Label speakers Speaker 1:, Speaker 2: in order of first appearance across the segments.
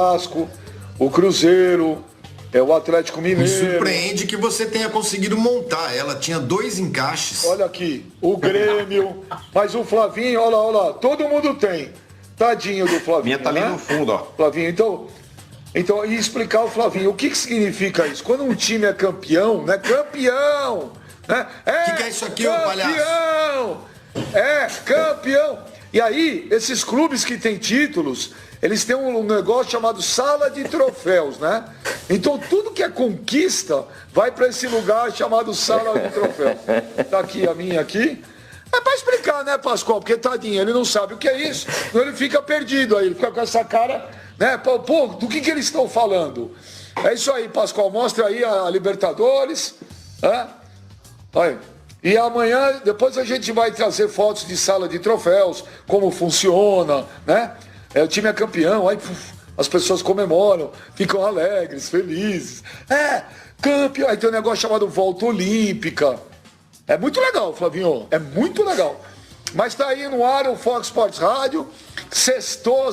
Speaker 1: Vasco, o Cruzeiro, o Atlético Mineiro.
Speaker 2: Me surpreende que você tenha conseguido montar. Ela tinha 2 encaixes.
Speaker 1: Olha aqui, o Grêmio, mas o Flavinho, olha lá, todo mundo tem. Tadinho do Flavinho.
Speaker 3: Minha tá ali no fundo, ó.
Speaker 1: Flavinho, então, e explicar ao Flavinho, o que significa isso? Quando um time é campeão, né? Campeão! Né?
Speaker 2: O que é isso aqui, ô palhaço?
Speaker 1: Campeão! É, campeão! E aí, esses clubes que têm títulos, eles têm um negócio chamado sala de troféus, né? Então, tudo que é conquista vai para esse lugar chamado sala de troféus. Tá aqui a minha aqui. É para explicar, né, Pascoal? Porque, tadinho, ele não sabe o que é isso. Então ele fica perdido aí, ele fica com essa cara, né? Pô, do que eles estão falando? É isso aí, Pascoal. Mostra aí a Libertadores. Né? Aí. E amanhã, depois a gente vai trazer fotos de sala de troféus, como funciona, né? O time é campeão, aí as pessoas comemoram, ficam alegres, felizes. Campeão. Aí tem um negócio chamado volta olímpica. É muito legal, Flavinho, é muito legal. Mas tá aí no ar o Fox Sports Rádio. Sextou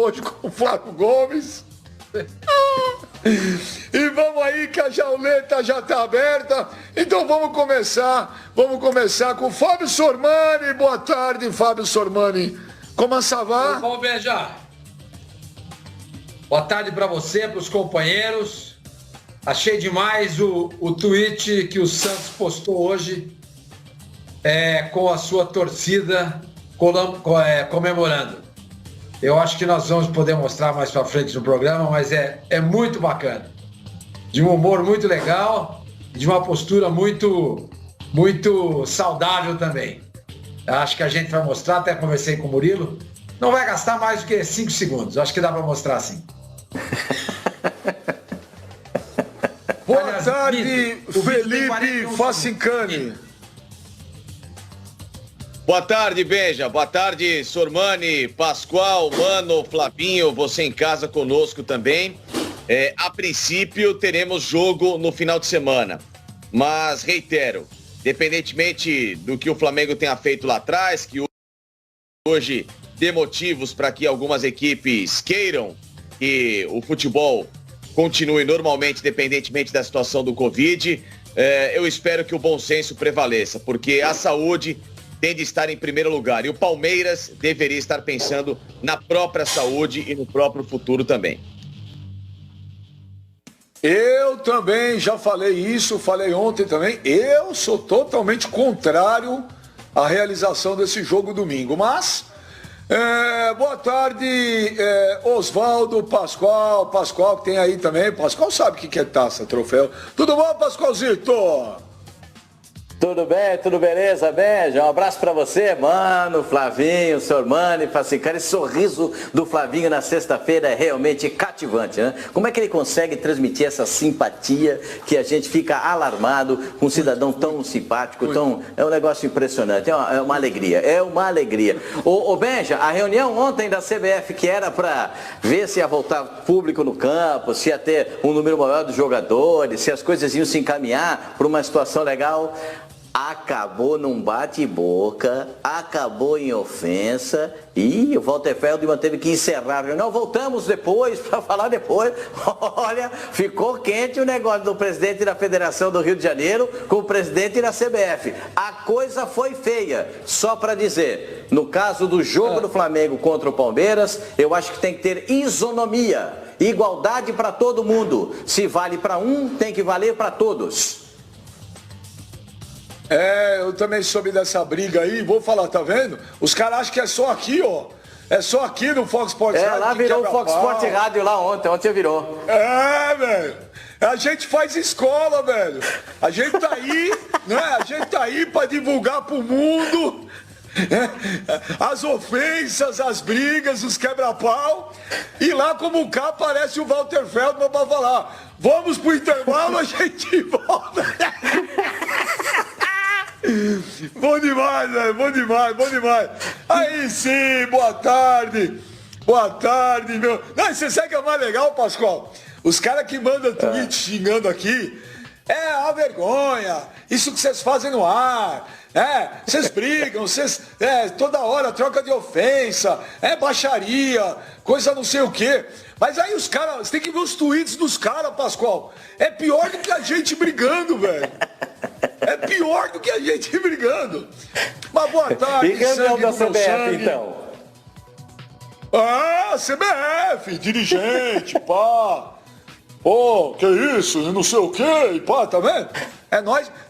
Speaker 1: hoje com o Flávio Gomes. E vamos aí que a jauleta já tá aberta. Então vamos começar com o Fábio Sormani. Boa tarde, Fábio Sormani. Como ça va?
Speaker 4: Vamos beijar. Boa tarde para você, para os companheiros. Achei demais o tweet que o Santos postou hoje com a sua torcida comemorando. Eu acho que nós vamos poder mostrar mais para frente no programa, mas é muito bacana. De um humor muito legal, de uma postura muito, muito saudável também. Acho que a gente vai mostrar, até conversei com o Murilo. Não vai gastar mais do que 5 segundos. Acho que dá para mostrar sim.
Speaker 1: Boa tarde, Felipe Facincani.
Speaker 5: Boa tarde, Benja. Boa tarde, Sormani, Pascoal, Mano, Flavinho, você em casa conosco também. A princípio, teremos jogo no final de semana. Mas, reitero, independentemente do que o Flamengo tenha feito lá atrás, que hoje dê motivos para que algumas equipes queiram que o futebol continue normalmente, independentemente da situação do Covid, eu espero que o bom senso prevaleça, porque a saúde tem de estar em primeiro lugar. E o Palmeiras deveria estar pensando na própria saúde e no próprio futuro também.
Speaker 1: Eu também já falei isso, falei ontem também. Eu sou totalmente contrário à realização desse jogo domingo. Mas, boa tarde, Oswaldo, Pascoal que tem aí também. Pascoal sabe o que é taça, troféu. Tudo bom, Pascoalzito?
Speaker 6: Tudo bem, tudo beleza, Benja? Um abraço pra você, Mano, Flavinho, Sormani, Facincani. Esse sorriso do Flavinho na sexta-feira é realmente cativante, né? Como é que ele consegue transmitir essa simpatia que a gente fica alarmado com um cidadão tão simpático, é um negócio impressionante, é uma alegria, Ô Benja, a reunião ontem da CBF, que era pra ver se ia voltar público no campo, se ia ter um número maior de jogadores, se as coisas iam se encaminhar para uma situação legal, acabou num bate-boca, acabou em ofensa e o Walter Feldman teve que encerrar a reunião. Voltamos depois, para falar depois. Olha, ficou quente o negócio do presidente da Federação do Rio de Janeiro com o presidente da CBF. A coisa foi feia, só para dizer, no caso do jogo do Flamengo contra o Palmeiras, eu acho que tem que ter isonomia, igualdade para todo mundo. Se vale para um, tem que valer para todos.
Speaker 1: Eu também soube dessa briga aí, vou falar, tá vendo? Os caras acham que é só aqui, ó. É só aqui no Fox Sports Rádio.
Speaker 6: Lá virou o Fox Sports Rádio lá ontem virou.
Speaker 1: Velho. A gente faz escola, velho. A gente tá aí, né? A gente tá aí pra divulgar pro mundo as ofensas, as brigas, os quebra-pau. E lá como cá aparece o Walter Feldman pra falar: vamos pro intervalo, a gente volta. Bom demais, velho, bom demais. Aí sim, boa tarde, meu. Não, você sabe que é mais legal, Pascoal? Os caras que mandam tweet xingando aqui, a vergonha, isso que vocês fazem no ar, vocês brigam, vocês, toda hora troca de ofensa, baixaria, coisa não sei o quê. Mas aí os caras, você tem que ver os tweets dos caras, Pascoal. É pior do que a gente brigando, velho. É pior do que a gente brigando. Mas boa tarde,
Speaker 6: E campeão
Speaker 1: sangue
Speaker 6: da
Speaker 1: do meu
Speaker 6: CBF,
Speaker 1: sangue.
Speaker 6: então?
Speaker 1: Ah, CBF, dirigente, pá. Pô, que isso, e não sei o quê, pá, tá vendo? É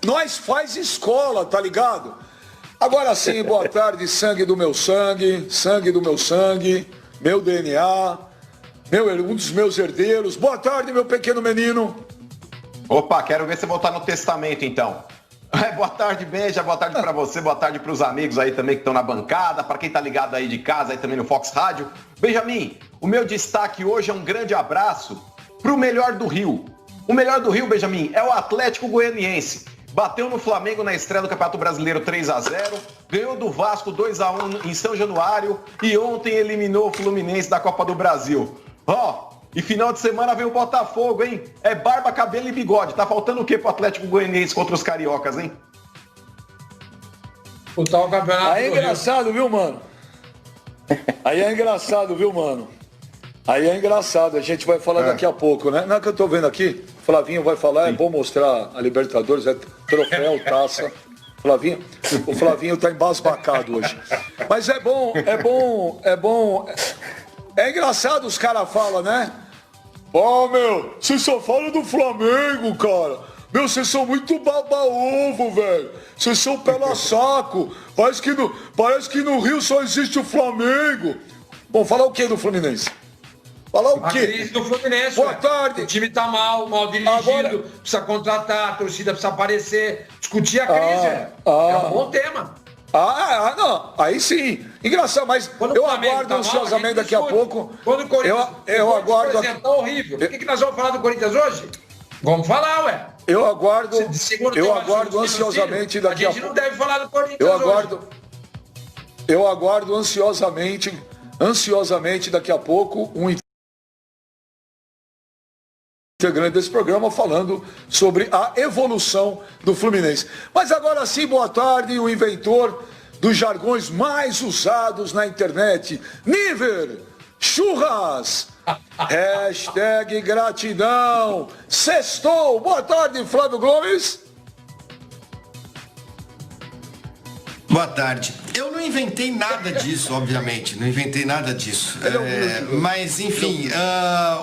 Speaker 1: nós faz escola, tá ligado? Agora sim, boa tarde, sangue do meu sangue, meu DNA, um dos meus herdeiros. Boa tarde, meu pequeno menino.
Speaker 3: Opa, quero ver você voltar no testamento, então. Boa tarde, Benja, boa tarde pra você, boa tarde pros amigos aí também que estão na bancada, pra quem tá ligado aí de casa, aí também no Fox Rádio. Benjamin, o meu destaque hoje é um grande abraço pro melhor do Rio. O melhor do Rio, Benjamin, é o Atlético Goianiense. Bateu no Flamengo na estreia do Campeonato Brasileiro 3-0, ganhou do Vasco 2-1 em São Januário e ontem eliminou o Fluminense da Copa do Brasil. E final de semana vem o Botafogo, hein? É barba, cabelo e bigode. Tá faltando o quê pro Atlético Goianiense contra os cariocas, hein?
Speaker 4: O tal campeonato.
Speaker 1: Aí é engraçado, viu, mano? Aí é engraçado, a gente vai falar daqui a pouco, né? Não é que eu tô vendo aqui, Flavinho vai falar, é bom mostrar a Libertadores, é troféu, taça. O Flavinho tá embasbacado hoje. Mas é bom. É engraçado os caras falam, né? Meu, vocês só falam do Flamengo, cara. Meu, vocês são muito baba-ovo, velho. Vocês são pela-saco. Parece que no Rio só existe o Flamengo. Bom, falar o que do Fluminense? Falar o
Speaker 4: A
Speaker 1: quê?
Speaker 4: crise do Fluminense.
Speaker 1: Boa tarde.
Speaker 4: O time tá mal dirigido,
Speaker 1: Agora...
Speaker 4: precisa contratar, a torcida precisa aparecer, discutir a crise. É um bom tema.
Speaker 1: Não, aí sim. Engraçado, mas
Speaker 4: Quando
Speaker 1: eu
Speaker 4: o Flamengo
Speaker 1: aguardo
Speaker 4: tá
Speaker 1: ansiosamente
Speaker 4: mal, a
Speaker 1: daqui a
Speaker 4: gente discute.
Speaker 1: pouco.
Speaker 4: Quando o Corinthians,
Speaker 1: eu aguardo.
Speaker 4: Por exemplo, tá horrível. Por que nós vamos falar do Corinthians hoje? Vamos falar, ué.
Speaker 1: Eu aguardo
Speaker 4: Segundo
Speaker 1: ansiosamente daqui a pouco.
Speaker 4: A gente não deve falar do Corinthians
Speaker 1: Eu aguardo ansiosamente daqui a pouco um integrante desse programa falando sobre a evolução do Fluminense. Mas agora sim, boa tarde, o inventor dos jargões mais usados na internet, Niver Churras. Hashtag gratidão. Sextou. Boa tarde, Flávio Gomes.
Speaker 2: Boa tarde. Eu não inventei nada disso, obviamente. Não inventei nada disso. Mas, enfim,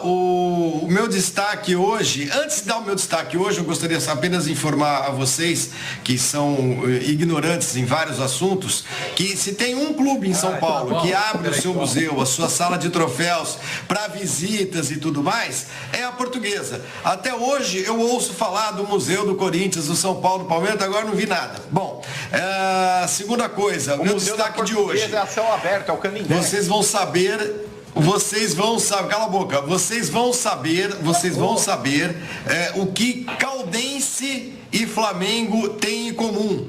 Speaker 2: o meu destaque hoje... Antes de dar o meu destaque hoje, eu gostaria apenas de informar a vocês, que são ignorantes em vários assuntos, que se tem um clube em São Paulo que abre o seu museu, a sua sala de troféus para visitas e tudo mais, é a Portuguesa. Até hoje eu ouço falar do Museu do Corinthians, do São Paulo, do Palmeiras, agora não vi nada. Bom, segunda coisa, o meu destaque de hoje.
Speaker 3: É a céu aberto, é o Canindé.
Speaker 2: Vocês vão saber, cala a boca, vocês vão saber o que Caldense e Flamengo têm em comum,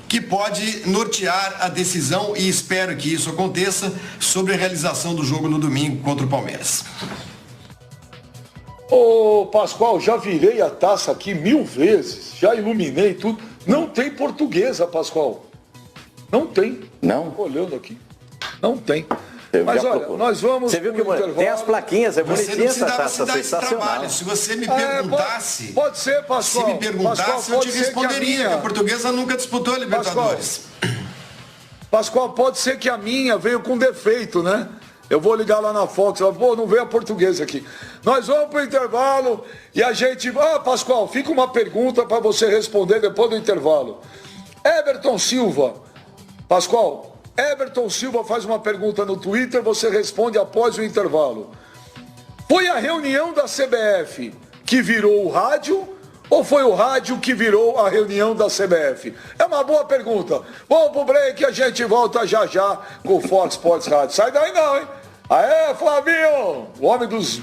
Speaker 2: que pode nortear a decisão, e espero que isso aconteça, sobre a realização do jogo no domingo contra o Palmeiras.
Speaker 1: Ô, Pascoal, já virei a taça aqui 1000 vezes, já iluminei tudo. Não tem Portuguesa, Pascoal. Não tem.
Speaker 6: Não?
Speaker 1: Tô olhando aqui. Não tem.
Speaker 6: Eu
Speaker 1: Mas
Speaker 6: já
Speaker 1: olha,
Speaker 6: procuro.
Speaker 1: nós vamos.
Speaker 6: Você viu que
Speaker 1: pro intervalo.
Speaker 6: tem as plaquinhas, é
Speaker 2: Você não
Speaker 6: bonitinha essa
Speaker 2: precisava se
Speaker 6: taça,
Speaker 2: dar esse
Speaker 6: sensacional.
Speaker 2: trabalho. Se você me perguntasse...
Speaker 1: Pode ser, Pascoal.
Speaker 2: Se me perguntasse,
Speaker 1: Pascoal,
Speaker 2: eu te
Speaker 1: pode ser que a
Speaker 2: responderia.
Speaker 1: minha-
Speaker 2: A Portuguesa nunca disputou a Libertadores.
Speaker 1: Pascoal, pode ser que a minha veio com defeito, né? Eu vou ligar lá na Fox, não veio a Portuguesa aqui. Nós vamos pro intervalo e a gente... Pascoal, fica uma pergunta para você responder depois do intervalo. Everton Silva. Pascoal, Everton Silva faz uma pergunta no Twitter, você responde após o intervalo. Foi a reunião da CBF que virou o rádio ou foi o rádio que virou a reunião da CBF? É uma boa pergunta. Vamos pro break e a gente volta já com o Fox Sports Rádio. Sai daí não, hein? Aê, Flavinho! O homem dos...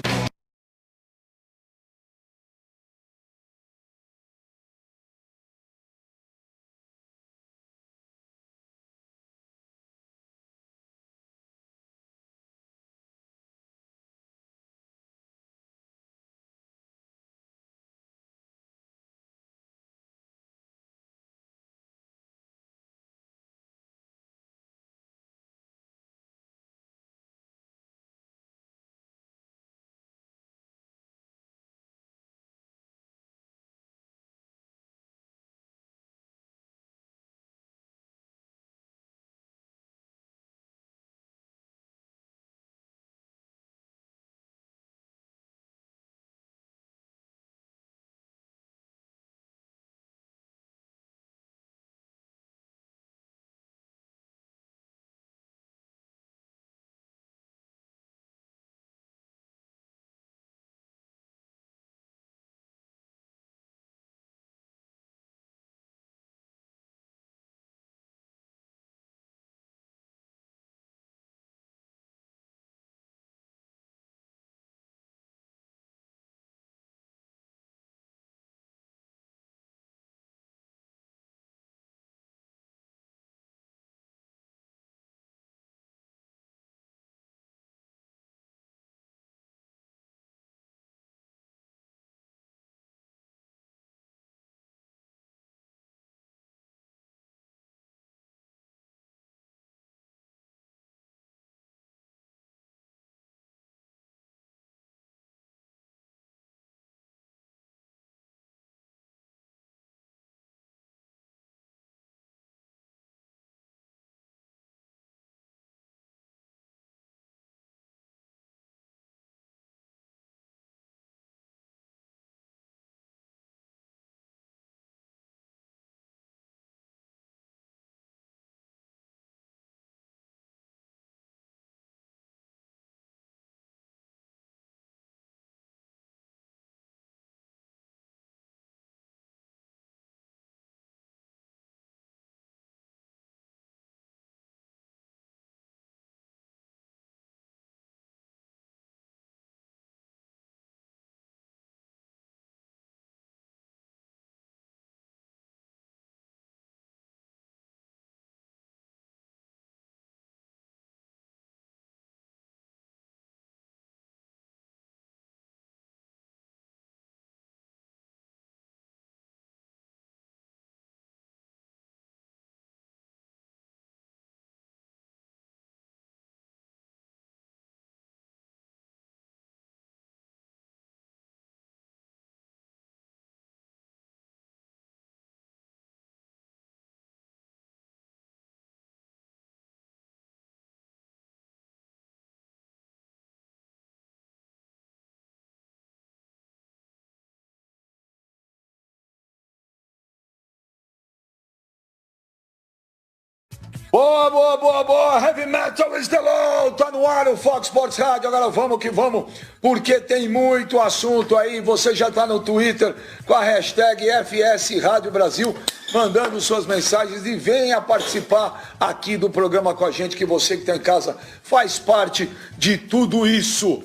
Speaker 1: Boa, boa, boa, boa, Heavy Metal is the law, tá no ar o Fox Sports Rádio, agora vamos que vamos, porque tem muito assunto aí, você já tá no Twitter com a hashtag FS Rádio Brasil, mandando suas mensagens e venha participar aqui do programa com a gente, que você que tá em casa faz parte de tudo isso.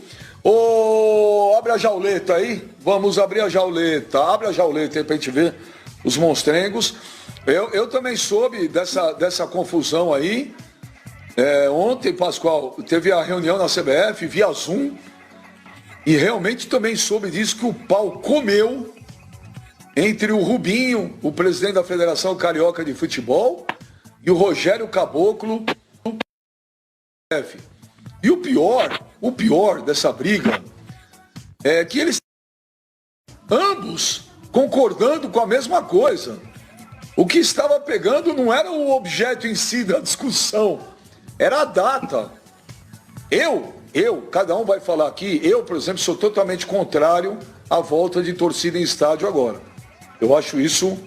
Speaker 1: Abre a jauleta aí, vamos abrir a jauleta, abre a jauleta aí pra gente ver os monstrengos. Eu também soube dessa confusão aí. Ontem, Pascoal, teve a reunião na CBF via Zoom e realmente também soube disso, que o pau comeu entre o Rubinho, o presidente da Federação Carioca de Futebol, e o Rogério Caboclo. E o pior dessa briga é que eles ambos concordando com a mesma coisa. O que estava pegando não era o objeto em si da discussão, era a data. Cada um vai falar aqui, por exemplo, sou totalmente contrário à volta de torcida em estádio agora. Eu acho isso,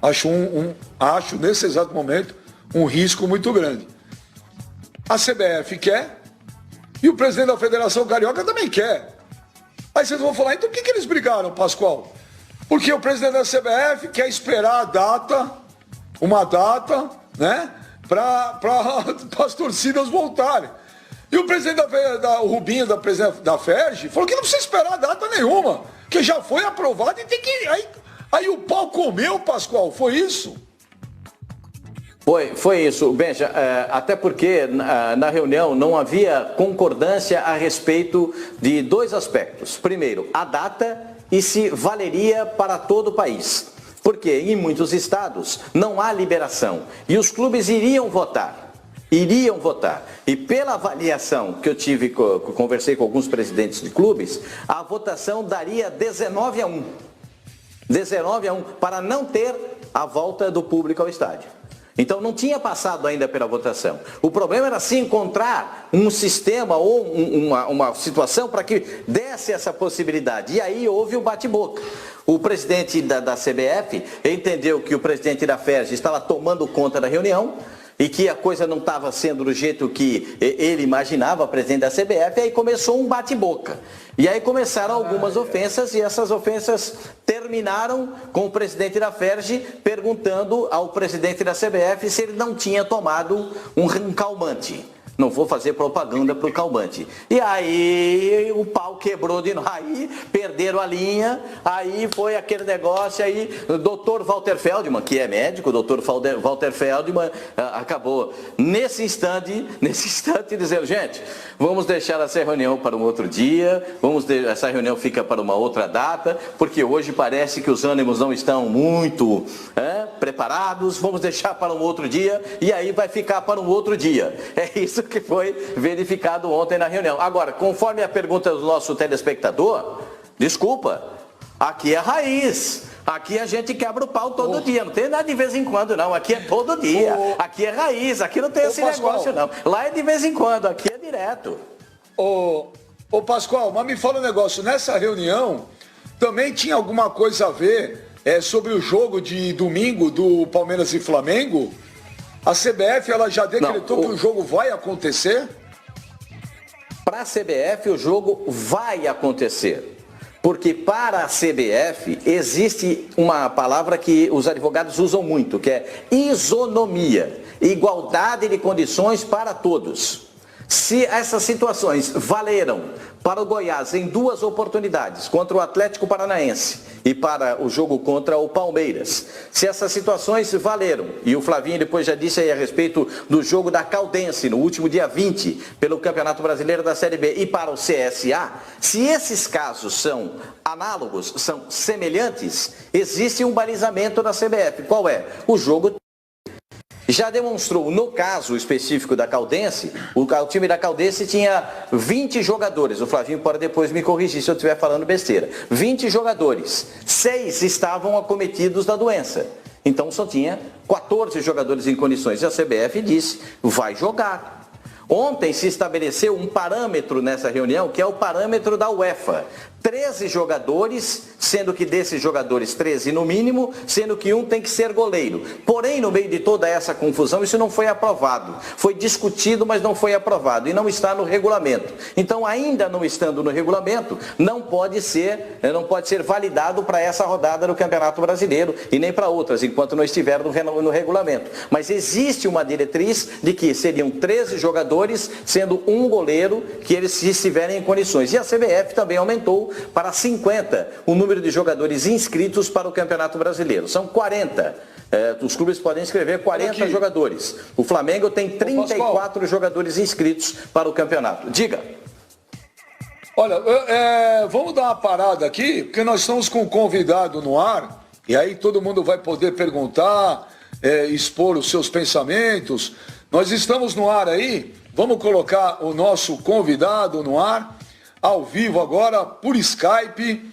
Speaker 1: acho nesse exato momento, um risco muito grande. A CBF quer e o presidente da Federação Carioca também quer. Aí vocês vão falar, então por que eles brigaram, Pascoal? Porque o presidente da CBF quer esperar a data, uma data, né, para as torcidas voltarem. E o presidente o Rubinho, da FERJ, falou que não precisa esperar data nenhuma, que já foi aprovado e tem que... Aí o pau comeu, Pascoal, foi isso?
Speaker 6: Foi isso, Benja, até porque na reunião não havia concordância a respeito de dois aspectos. Primeiro, a data e se valeria para todo o país. Porque em muitos estados não há liberação e os clubes iriam votar. E pela avaliação que eu tive, conversei com alguns presidentes de clubes, a votação daria 19-1. 19-1 para não ter a volta do público ao estádio. Então não tinha passado ainda pela votação. O problema era se encontrar um sistema ou uma situação para que desse essa possibilidade. E aí houve o bate-boca. O presidente da CBF entendeu que o presidente da FERJ estava tomando conta da reunião e que a coisa não estava sendo do jeito que ele imaginava, o presidente da CBF, e aí começou um bate-boca. E aí começaram algumas ofensas, e essas ofensas terminaram com o presidente da FERJ perguntando ao presidente da CBF se ele não tinha tomado um calmante. Não vou fazer propaganda para o calmante. E aí o pau quebrou de novo, aí perderam a linha, aí foi aquele negócio, aí o doutor Walter Feldman, que é médico, o doutor Walter Feldman acabou nesse instante dizendo, gente, vamos deixar essa reunião para um outro dia, essa reunião fica para uma outra data, porque hoje parece que os ânimos não estão muito preparados, vamos deixar para um outro dia, e aí vai ficar para um outro dia. É isso que foi verificado ontem na reunião. Agora, conforme a pergunta do nosso telespectador, desculpa, aqui é raiz. Aqui a gente quebra o pau todo dia, não tem nada de vez em quando não, aqui é todo dia, aqui é raiz, aqui não tem esse negócio não. Lá é de vez em quando, aqui é direto.
Speaker 1: Ô Pascoal, mas me fala um negócio, nessa reunião também tinha alguma coisa a ver sobre o jogo de domingo do Palmeiras e Flamengo? A CBF ela já decretou que o jogo vai acontecer?
Speaker 6: Para a CBF o jogo vai acontecer. Porque para a CBF existe uma palavra que os advogados usam muito, que é isonomia, igualdade de condições para todos. Se essas situações valeram para o Goiás em duas oportunidades, contra o Atlético Paranaense e para o jogo contra o Palmeiras, se essas situações valeram, e o Flavinho depois já disse aí a respeito do jogo da Caldense, no último dia 20, pelo Campeonato Brasileiro da Série B e para o CSA, se esses casos são análogos, são semelhantes, existe um balizamento da CBF. Qual é? O jogo já demonstrou, no caso específico da Caldense, o time da Caldense tinha 20 jogadores, o Flavinho pode depois me corrigir se eu estiver falando besteira, 20 jogadores, 6 estavam acometidos da doença, então só tinha 14 jogadores em condições, e a CBF disse, vai jogar. Ontem se estabeleceu um parâmetro nessa reunião, que é o parâmetro da UEFA. 13 jogadores, sendo que desses jogadores 13 no mínimo, sendo que um tem que ser goleiro. Porém, no meio de toda essa confusão, isso não foi aprovado. Foi discutido, mas não foi aprovado e não está no regulamento. Então, ainda não estando no regulamento, não pode ser validado para essa rodada do Campeonato Brasileiro e nem para outras, enquanto não estiver no regulamento. Mas existe uma diretriz de que seriam 13 jogadores, sendo um goleiro, que eles estiverem em condições. E a CBF também aumentou para 50 o número de jogadores inscritos para o Campeonato Brasileiro. São 40. Os clubes podem inscrever 40 jogadores. O Flamengo tem 34 jogadores inscritos para o campeonato. Diga.
Speaker 1: Olha, vamos dar uma parada aqui, porque nós estamos com um convidado no ar, e aí todo mundo vai poder perguntar, expor os seus pensamentos. Nós estamos no ar aí, vamos colocar o nosso convidado no ar, ao vivo agora, por Skype,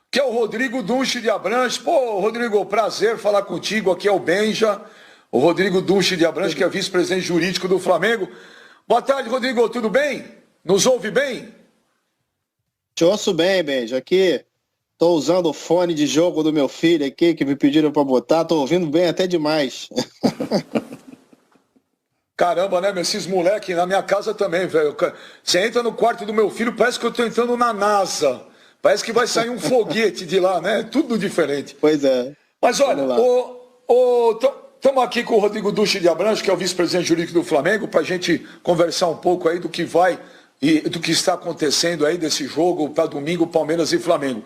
Speaker 1: que é o Rodrigo Dunche de Abranches. Pô, Rodrigo, prazer falar contigo, aqui é o Benja, o Rodrigo Dunche de Abranches, que é vice-presidente jurídico do Flamengo. Boa tarde, Rodrigo, tudo bem? Nos ouve bem?
Speaker 7: Te ouço bem, Benja, aqui estou usando o fone de jogo do meu filho aqui, que me pediram para botar, estou ouvindo bem até demais.
Speaker 1: Caramba, né, esses moleques na minha casa também, velho. Você entra no quarto do meu filho, parece que eu tô entrando na NASA. Parece que vai sair um foguete de lá, né? Tudo diferente.
Speaker 7: Pois é.
Speaker 1: Mas olha, estamos aqui com o Rodrigo Dunche de Abranches, que é o vice-presidente jurídico do Flamengo, para a gente conversar um pouco aí do que vai e do que está acontecendo aí desse jogo para domingo, Palmeiras e Flamengo.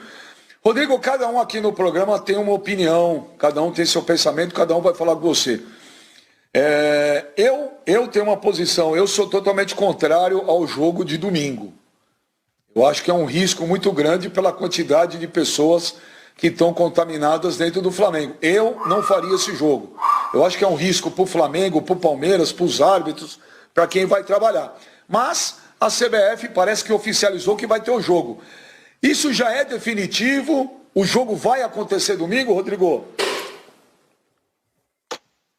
Speaker 1: Rodrigo, cada um aqui no programa tem uma opinião, cada um tem seu pensamento, cada um vai falar com você. Eu tenho uma posição, eu sou totalmente contrário ao jogo de domingo. Eu acho que é um risco muito grande pela quantidade de pessoas que estão contaminadas dentro do Flamengo. Eu não faria esse jogo. Eu acho que é um risco para o Flamengo, para o Palmeiras, para os árbitros, para quem vai trabalhar. Mas a CBF parece que oficializou que vai ter o jogo. Isso já é definitivo? O jogo vai acontecer domingo, Rodrigo?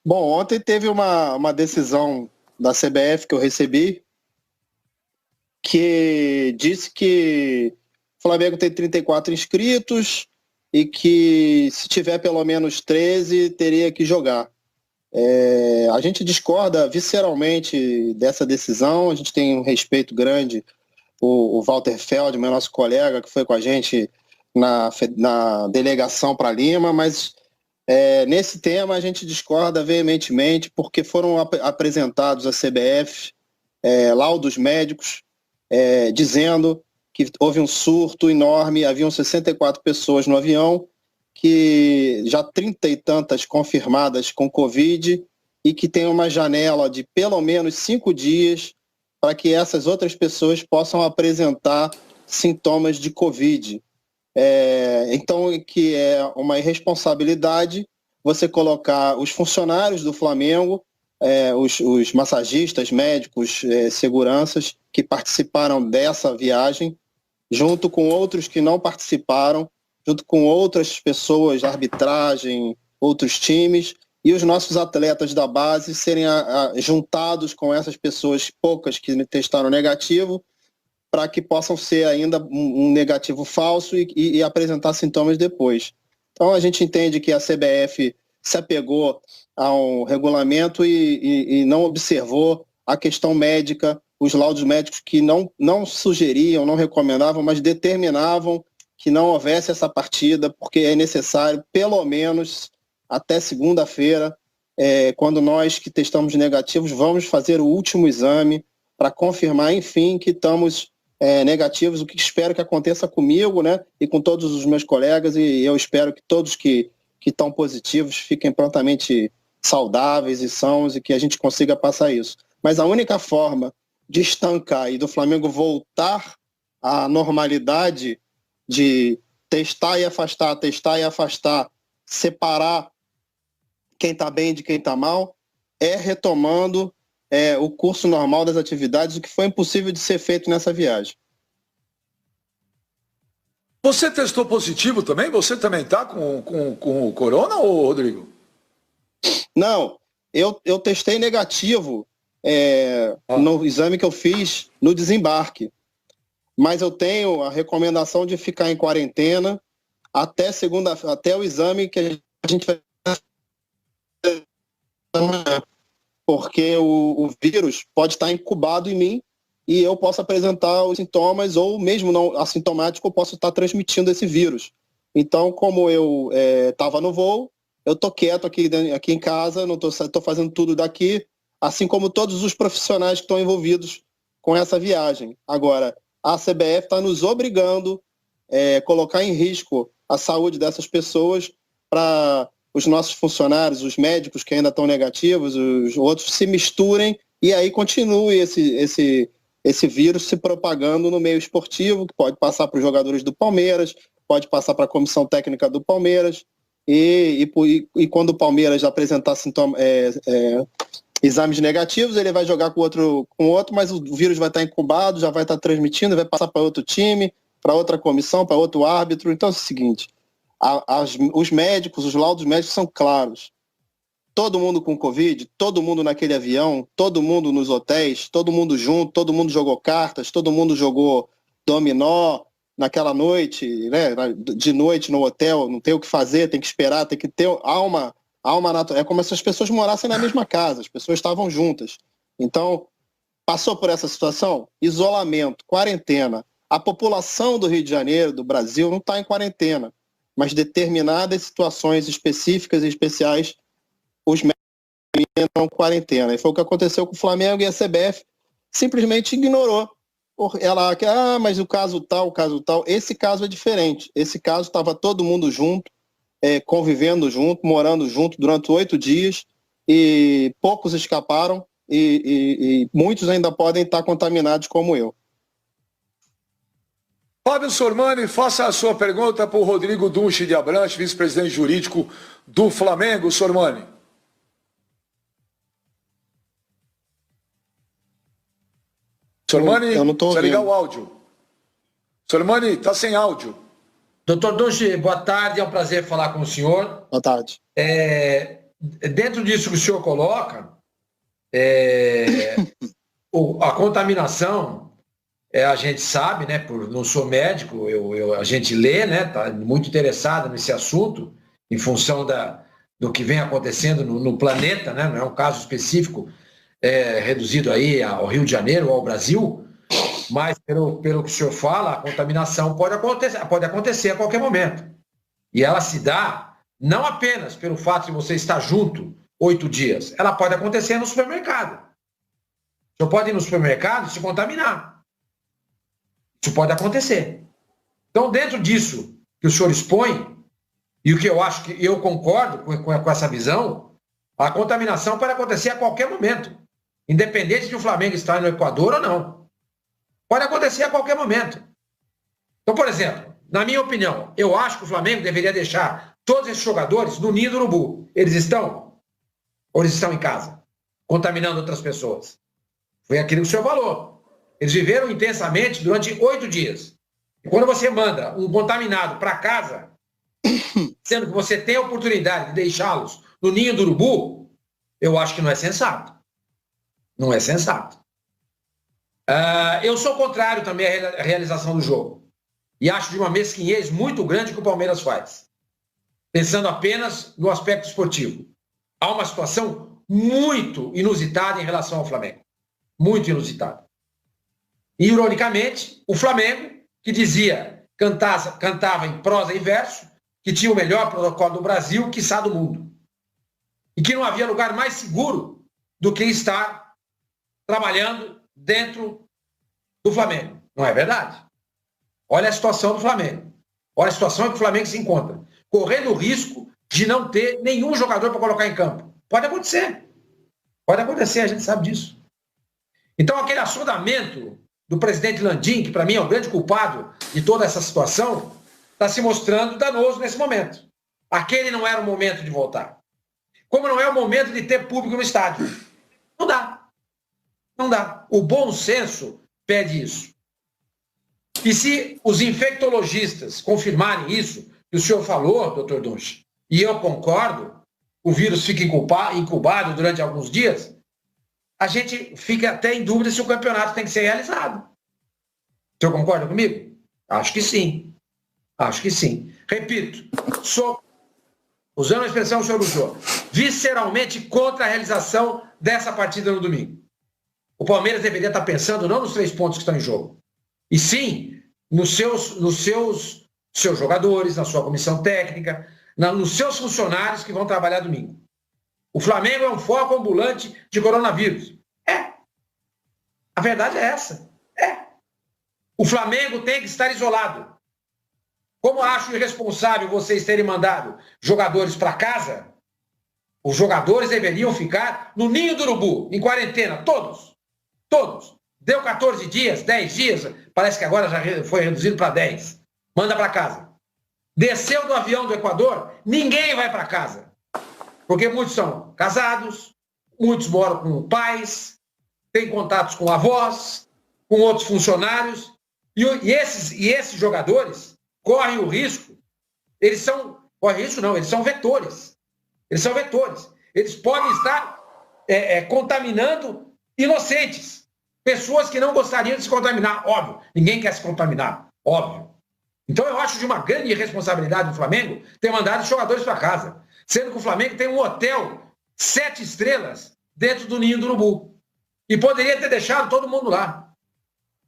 Speaker 7: Bom, ontem teve uma decisão da CBF que eu recebi, que disse que o Flamengo tem 34 inscritos e que se tiver pelo menos 13, teria que jogar. A gente discorda visceralmente dessa decisão, a gente tem um respeito grande. O Walter Feldman, nosso colega, que foi com a gente na delegação para Lima, mas nesse tema a gente discorda veementemente, porque foram apresentados à CBF laudos médicos dizendo que houve um surto enorme, haviam 64 pessoas no avião, que já 30 e tantas confirmadas com Covid e que tem uma janela de pelo menos 5 dias para que essas outras pessoas possam apresentar sintomas de Covid. Então, que é uma irresponsabilidade você colocar os funcionários do Flamengo, os massagistas, médicos, seguranças que participaram dessa viagem, junto com outros que não participaram, junto com outras pessoas, arbitragem, outros times, e os nossos atletas da base serem juntados com essas pessoas poucas que testaram negativo, para que possam ser ainda um negativo falso e apresentar sintomas depois. Então a gente entende que a CBF se apegou ao regulamento e não observou a questão médica, os laudos médicos que não sugeriam, não recomendavam, mas determinavam que não houvesse essa partida, porque é necessário, pelo menos até segunda-feira, quando nós que testamos negativos, vamos fazer o último exame para confirmar, enfim, que estamos negativos, o que espero que aconteça comigo, né, e com todos os meus colegas, e eu espero que todos que estão positivos fiquem prontamente saudáveis e sãos e que a gente consiga passar isso. Mas a única forma de estancar e do Flamengo voltar à normalidade de testar e afastar, separar quem está bem de quem está mal, retomando o curso normal das atividades, o que foi impossível de ser feito nessa viagem.
Speaker 1: Você testou positivo também? Você também está com o corona, ou Rodrigo?
Speaker 7: Não, eu testei negativo no exame que eu fiz no desembarque. mas eu tenho a recomendação de ficar em quarentena até o exame que a gente vai fazer, porque o vírus pode estar incubado em mim e eu posso apresentar os sintomas, ou mesmo não assintomático, eu posso estar transmitindo esse vírus. Então, como eu estava no voo, eu estou quieto aqui em casa, não estou fazendo tudo daqui, assim como todos os profissionais que estão envolvidos com essa viagem. Agora, a CBF está nos obrigando a colocar em risco a saúde dessas pessoas para os nossos funcionários, os médicos que ainda estão negativos, os outros se misturem e aí continue esse vírus se propagando no meio esportivo, que pode passar para os jogadores do Palmeiras, pode passar para a comissão técnica do Palmeiras, e quando o Palmeiras apresentar exames negativos, ele vai jogar com outro, mas o vírus vai estar incubado, já vai estar transmitindo, vai passar para outro time, para outra comissão, para outro árbitro. Então é o seguinte, os médicos, os laudos médicos são claros. Todo mundo com Covid, todo mundo naquele avião, todo mundo nos hotéis, todo mundo junto, todo mundo jogou cartas, todo mundo jogou dominó naquela noite, né? De noite no hotel, não tem o que fazer, tem que esperar, tem que ter alma natural. É como se as pessoas morassem na mesma casa, as pessoas estavam juntas. Então, passou por essa situação? Isolamento, quarentena. A população do Rio de Janeiro, do Brasil, não está em quarentena, mas determinadas situações específicas e especiais, os médicos entram em quarentena. E foi o que aconteceu com o Flamengo, e a CBF simplesmente ignorou. Ela, mas o caso tal. Esse caso é diferente. Esse caso estava todo mundo junto, convivendo junto, morando junto durante 8 dias, e poucos escaparam, e muitos ainda podem estar contaminados como eu.
Speaker 1: Fábio Sormani, faça a sua pergunta para o Rodrigo Dunche de Abranches, vice-presidente jurídico do Flamengo. Sormani. Sormani,
Speaker 7: eu não tô
Speaker 1: precisa ligar
Speaker 7: ouvindo.
Speaker 1: o áudio. Sormani, está sem áudio.
Speaker 4: Doutor Dunche, boa tarde, é um prazer falar com o senhor.
Speaker 7: Boa tarde.
Speaker 4: Dentro disso que o senhor coloca, a contaminação, a gente sabe, né? Não sou médico, a gente lê, né? Está muito interessado nesse assunto, em função do que vem acontecendo no planeta, né? Não é um caso específico reduzido aí ao Rio de Janeiro ou ao Brasil, mas pelo que o senhor fala, a contaminação pode acontecer a qualquer momento. E ela se dá não apenas pelo fato de você estar junto 8 dias, ela pode acontecer no supermercado. O senhor pode ir no supermercado e se contaminar. Isso pode acontecer. Então, dentro disso que o senhor expõe, e o que eu acho que eu concordo com essa visão, a contaminação pode acontecer a qualquer momento, independente de o Flamengo estar no Equador ou não. Pode acontecer a qualquer momento. Então, por exemplo, na minha opinião, eu acho que o Flamengo deveria deixar todos esses jogadores no ninho do urubu. Eles estão? Ou eles estão em casa, contaminando outras pessoas? Foi aquilo que o senhor falou. Eles viveram intensamente durante 8 dias. E quando você manda um contaminado para casa, sendo que você tem a oportunidade de deixá-los no ninho do urubu, eu acho que não é sensato. Não é sensato. Eu sou contrário também à realização do jogo. E acho de uma mesquinhez muito grande que o Palmeiras faz. Pensando apenas no aspecto esportivo. Há uma situação muito inusitada em relação ao Flamengo. Muito inusitada. E, ironicamente, o Flamengo, que cantava em prosa e verso, que tinha o melhor protocolo do Brasil, quiçá do mundo. E que não havia lugar mais seguro do que estar trabalhando dentro do Flamengo. Não é verdade? Olha a situação do Flamengo. Olha a situação em que o Flamengo se encontra. Correndo o risco de não ter nenhum jogador para colocar em campo. Pode acontecer. Pode acontecer, a gente sabe disso. Então, aquele assodamento do presidente Landim, que para mim é o grande culpado de toda essa situação, está se mostrando danoso nesse momento. Aquele não era o momento de voltar. Como não é o momento de ter público no estádio. Não dá. Não dá. O bom senso pede isso. E se os infectologistas confirmarem isso, que o senhor falou, doutor Dunche, e eu concordo, o vírus fica incubado durante alguns dias, a gente fica até em dúvida se o campeonato tem que ser realizado. O senhor concorda comigo? Acho que sim. Acho que sim. Repito, sou, usando a expressão que o senhor usou, visceralmente contra a realização dessa partida no domingo. O Palmeiras deveria estar pensando não nos 3 pontos que estão em jogo, e sim nos seus jogadores, na sua comissão técnica, nos seus funcionários que vão trabalhar domingo. O Flamengo é um foco ambulante de coronavírus. A verdade é essa. O Flamengo tem que estar isolado. Como acho irresponsável vocês terem mandado jogadores para casa, os jogadores deveriam ficar no ninho do urubu, em quarentena, todos. Todos. Deu 14 dias, 10 dias, parece que agora já foi reduzido para 10. Manda para casa. Desceu do avião do Equador, ninguém vai para casa. Porque muitos são casados, muitos moram com pais, têm contatos com avós, com outros funcionários. E esses jogadores correm o risco, eles são vetores. Eles são vetores. Eles podem estar contaminando inocentes. Pessoas que não gostariam de se contaminar, óbvio. Ninguém quer se contaminar, óbvio. Então eu acho de uma grande irresponsabilidade do Flamengo ter mandado os jogadores para casa. Sendo que o Flamengo tem um hotel 7 estrelas dentro do ninho do urubu. E poderia ter deixado todo mundo lá.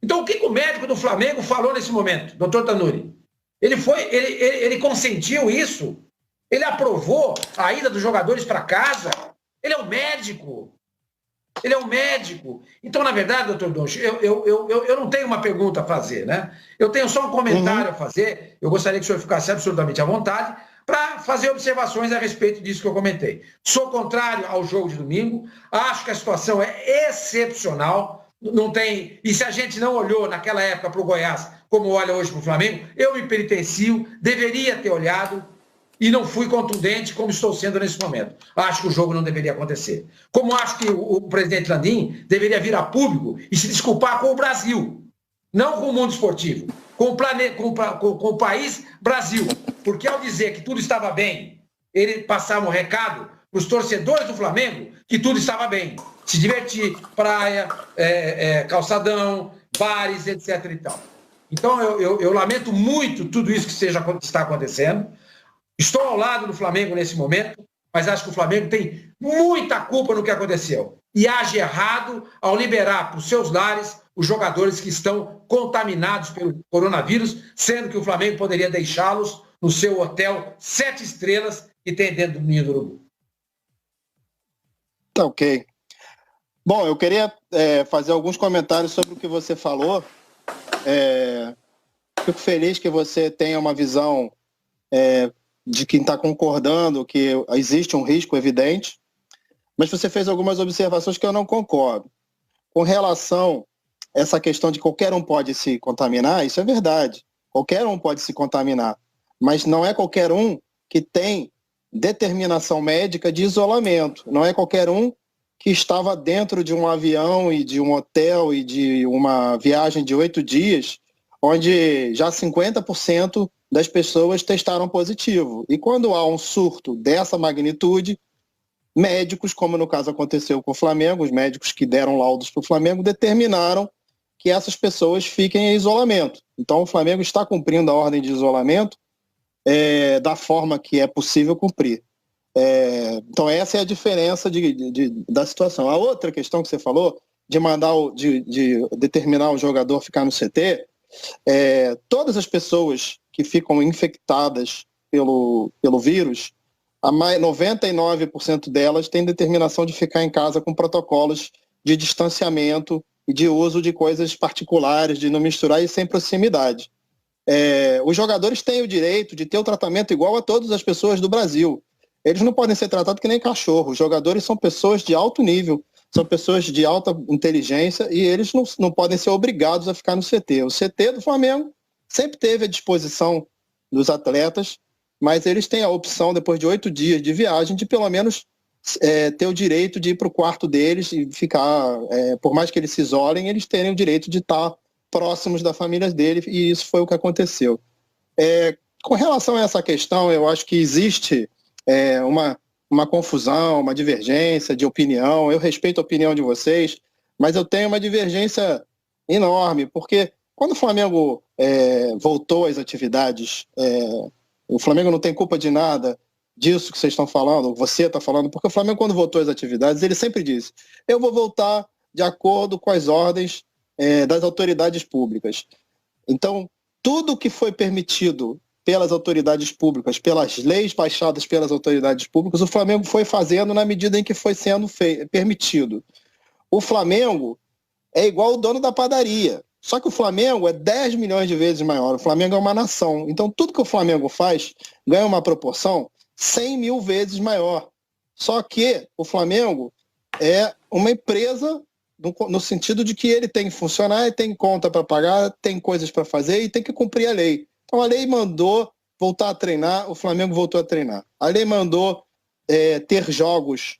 Speaker 4: Então o que o médico do Flamengo falou nesse momento, doutor Tanuri? Ele consentiu isso? Ele aprovou a ida dos jogadores para casa? Ele é um médico. Ele é um médico. Então, na verdade, doutor Donch, eu não tenho uma pergunta a fazer, né? Eu tenho só um comentário a fazer. Eu gostaria que o senhor ficasse absolutamente à vontade para fazer observações a respeito disso que eu comentei. Sou contrário ao jogo de domingo. Acho que a situação é excepcional. Não tem... E se a gente não olhou naquela época para o Goiás como olha hoje para o Flamengo, eu me penitencio, deveria ter olhado e não fui contundente como estou sendo nesse momento. Acho que o jogo não deveria acontecer. Como acho que o presidente Landim deveria vir a público e se desculpar com o Brasil, não com o mundo esportivo, com o país Brasil. Porque ao dizer que tudo estava bem, ele passava um recado para os torcedores do Flamengo que tudo estava bem. Se divertir, praia, calçadão, bares, etc. e tal. Então eu lamento muito tudo isso que está acontecendo. Estou ao lado do Flamengo nesse momento, mas acho que o Flamengo tem muita culpa no que aconteceu. E age errado ao liberar para os seus lares os jogadores que estão contaminados pelo coronavírus, sendo que o Flamengo poderia deixá-los no seu hotel 7 estrelas que tem dentro do ninho do urubu.
Speaker 7: Tá ok. Bom, eu queria fazer alguns comentários sobre o que você falou. Fico feliz que você tenha uma visão de quem está concordando que existe um risco evidente, mas você fez algumas observações que eu não concordo. Com relação a essa questão de qualquer um pode se contaminar, isso é verdade. Qualquer um pode se contaminar, mas não é qualquer um que tem determinação médica de isolamento. Não é qualquer um que estava dentro de um avião e de um hotel e de uma viagem de 8 dias, onde já 50% das pessoas testaram positivo. E quando há um surto dessa magnitude, médicos, como no caso aconteceu com o Flamengo, os médicos que deram laudos para o Flamengo determinaram que essas pessoas fiquem em isolamento. Então o Flamengo está cumprindo a ordem de isolamento da forma que é possível cumprir. Então essa é a diferença da situação. A outra questão que você falou, de determinar o jogador ficar no CT, todas as pessoas que ficam infectadas pelo vírus, 99% delas têm determinação de ficar em casa com protocolos de distanciamento e de uso de coisas particulares, de não misturar e sem proximidade. Os jogadores têm o direito de ter o tratamento igual a todas as pessoas do Brasil. Eles não podem ser tratados que nem cachorro. Os jogadores são pessoas de alto nível, são pessoas de alta inteligência e eles não podem ser obrigados a ficar no CT. O CT do Flamengo sempre teve à disposição dos atletas, mas eles têm a opção, depois de 8 dias de viagem, de pelo menos ter o direito de ir para o quarto deles e ficar, por mais que eles se isolem, eles terem o direito de estar próximos da família deles, e isso foi o que aconteceu. Com relação a essa questão, eu acho que existe uma confusão, uma divergência de opinião. Eu respeito a opinião de vocês, mas eu tenho uma divergência enorme, porque quando o Flamengo voltou às atividades, o Flamengo não tem culpa de nada disso que vocês estão falando, você está falando, porque o Flamengo, quando voltou às atividades, ele sempre disse: eu vou voltar de acordo com as ordens das autoridades públicas. Então, tudo que foi permitido pelas autoridades públicas, pelas leis baixadas pelas autoridades públicas, o Flamengo foi fazendo na medida em que foi sendo permitido. O Flamengo é igual o dono da padaria, só que o Flamengo é 10 milhões de vezes maior. O Flamengo é uma nação. Então, tudo que o Flamengo faz ganha uma proporção 100 mil vezes maior. Só que o Flamengo é uma empresa no sentido de que ele tem que funcionar, tem conta para pagar, tem coisas para fazer e tem que cumprir a lei. Então a lei mandou voltar a treinar, o Flamengo voltou a treinar. A lei mandou ter jogos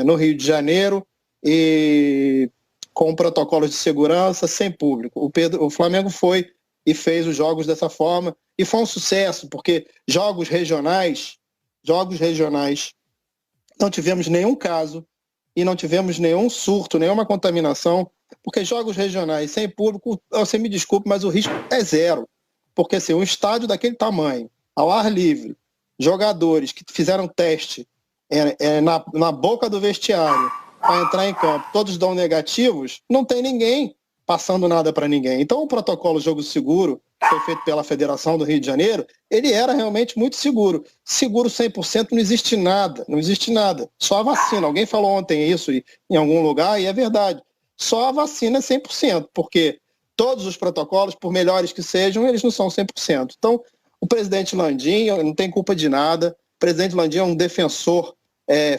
Speaker 7: no Rio de Janeiro e com protocolos de segurança, sem público. O Flamengo foi e fez os jogos dessa forma e foi um sucesso, porque jogos regionais, não tivemos nenhum caso e não tivemos nenhum surto, nenhuma contaminação, porque jogos regionais sem público, você me desculpe, mas o risco é zero. Porque assim, um estádio daquele tamanho, ao ar livre, jogadores que fizeram teste na boca do vestiário para entrar em campo, todos dão negativos, não tem ninguém passando nada para ninguém. Então o protocolo Jogo Seguro, que foi feito pela Federação do Rio de Janeiro, ele era realmente muito seguro. Seguro 100% não existe nada. Só a vacina. Alguém falou ontem isso em algum lugar e é verdade. Só a vacina é 100%, porque todos os protocolos, por melhores que sejam, eles não são 100%. Então, o presidente Landim não tem culpa de nada. O presidente Landim é um defensor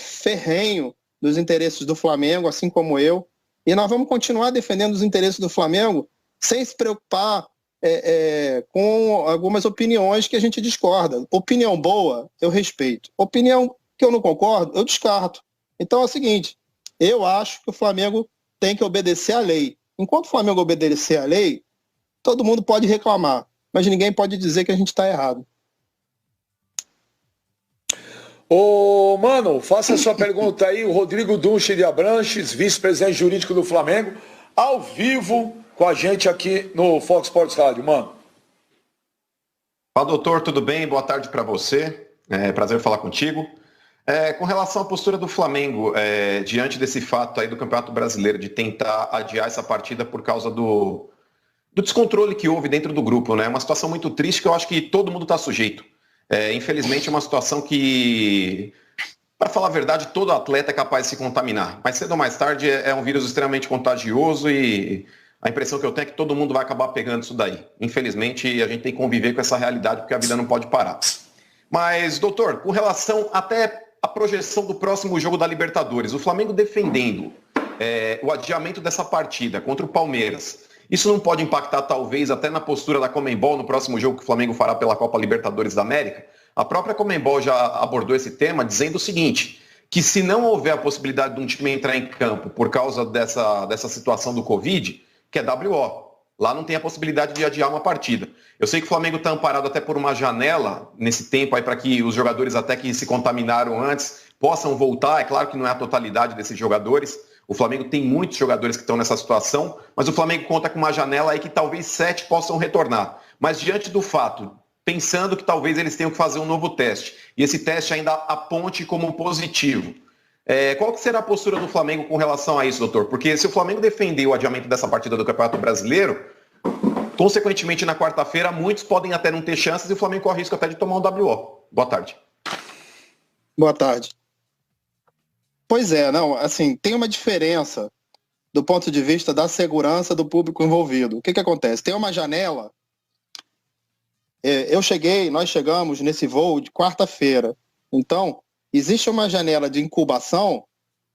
Speaker 7: ferrenho dos interesses do Flamengo, assim como eu. E nós vamos continuar defendendo os interesses do Flamengo sem se preocupar com algumas opiniões que a gente discorda. Opinião boa, eu respeito. Opinião que eu não concordo, eu descarto. Então é o seguinte, eu acho que o Flamengo tem que obedecer à lei. Enquanto o Flamengo obedecer à lei, todo mundo pode reclamar, mas ninguém pode dizer que a gente está errado.
Speaker 1: Ô, mano, faça a sua pergunta aí, o Rodrigo Dunche de Abranches, vice-presidente jurídico do Flamengo, ao vivo com a gente aqui no Fox Sports Rádio, mano.
Speaker 3: Fala, doutor, tudo bem? Boa tarde para você. Prazer falar contigo. Com relação à postura do Flamengo, diante desse fato aí do Campeonato Brasileiro, de tentar adiar essa partida por causa do descontrole que houve dentro do grupo, né? Uma situação muito triste que eu acho que todo mundo está sujeito. Infelizmente é uma situação que, para falar a verdade, todo atleta é capaz de se contaminar. Mais cedo ou mais tarde é um vírus extremamente contagioso e a impressão que eu tenho é que todo mundo vai acabar pegando isso daí. Infelizmente a gente tem que conviver com essa realidade porque a vida não pode parar. Mas, doutor, com relação até a projeção do próximo jogo da Libertadores, o Flamengo defendendo o adiamento dessa partida contra o Palmeiras, isso não pode impactar talvez até na postura da Conmebol no próximo jogo que o Flamengo fará pela Copa Libertadores da América? A própria Conmebol já abordou esse tema dizendo o seguinte, que se não houver a possibilidade de um time entrar em campo por causa dessa situação do Covid, que é WO, lá não tem a possibilidade de adiar uma partida. Eu sei que o Flamengo está amparado até por uma janela nesse tempo aí para que os jogadores até que se contaminaram antes possam voltar. É claro que não é a totalidade desses jogadores. O Flamengo tem muitos jogadores que estão nessa situação, mas o Flamengo conta com uma janela aí que talvez 7 possam retornar. Mas diante do fato, pensando que talvez eles tenham que fazer um novo teste, e esse teste ainda aponte como positivo, qual que será a postura do Flamengo com relação a isso, doutor? Porque se o Flamengo defender o adiamento dessa partida do Campeonato Brasileiro, consequentemente na quarta-feira, muitos podem até não ter chances e o Flamengo corre risco até de tomar um WO. Boa tarde.
Speaker 7: Boa tarde. Pois assim, tem uma diferença do ponto de vista da segurança do público envolvido. O que acontece? Tem uma janela, nós chegamos nesse voo de quarta-feira, então existe uma janela de incubação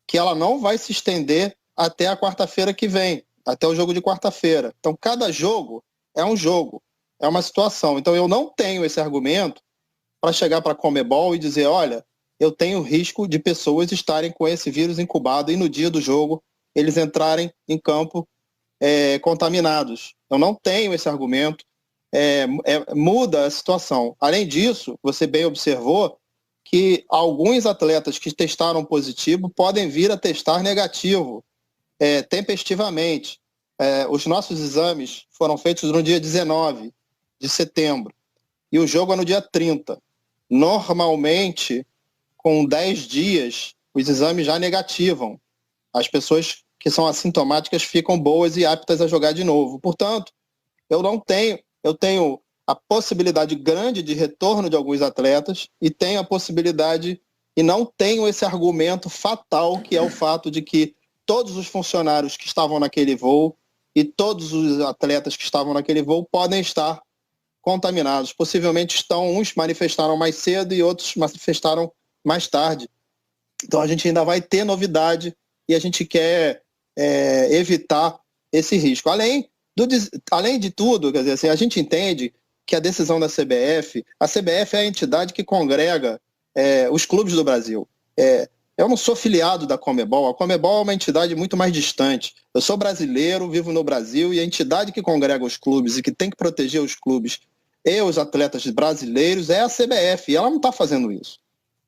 Speaker 7: que ela não vai se estender até a quarta-feira que vem, até o jogo de quarta-feira. Então cada jogo é um jogo, é uma situação. Então eu não tenho esse argumento para chegar para a Conmebol e dizer, olha, eu tenho risco de pessoas estarem com esse vírus incubado e no dia do jogo eles entrarem em campo contaminados. Eu não tenho esse argumento, muda a situação. Além disso, você bem observou que alguns atletas que testaram positivo podem vir a testar negativo tempestivamente. os nossos exames foram feitos no dia 19 de setembro e o jogo é no dia 30. Normalmente, com 10 dias, os exames já negativam. As pessoas que são assintomáticas ficam boas e aptas a jogar de novo. Portanto, eu tenho a possibilidade grande de retorno de alguns atletas e tenho a possibilidade, e não tenho esse argumento fatal, que é o fato de que todos os funcionários que estavam naquele voo e todos os atletas que estavam naquele voo podem estar contaminados. Possivelmente uns manifestaram mais cedo e outros manifestaram mais tarde. Então a gente ainda vai ter novidade e a gente quer evitar esse risco. Além de tudo, quer dizer, assim, a gente entende que a decisão da CBF, a CBF é a entidade que congrega os clubes do Brasil. Eu não sou filiado da Conmebol, a Conmebol é uma entidade muito mais distante. Eu sou brasileiro, vivo no Brasil, e a entidade que congrega os clubes e que tem que proteger os clubes e os atletas brasileiros é a CBF, e ela não está fazendo isso.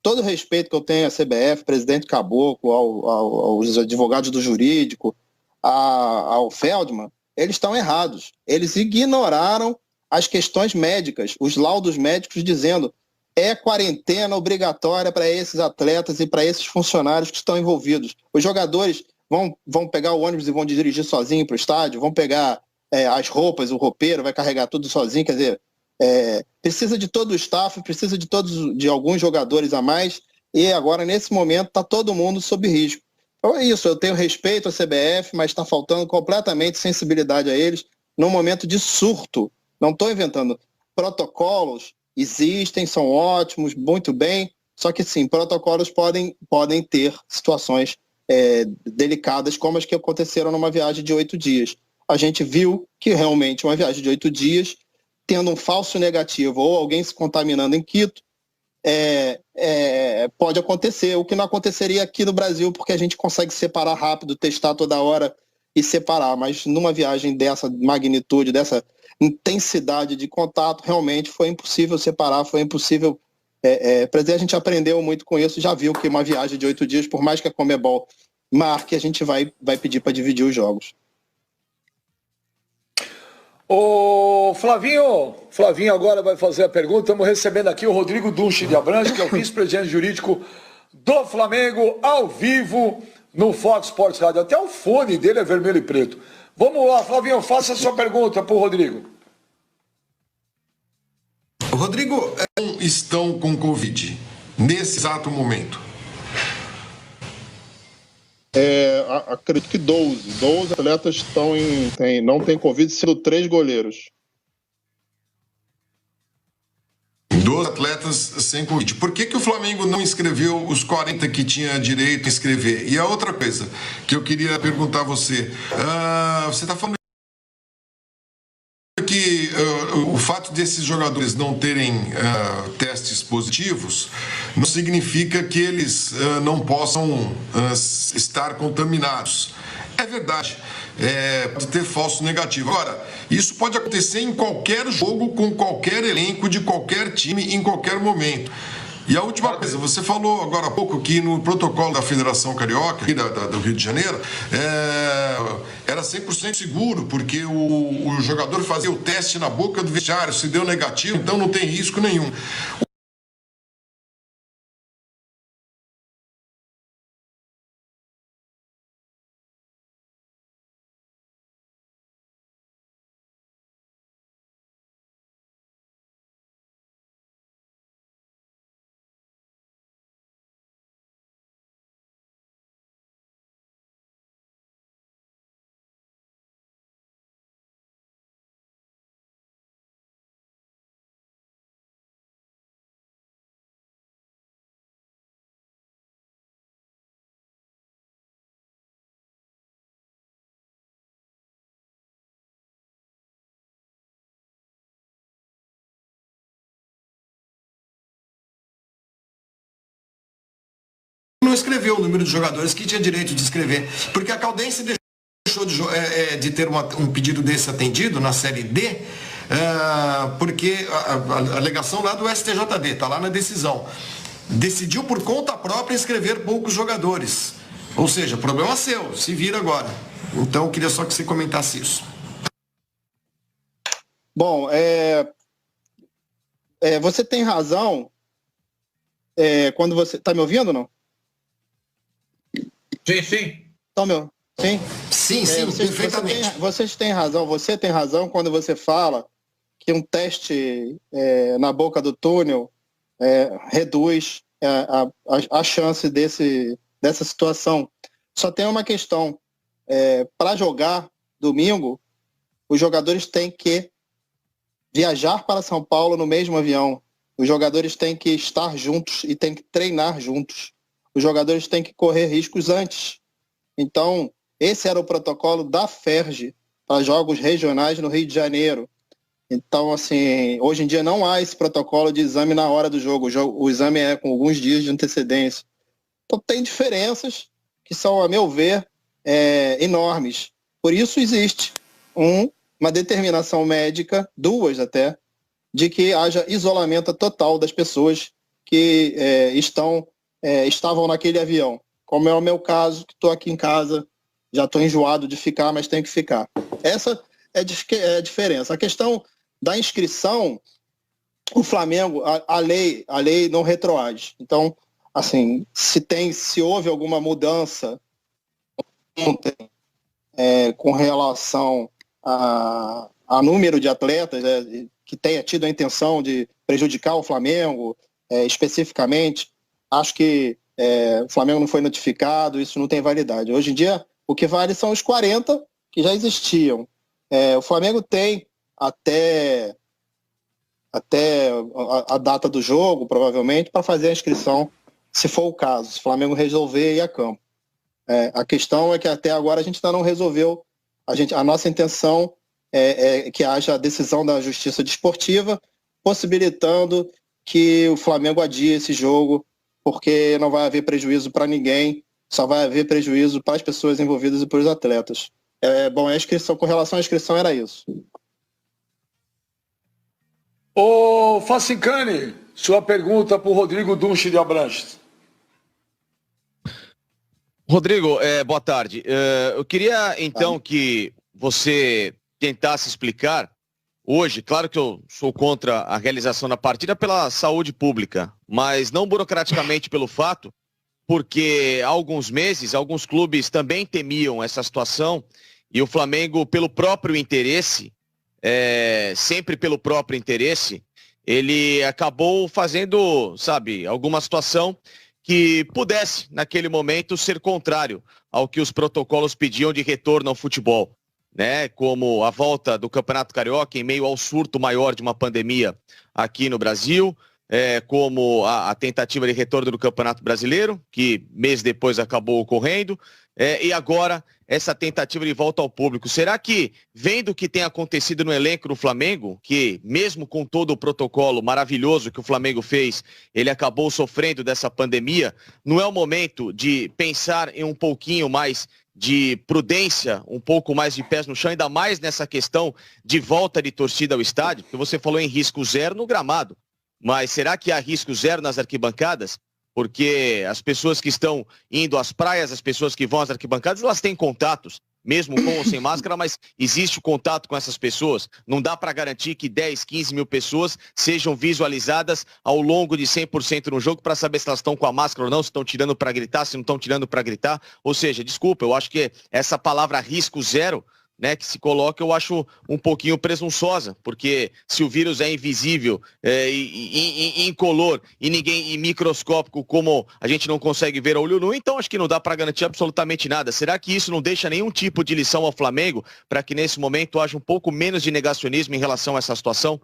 Speaker 7: Todo o respeito que eu tenho à CBF, presidente Caboclo, aos advogados do jurídico, ao Feldman, eles estão errados. Eles ignoraram as questões médicas, os laudos médicos dizendo quarentena obrigatória para esses atletas e para esses funcionários que estão envolvidos. Os jogadores vão pegar o ônibus e vão dirigir sozinho para o estádio, vão pegar as roupas, o roupeiro vai carregar tudo sozinho, quer dizer, precisa de todo o staff, precisa de alguns jogadores a mais, e agora nesse momento está todo mundo sob risco. Então é isso, eu tenho respeito à CBF, mas está faltando completamente sensibilidade a eles num momento de surto. Não estou inventando. Protocolos existem, são ótimos, muito bem, só que sim, protocolos podem ter situações delicadas como as que aconteceram numa viagem de 8 dias. A gente viu que realmente uma viagem de 8 dias, tendo um falso negativo ou alguém se contaminando em Quito, pode acontecer, o que não aconteceria aqui no Brasil, porque a gente consegue separar rápido, testar toda hora e separar, mas numa viagem dessa magnitude, dessa intensidade de contato, realmente foi impossível separar, foi impossível. A gente aprendeu muito com isso, já viu que uma viagem de 8 dias, por mais que a Conmebol marque, a gente vai pedir para dividir os jogos.
Speaker 1: Ô Flavinho agora vai fazer a pergunta. Estamos recebendo aqui o Rodrigo Dunche de Abrantes, que é o vice-presidente jurídico do Flamengo, ao vivo no Fox Sports Radio. Até o fone dele é vermelho e preto. Vamos lá, Flavinho, faça a sua pergunta para o Rodrigo.
Speaker 2: Rodrigo, estão com Covid nesse exato momento?
Speaker 7: Acredito que 12 atletas não têm Covid, sendo 3 goleiros.
Speaker 2: 12 atletas sem Covid. Por que o Flamengo não inscreveu os 40 que tinha direito a inscrever? E a outra coisa que eu queria perguntar a você. Você está falando que o fato desses jogadores não terem testes positivos não significa que eles não possam estar contaminados. É verdade, pode ter falso negativo. Agora, isso pode acontecer em qualquer jogo, com qualquer elenco, de qualquer time, em qualquer momento. E a última coisa, você falou agora há pouco que no protocolo da Federação Carioca, aqui do Rio de Janeiro, era 100% seguro, porque o jogador fazia o teste na boca do vestiário, se deu negativo, então não tem risco nenhum. Não escreveu o número de jogadores que tinha direito de escrever, porque a Caldense deixou de ter um pedido desse atendido na Série D, porque a alegação lá do STJD, está lá na decisão, decidiu por conta própria inscrever poucos jogadores. Ou seja, problema seu, se vira agora. Então eu queria só que você comentasse isso.
Speaker 7: Bom, você tem razão quando você... Tá me ouvindo ou não?
Speaker 4: Sim, sim.
Speaker 7: Sim?
Speaker 2: Sim, perfeitamente.
Speaker 7: Você tem razão quando você fala que um teste na boca do túnel reduz a chance dessa situação. Só tem uma questão. Para jogar domingo, os jogadores têm que viajar para São Paulo no mesmo avião. Os jogadores têm que estar juntos e têm que treinar juntos. Os jogadores têm que correr riscos antes. Então, esse era o protocolo da FERJ para jogos regionais no Rio de Janeiro. Então, assim, hoje em dia não há esse protocolo de exame na hora do jogo. O exame é com alguns dias de antecedência. Então, tem diferenças que são, a meu ver, enormes. Por isso existe uma determinação médica, duas até, de que haja isolamento total das pessoas que estavam naquele avião. Como é o meu caso, que estou aqui em casa, já estou enjoado de ficar, mas tenho que ficar. Essa é a diferença. A questão da inscrição, o Flamengo, a lei não retroage. Então, assim, se houve alguma mudança ontem com relação a número de atletas que tenha tido a intenção de prejudicar o Flamengo especificamente, acho que o Flamengo não foi notificado, isso não tem validade. Hoje em dia, o que vale são os 40 que já existiam. O Flamengo tem até a data do jogo, provavelmente, para fazer a inscrição, se for o caso, se o Flamengo resolver ir a campo. A questão é que até agora a gente ainda não resolveu. A nossa intenção é que haja a decisão da Justiça Desportiva, possibilitando que o Flamengo adie esse jogo, porque não vai haver prejuízo para ninguém, só vai haver prejuízo para as pessoas envolvidas e para os atletas. A inscrição, com relação à inscrição, era isso.
Speaker 1: Ô Facincani, sua pergunta para o Rodrigo Dunche de Abranches.
Speaker 5: Rodrigo, boa tarde. Eu queria, então, que você tentasse explicar hoje, claro que eu sou contra a realização da partida pela saúde pública, mas não burocraticamente pelo fato, porque há alguns meses, alguns clubes também temiam essa situação e o Flamengo, pelo próprio interesse, sempre pelo próprio interesse, ele acabou fazendo, alguma situação que pudesse, naquele momento, ser contrário ao que os protocolos pediam de retorno ao futebol, né? Como a volta do Campeonato Carioca em meio ao surto maior de uma pandemia aqui no Brasil, como a tentativa de retorno do Campeonato Brasileiro, que mês depois acabou ocorrendo, e agora essa tentativa de volta ao público. Será que, vendo o que tem acontecido no elenco do Flamengo, que mesmo com todo o protocolo maravilhoso que o Flamengo fez, ele acabou sofrendo dessa pandemia, não é o momento de pensar em um pouquinho mais de prudência, um pouco mais de pés no chão, ainda mais nessa questão de volta de torcida ao estádio? Porque você falou em risco zero no gramado, mas será que há risco zero nas arquibancadas? Porque as pessoas que estão indo às praias, as pessoas que vão às arquibancadas, elas têm contatos, mesmo com ou sem máscara, mas existe o contato com essas pessoas. Não dá para garantir que 10, 15 mil pessoas sejam visualizadas ao longo de 100% no jogo para saber se elas estão com a máscara ou não, se estão tirando para gritar, se não estão tirando para gritar. Ou seja, desculpa, eu acho que essa palavra risco zero, né, que se coloca, eu acho um pouquinho presunçosa, porque se o vírus é invisível, incolor e microscópico, como a gente não consegue ver a olho nu, então acho que não dá para garantir absolutamente nada. Será que isso não deixa nenhum tipo de lição ao Flamengo para que nesse momento haja um pouco menos de negacionismo em relação a essa situação?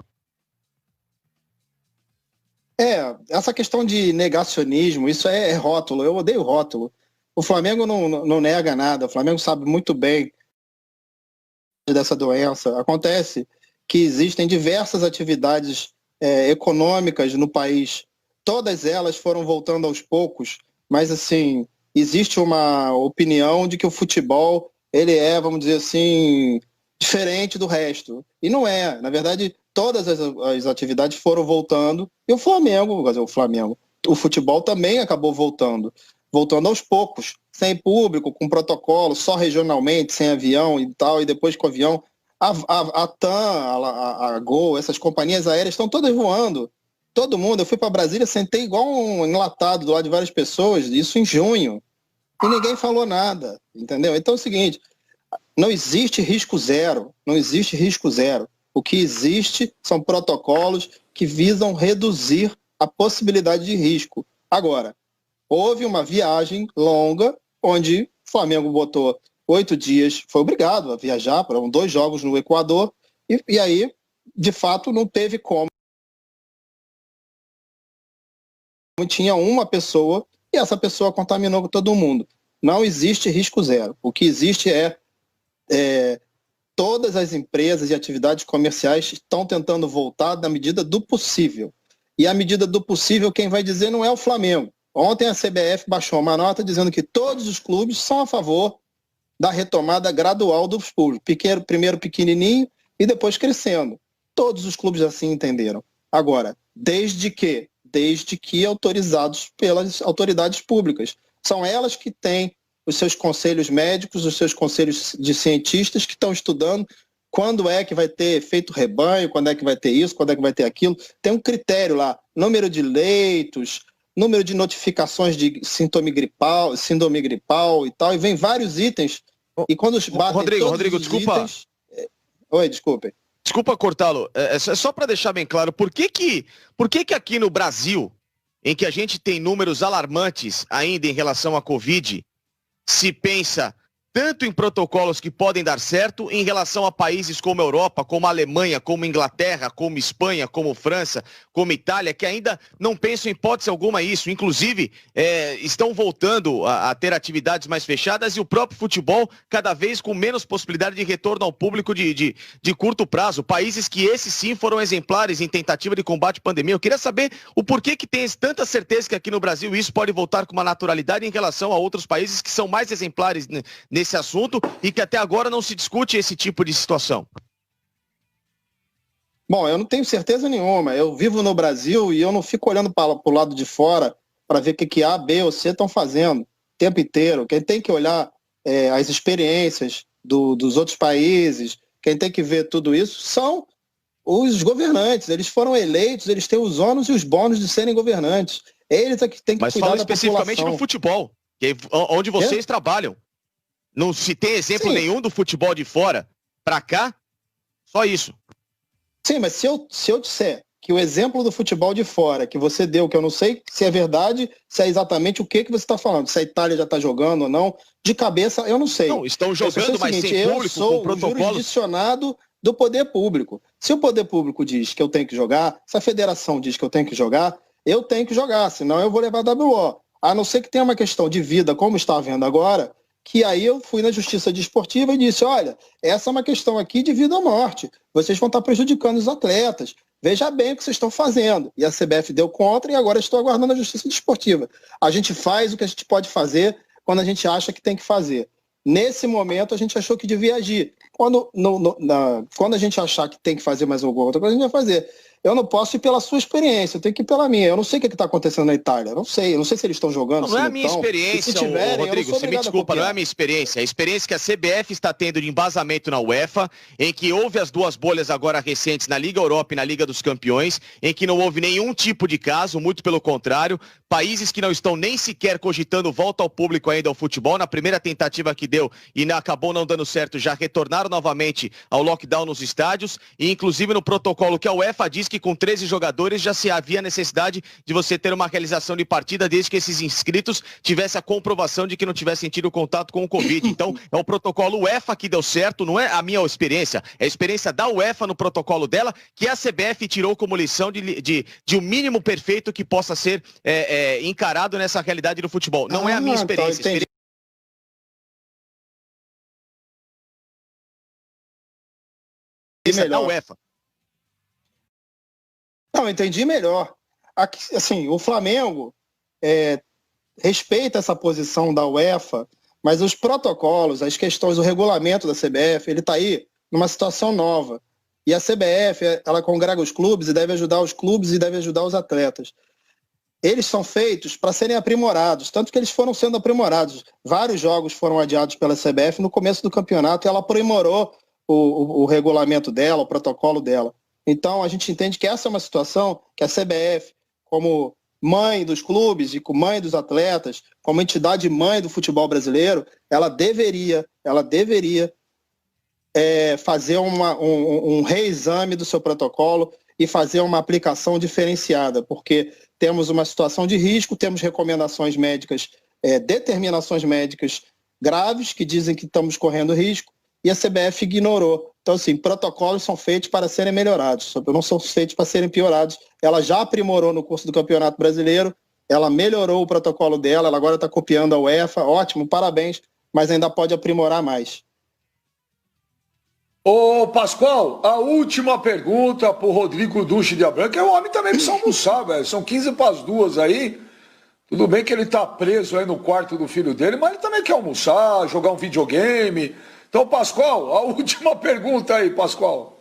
Speaker 7: Essa questão de negacionismo, isso é rótulo, eu odeio rótulo. O Flamengo não nega nada, o Flamengo sabe muito bem dessa doença. Acontece que existem diversas atividades econômicas no país. Todas elas foram voltando aos poucos, mas assim, existe uma opinião de que o futebol ele vamos dizer assim, diferente do resto. E não é. Na verdade, todas as atividades foram voltando e o futebol também acabou voltando aos poucos. sem público, com protocolo, só regionalmente, sem avião e tal, e depois com avião. A TAM, a Gol, essas companhias aéreas estão todas voando. Todo mundo, eu fui para Brasília, sentei igual um enlatado do lado de várias pessoas, isso em junho, e ninguém falou nada, entendeu? Então é o seguinte, não existe risco zero, não existe risco zero. O que existe são protocolos que visam reduzir a possibilidade de risco. Agora, houve uma viagem longa, onde o Flamengo botou 8 dias, foi obrigado a viajar, foram 2 jogos no Equador, e aí, de fato, não teve como. Tinha uma pessoa, e essa pessoa contaminou todo mundo. Não existe risco zero. O que existe todas as empresas e atividades comerciais estão tentando voltar na medida do possível. E a medida do possível, quem vai dizer não é o Flamengo. Ontem a CBF baixou uma nota dizendo que todos os clubes são a favor da retomada gradual dos públicos. Primeiro pequenininho e depois crescendo. Todos os clubes assim entenderam. Agora, desde que autorizados pelas autoridades públicas. São elas que têm os seus conselhos médicos, os seus conselhos de cientistas que estão estudando quando é que vai ter efeito rebanho, quando é que vai ter isso, quando é que vai ter aquilo. Tem um critério lá, número de leitos, número de notificações de síndrome gripal e tal, e vem vários itens. E quando batem
Speaker 5: Rodrigo, desculpa.
Speaker 7: Itens... Oi, desculpe.
Speaker 5: Desculpa cortá-lo, é só para deixar bem claro, por que que aqui no Brasil, em que a gente tem números alarmantes ainda em relação à Covid, se pensa tanto em protocolos que podem dar certo em relação a países como a Europa, como a Alemanha, como a Inglaterra, como a Espanha, como a França, como a Itália, que ainda não pensam em hipótese alguma isso. Inclusive, estão voltando a ter atividades mais fechadas e o próprio futebol cada vez com menos possibilidade de retorno ao público de curto prazo. Países que esses sim foram exemplares em tentativa de combate à pandemia. Eu queria saber o porquê que tem tanta certeza que aqui no Brasil isso pode voltar com uma naturalidade em relação a outros países que são mais exemplares nesse assunto e que até agora não se discute esse tipo de situação.
Speaker 7: Bom, eu não tenho certeza nenhuma. Eu vivo no Brasil e eu não fico olhando para o lado de fora para ver o que A, B ou C estão fazendo o tempo inteiro. Quem tem que olhar as experiências dos outros países, quem tem que ver tudo isso são os governantes. Eles foram eleitos, eles têm os ônus e os bônus de serem governantes. Eles é que tem que
Speaker 5: Mas
Speaker 7: cuidar da população.
Speaker 5: Mas fala especificamente no futebol, que é onde vocês trabalham. Não se tem exemplo nenhum do futebol de fora para cá, só isso.
Speaker 7: Sim, mas se eu disser que o exemplo do futebol de fora que você deu, que eu não sei se é verdade, se é exatamente o que você está falando, se a Itália já está jogando ou não, de cabeça eu não sei.
Speaker 5: Não, estão jogando, mas sem público, com protocolos.
Speaker 7: Eu sou o jurisdicionado do poder público. Se o poder público diz que eu tenho que jogar, se a federação diz que eu tenho que jogar, senão eu vou levar WO. A não ser que tenha uma questão de vida, como está havendo agora, que aí eu fui na Justiça Desportiva e disse, olha, essa é uma questão aqui de vida ou morte. Vocês vão estar prejudicando os atletas. Veja bem o que vocês estão fazendo. E a CBF deu contra e agora estou aguardando a Justiça Desportiva. A gente faz o que a gente pode fazer quando a gente acha que tem que fazer. Nesse momento, a gente achou que devia agir. Quando a gente achar que tem que fazer mais alguma outra coisa, a gente vai fazer. Eu não posso ir pela sua experiência, eu tenho que ir pela minha. Eu não sei o que está acontecendo na Itália. Eu não sei se eles estão jogando.
Speaker 5: Não é a minha experiência, Rodrigo, você me desculpa, não é a minha experiência. É a experiência que a CBF está tendo de embasamento na UEFA, em que houve as 2 bolhas agora recentes na Liga Europa e na Liga dos Campeões, em que não houve nenhum tipo de caso, muito pelo contrário. Países que não estão nem sequer cogitando volta ao público ainda ao futebol. Na primeira tentativa que deu e acabou não dando certo, já retornaram novamente ao lockdown nos estádios. E inclusive no protocolo que a UEFA diz que com 13 jogadores já se havia necessidade de você ter uma realização de partida desde que esses inscritos tivessem a comprovação de que não tivessem tido contato com o Covid. Então, é o protocolo UEFA que deu certo, não é a minha experiência, é a experiência da UEFA no protocolo dela, que a CBF tirou como lição de um mínimo perfeito que possa ser encarado nessa realidade do futebol. Não é a minha experiência.
Speaker 7: Melhor.
Speaker 5: Da UEFA.
Speaker 7: Não, entendi melhor. Aqui, assim, o Flamengo respeita essa posição da UEFA, mas os protocolos, as questões, o regulamento da CBF, ele está aí numa situação nova. E a CBF, ela congrega os clubes e deve ajudar os clubes e deve ajudar os atletas. eles são feitos para serem aprimorados, tanto que eles foram sendo aprimorados. Vários jogos foram adiados pela CBF no começo do campeonato e ela aprimorou o regulamento dela, o protocolo dela. Então, a gente entende que essa é uma situação que a CBF, como mãe dos clubes e como mãe dos atletas, como entidade mãe do futebol brasileiro, ela deveria fazer um reexame do seu protocolo e fazer uma aplicação diferenciada, porque temos uma situação de risco, temos recomendações médicas, determinações médicas graves que dizem que estamos correndo risco e a CBF ignorou. Então, assim, protocolos são feitos para serem melhorados, não são feitos para serem piorados. Ela já aprimorou no curso do Campeonato Brasileiro, ela melhorou o protocolo dela, ela agora está copiando a UEFA, ótimo, parabéns, mas ainda pode aprimorar mais.
Speaker 1: Ô, Pascoal, a última pergunta pro Rodrigo Duche de Abreu, que é um homem também precisa almoçar, velho. São 15 para as 2 aí. Tudo bem que ele tá preso aí no quarto do filho dele, mas ele também quer almoçar, jogar um videogame. Então, Pascoal, a última pergunta aí, Pascoal.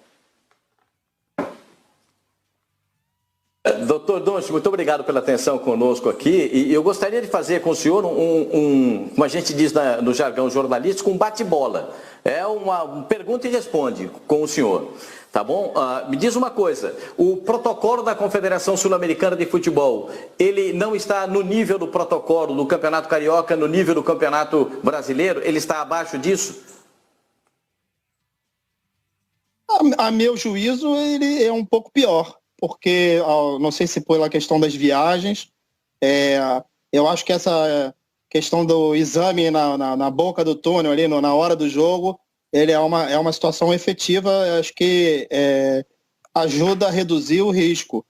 Speaker 6: Doutor Duche, muito obrigado pela atenção conosco aqui. E eu gostaria de fazer com o senhor como a gente diz no jargão jornalístico, um bate-bola. É uma pergunta e responde com o senhor. Tá bom? Me diz uma coisa, o protocolo da Confederação Sul-Americana de Futebol, ele não está no nível do protocolo do Campeonato Carioca, no nível do Campeonato Brasileiro? Ele está abaixo disso?
Speaker 7: A meu juízo, ele é um pouco pior, porque não sei se foi lá a questão das viagens, eu acho que essa questão do exame na boca do túnel, ali na hora do jogo, ele é uma situação efetiva, acho que ajuda a reduzir o risco.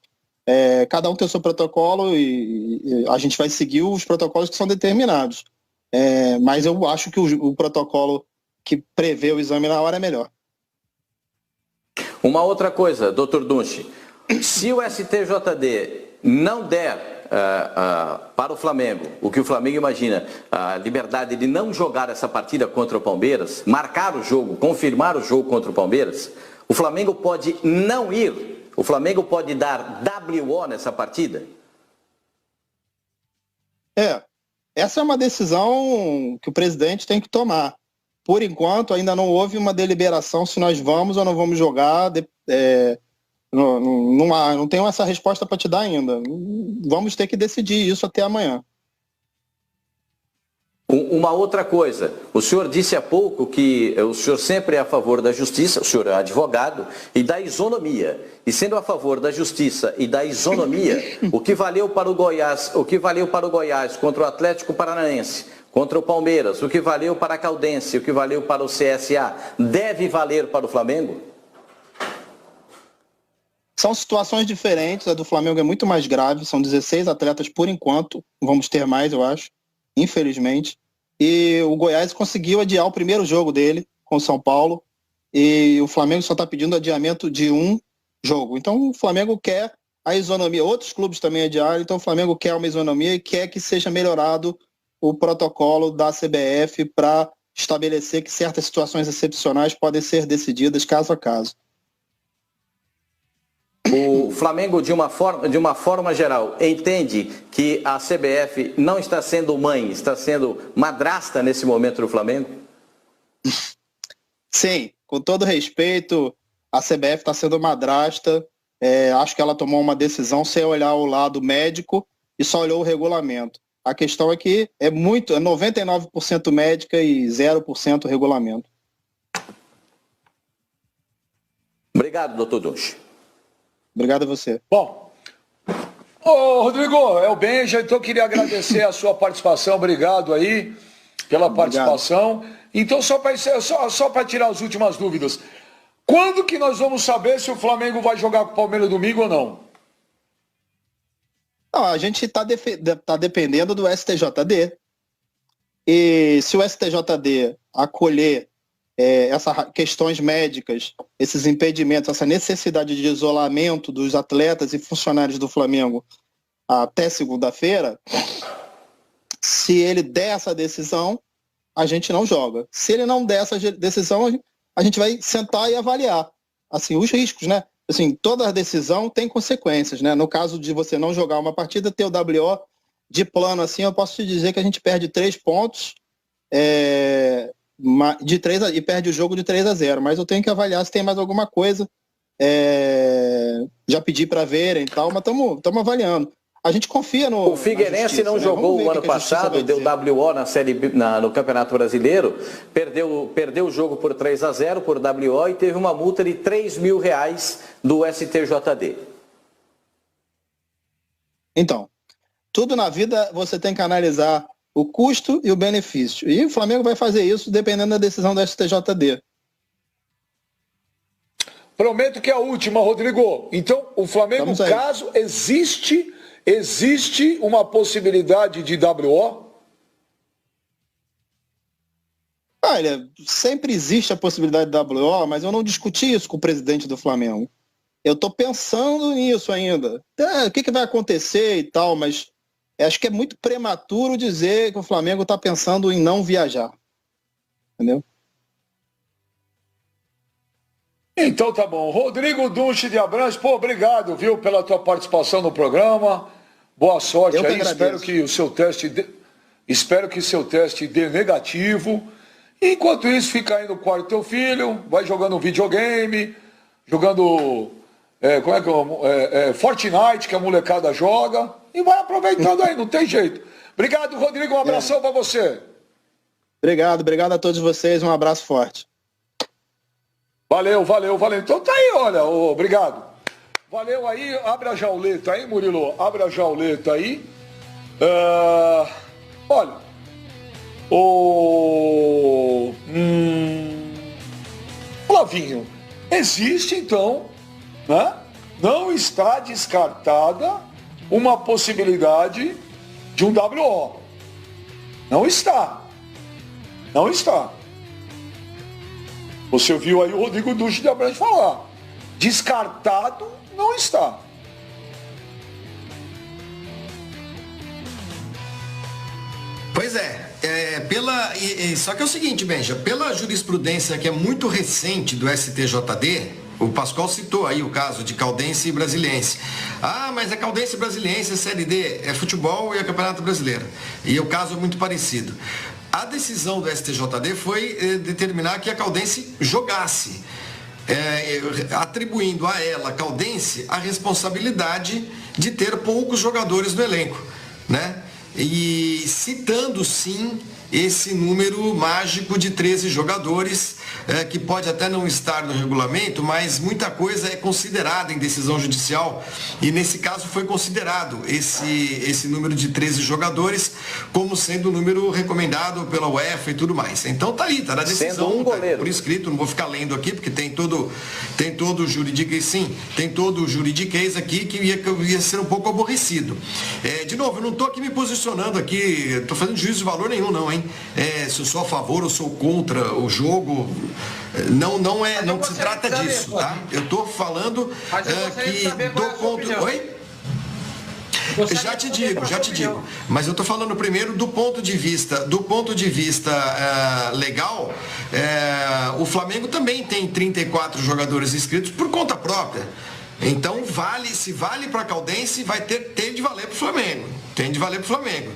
Speaker 7: Cada um tem o seu protocolo e a gente vai seguir os protocolos que são determinados. Mas eu acho que o protocolo que prevê o exame na hora é melhor.
Speaker 6: Uma outra coisa, doutor Duche, se o STJD não der para o Flamengo, o que o Flamengo imagina, a liberdade de não jogar essa partida contra o Palmeiras, marcar o jogo, confirmar o jogo contra o Palmeiras, o Flamengo pode não ir, o Flamengo pode dar WO nessa partida?
Speaker 7: Essa é uma decisão que o presidente tem que tomar. Por enquanto, ainda não houve uma deliberação se nós vamos ou não vamos jogar. Não tenho essa resposta para te dar ainda. Vamos ter que decidir isso até amanhã.
Speaker 6: Uma outra coisa, o senhor disse há pouco que o senhor sempre é a favor da justiça, o senhor é advogado, e da isonomia. E sendo a favor da justiça e da isonomia, o que valeu para o Goiás contra o Atlético Paranaense, contra o Palmeiras, o que valeu para a Caldense, o que valeu para o CSA, deve valer para o Flamengo?
Speaker 7: São situações diferentes, a do Flamengo é muito mais grave, são 16 atletas por enquanto, vamos ter mais, eu acho, infelizmente. E o Goiás conseguiu adiar o primeiro jogo dele com o São Paulo, e o Flamengo só está pedindo adiamento de um jogo. Então o Flamengo quer a isonomia, outros clubes também adiaram, então o Flamengo quer uma isonomia e quer que seja melhorado o protocolo da CBF para estabelecer que certas situações excepcionais podem ser decididas caso a caso.
Speaker 6: O Flamengo, de uma forma geral, entende que a CBF não está sendo mãe, está sendo madrasta nesse momento do Flamengo?
Speaker 7: Sim, com todo respeito, a CBF está sendo madrasta. Acho que ela tomou uma decisão sem olhar o lado médico e só olhou o regulamento. A questão é que é 99% médica e 0% regulamento.
Speaker 6: Obrigado, doutor Duche.
Speaker 7: Obrigado a você.
Speaker 1: Bom, Rodrigo, é o Benja, então eu queria agradecer a sua participação, obrigado aí pela participação. Então, só para tirar as últimas dúvidas, quando que nós vamos saber se o Flamengo vai jogar com o Palmeiras domingo ou não?
Speaker 7: Não, a gente está dependendo do STJD. E se o STJD acolher essas questões médicas, esses impedimentos, essa necessidade de isolamento dos atletas e funcionários do Flamengo até segunda-feira, se ele der essa decisão, a gente não joga. Se ele não der essa decisão, a gente vai sentar e avaliar assim, os riscos, né? assim, toda decisão tem consequências, né? No caso de você não jogar uma partida, ter o WO de plano, assim, eu posso te dizer que a gente perde 3 pontos de 3 e perde o jogo de 3-0, mas eu tenho que avaliar se tem mais alguma coisa. Já pedi para verem e tal, mas estamos avaliando. A gente confia no...
Speaker 6: O Figueirense não jogou o ano passado, deu WO na Série B, no Campeonato Brasileiro, perdeu o jogo por 3-0 por WO e teve uma multa de R$3.000 do STJD.
Speaker 7: Então, tudo na vida você tem que analisar o custo e o benefício. E o Flamengo vai fazer isso dependendo da decisão do STJD.
Speaker 1: Prometo que é a última, Rodrigo. Então, o Flamengo, caso existe uma possibilidade de WO?
Speaker 7: Olha, sempre existe a possibilidade de WO, mas eu não discuti isso com o presidente do Flamengo. Eu estou pensando nisso ainda. O que vai acontecer e tal, mas acho que é muito prematuro dizer que o Flamengo está pensando em não viajar. Entendeu?
Speaker 1: Então tá bom. Rodrigo Dunche de Abrantes, pô, obrigado, viu, pela tua participação no programa. Boa sorte aí. Espero que seu teste dê negativo. Enquanto isso, fica aí no quarto do teu filho, vai jogando videogame, jogando Fortnite, que a molecada joga, e vai aproveitando aí, não tem jeito. Obrigado, Rodrigo, um abração pra você.
Speaker 7: Obrigado a todos vocês, um abraço forte.
Speaker 1: Valeu. Então tá aí, olha, obrigado. Valeu aí, abre a jauleta aí, Murilo, abre a jauleta aí. Olha, Flavinho, existe então, né? Não está descartada uma possibilidade de um WO. Não está. Você ouviu aí o Rodrigo Dunche de Abrantes falar. Descartado não está.
Speaker 2: Pois só que é o seguinte, Benja, pela jurisprudência que é muito recente do STJD, o Pascoal citou aí o caso de Caldense e Brasiliense. Mas a Caldense e Brasiliense é Série D, é futebol e é Campeonato Brasileiro. E o caso é muito parecido. A decisão do STJD foi determinar que a Caldense jogasse, atribuindo a ela, Caldense, a responsabilidade de ter poucos jogadores no elenco, né? E citando sim esse número mágico de 13 jogadores, que pode até não estar no regulamento, mas muita coisa é considerada em decisão judicial, e nesse caso foi considerado esse número de 13 jogadores como sendo o número recomendado pela UEFA e tudo mais. Então tá aí, tá na decisão, tá por escrito, não vou ficar lendo aqui, porque tem todo o juridiquês aqui que ia ser um pouco aborrecido. De novo, eu não tô aqui me posicionando aqui, tô fazendo juízo de valor nenhum não, hein? Se eu sou a favor ou sou contra o jogo, não se trata disso, tá? Eu tô falando que do ponto... Oi? Já te digo. Mas eu tô falando primeiro do ponto de vista legal. O Flamengo também tem 34 jogadores inscritos por conta própria. Então se vale para a Caldense, tem de valer para o Flamengo.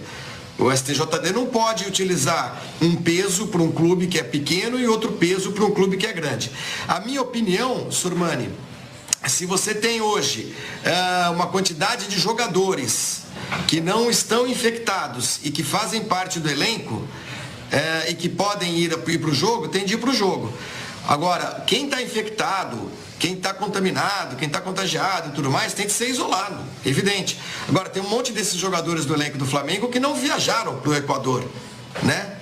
Speaker 2: O STJD não pode utilizar um peso para um clube que é pequeno e outro peso para um clube que é grande. A minha opinião, Sormani, se você tem hoje uma quantidade de jogadores que não estão infectados e que fazem parte do elenco e que podem ir para o jogo, tem de ir para o jogo. Agora, quem está infectado, quem está contaminado, quem está contagiado e tudo mais, tem que ser isolado, evidente. Agora, tem um monte desses jogadores do elenco do Flamengo que não viajaram para o Equador, né?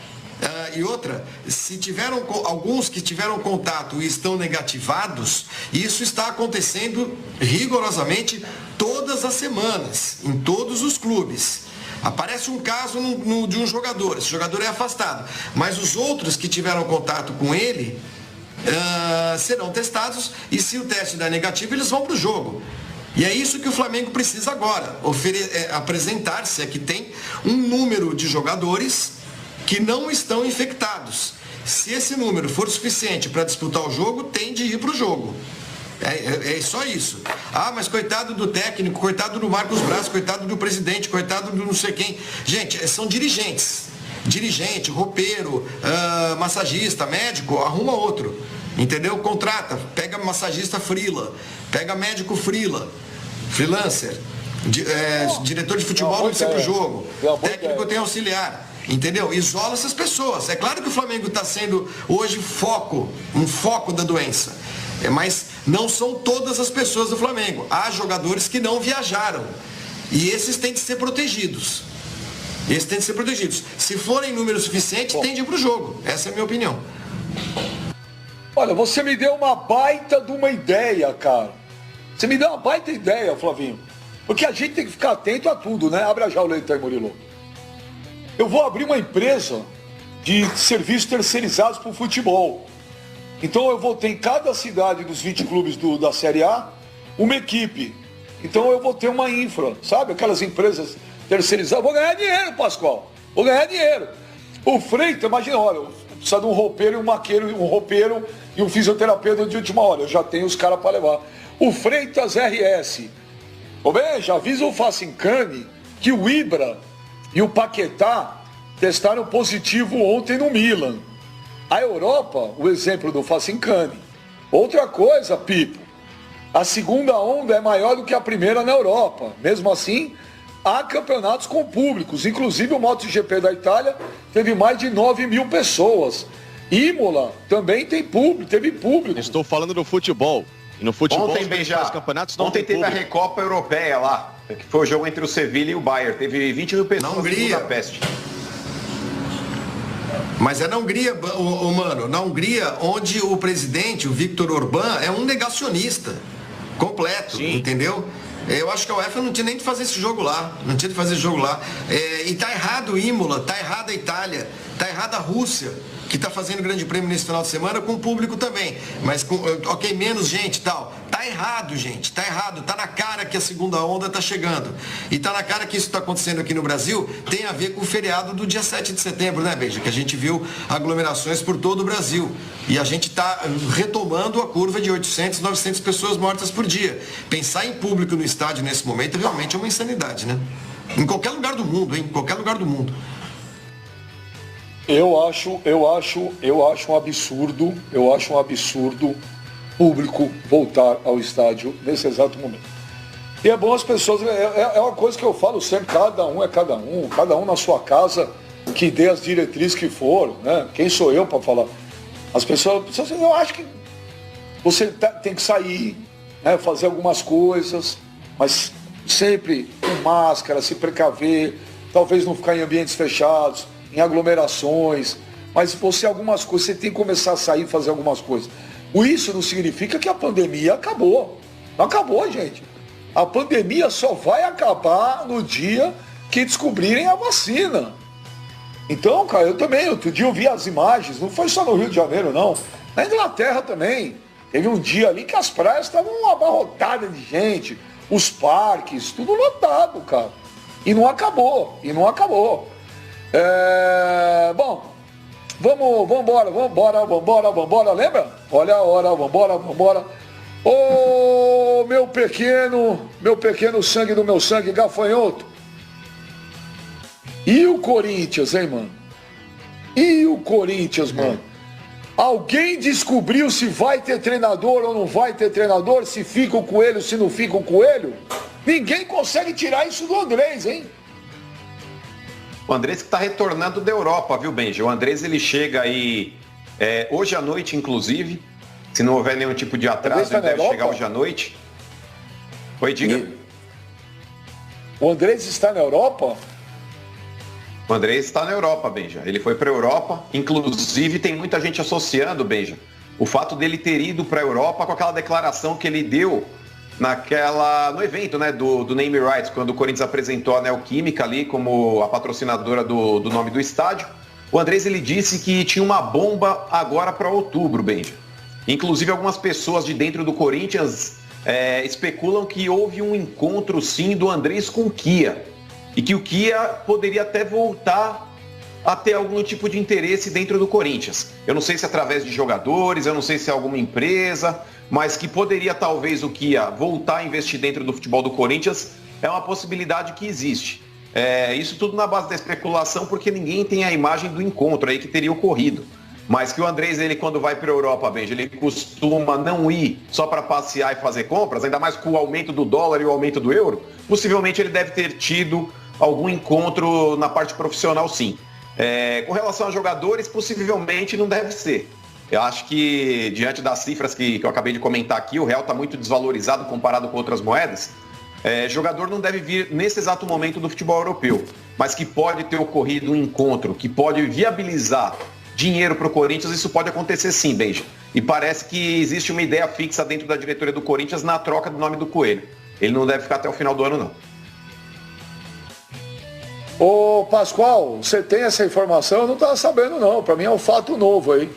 Speaker 2: E outra, se tiveram alguns que tiveram contato e estão negativados, isso está acontecendo rigorosamente todas as semanas, em todos os clubes. Aparece um caso de um jogador, esse jogador é afastado, mas os outros que tiveram contato com ele serão testados, e se o teste der negativo, eles vão para o jogo. E é isso que o Flamengo precisa agora, apresentar-se, que tem um número de jogadores que não estão infectados. Se esse número for suficiente para disputar o jogo, tem de ir para o jogo. É só isso. Ah, mas coitado do técnico, coitado do Marcos Braz, coitado do presidente, coitado do não sei quem. Gente, são dirigentes. Dirigente, roupeiro, massagista, médico, arruma outro. Entendeu? Contrata, pega massagista freela, pega médico freelancer, diretor de futebol no sempre jogo, técnico tem auxiliar. Entendeu? Isola essas pessoas. É claro que o Flamengo está sendo hoje um foco da doença. Mas não são todas as pessoas do Flamengo. Há jogadores que não viajaram. E esses têm de ser protegidos. Se forem número suficiente, tem de ir para o jogo. Essa é a minha opinião.
Speaker 1: Olha, você me deu uma baita de uma ideia, cara. Você me deu uma baita ideia, Flavinho. Porque a gente tem que ficar atento a tudo, né? Abra já o leite aí, Murilo. Eu vou abrir uma empresa de serviços terceirizados para o futebol. Então eu vou ter em cada cidade dos 20 clubes da Série A uma equipe. Então eu vou ter uma infra, sabe? Aquelas empresas terceirizadas. Vou ganhar dinheiro, Pascoal. Vou ganhar dinheiro. O Freitas, imagina, olha, precisa de um roupeiro e um maqueiro, um roupeiro e um fisioterapeuta de última hora. Eu já tenho os caras para levar. O Freitas RS. Ô, bem, já avisa o Facincani que o Ibra e o Paquetá testaram positivo ontem no Milan. A Europa, o exemplo do Facincani. Outra coisa, Pipo, a segunda onda é maior do que a primeira na Europa. Mesmo assim, há campeonatos com públicos. Inclusive o MotoGP da Itália teve mais de 9 mil pessoas. Imola também teve público.
Speaker 5: Estou falando do futebol. E no futebol,
Speaker 3: ontem, os campeonatos não ontem teve a Recopa Europeia lá, que foi o jogo entre o Sevilha e o Bayern. Teve 20 mil pessoas
Speaker 2: em Budapeste. Mas é na Hungria, mano, na Hungria, onde o presidente, o Viktor Orbán, é um negacionista completo, sim, entendeu? Eu acho que a UEFA não tinha nem de fazer esse jogo lá. E tá errado o Imola, tá errado a Itália, tá errado a Rússia, que tá fazendo grande prêmio nesse final de semana com o público também. Mas, ok, menos gente e tal. Tá errado, gente, tá errado. Tá na cara que a segunda onda tá chegando. E tá na cara que isso tá acontecendo aqui no Brasil, tem a ver com o feriado do dia 7 de setembro, né, Beija? Que a gente viu aglomerações por todo o Brasil. E a gente tá retomando a curva de 800, 900 pessoas mortas por dia. Pensar em público no estádio nesse momento realmente é uma insanidade, né? Em qualquer lugar do mundo, hein? Em qualquer lugar do mundo.
Speaker 1: Eu acho um absurdo público voltar ao estádio nesse exato momento. E é bom as pessoas, é uma coisa que eu falo sempre, cada um na sua casa, que dê as diretrizes que for, né? Quem sou eu para falar? As pessoas, eu acho que você tem que sair, né? Fazer algumas coisas, mas sempre com máscara, se precaver, talvez não ficar em ambientes fechados, em aglomerações, mas algumas coisas, você tem que começar a sair e fazer algumas coisas. Isso não significa que a pandemia acabou. Não acabou, gente. A pandemia só vai acabar no dia que descobrirem a vacina. Então, cara, eu também, outro dia eu vi as imagens, não foi só no Rio de Janeiro, não. Na Inglaterra também. Teve um dia ali que as praias estavam abarrotadas de gente, os parques, tudo lotado, cara. E não acabou. Bom, vambora, lembra? Olha a hora, vambora. Ô, meu pequeno sangue do meu sangue, gafanhoto. E o Corinthians, hein, mano? Mano? Alguém descobriu se vai ter treinador ou não vai ter treinador? Se fica o Coelho, se não fica o Coelho? Ninguém consegue tirar isso do Andrés, hein?
Speaker 3: O Andrés que está retornando da Europa, viu, Benji? O Andrés, ele chega aí hoje à noite, inclusive. Se não houver nenhum tipo de atraso, ele deve chegar hoje à noite. Oi, diga.
Speaker 1: O Andrés está na Europa?
Speaker 3: O Andrés está na Europa, Benja. Ele foi para a Europa. Inclusive, tem muita gente associando, Benja, o fato dele ter ido para a Europa com aquela declaração que ele deu no evento, né, do Name Rights, quando o Corinthians apresentou a Neoquímica ali como a patrocinadora do nome do estádio. O Andrés, ele disse que tinha uma bomba agora para outubro, Benja. Inclusive, algumas pessoas de dentro do Corinthians especulam que houve um encontro, sim, do Andrés com o Kia. E que o Kia poderia até voltar a ter algum tipo de interesse dentro do Corinthians. Eu não sei se através de jogadores, eu não sei se é alguma empresa, mas que poderia talvez o Kia voltar a investir dentro do futebol do Corinthians, é uma possibilidade que existe. Isso tudo na base da especulação, porque ninguém tem a imagem do encontro aí que teria ocorrido. Mas que o Andrés, ele quando vai para a Europa, Benja, ele costuma não ir só para passear e fazer compras, ainda mais com o aumento do dólar e o aumento do euro, possivelmente ele deve ter tido algum encontro na parte profissional, sim. Com relação a jogadores, possivelmente não deve ser. Eu acho que, diante das cifras que eu acabei de comentar aqui, o real está muito desvalorizado comparado com outras moedas. Jogador não deve vir nesse exato momento do futebol europeu, mas que pode ter ocorrido um encontro, que pode viabilizar dinheiro para o Corinthians, isso pode acontecer sim, Benja. E parece que existe uma ideia fixa dentro da diretoria do Corinthians na troca do nome do Coelho. Ele não deve ficar até o final do ano, não.
Speaker 1: Ô Pascoal, você tem essa informação? Eu não estava sabendo não, para mim é um fato novo aí.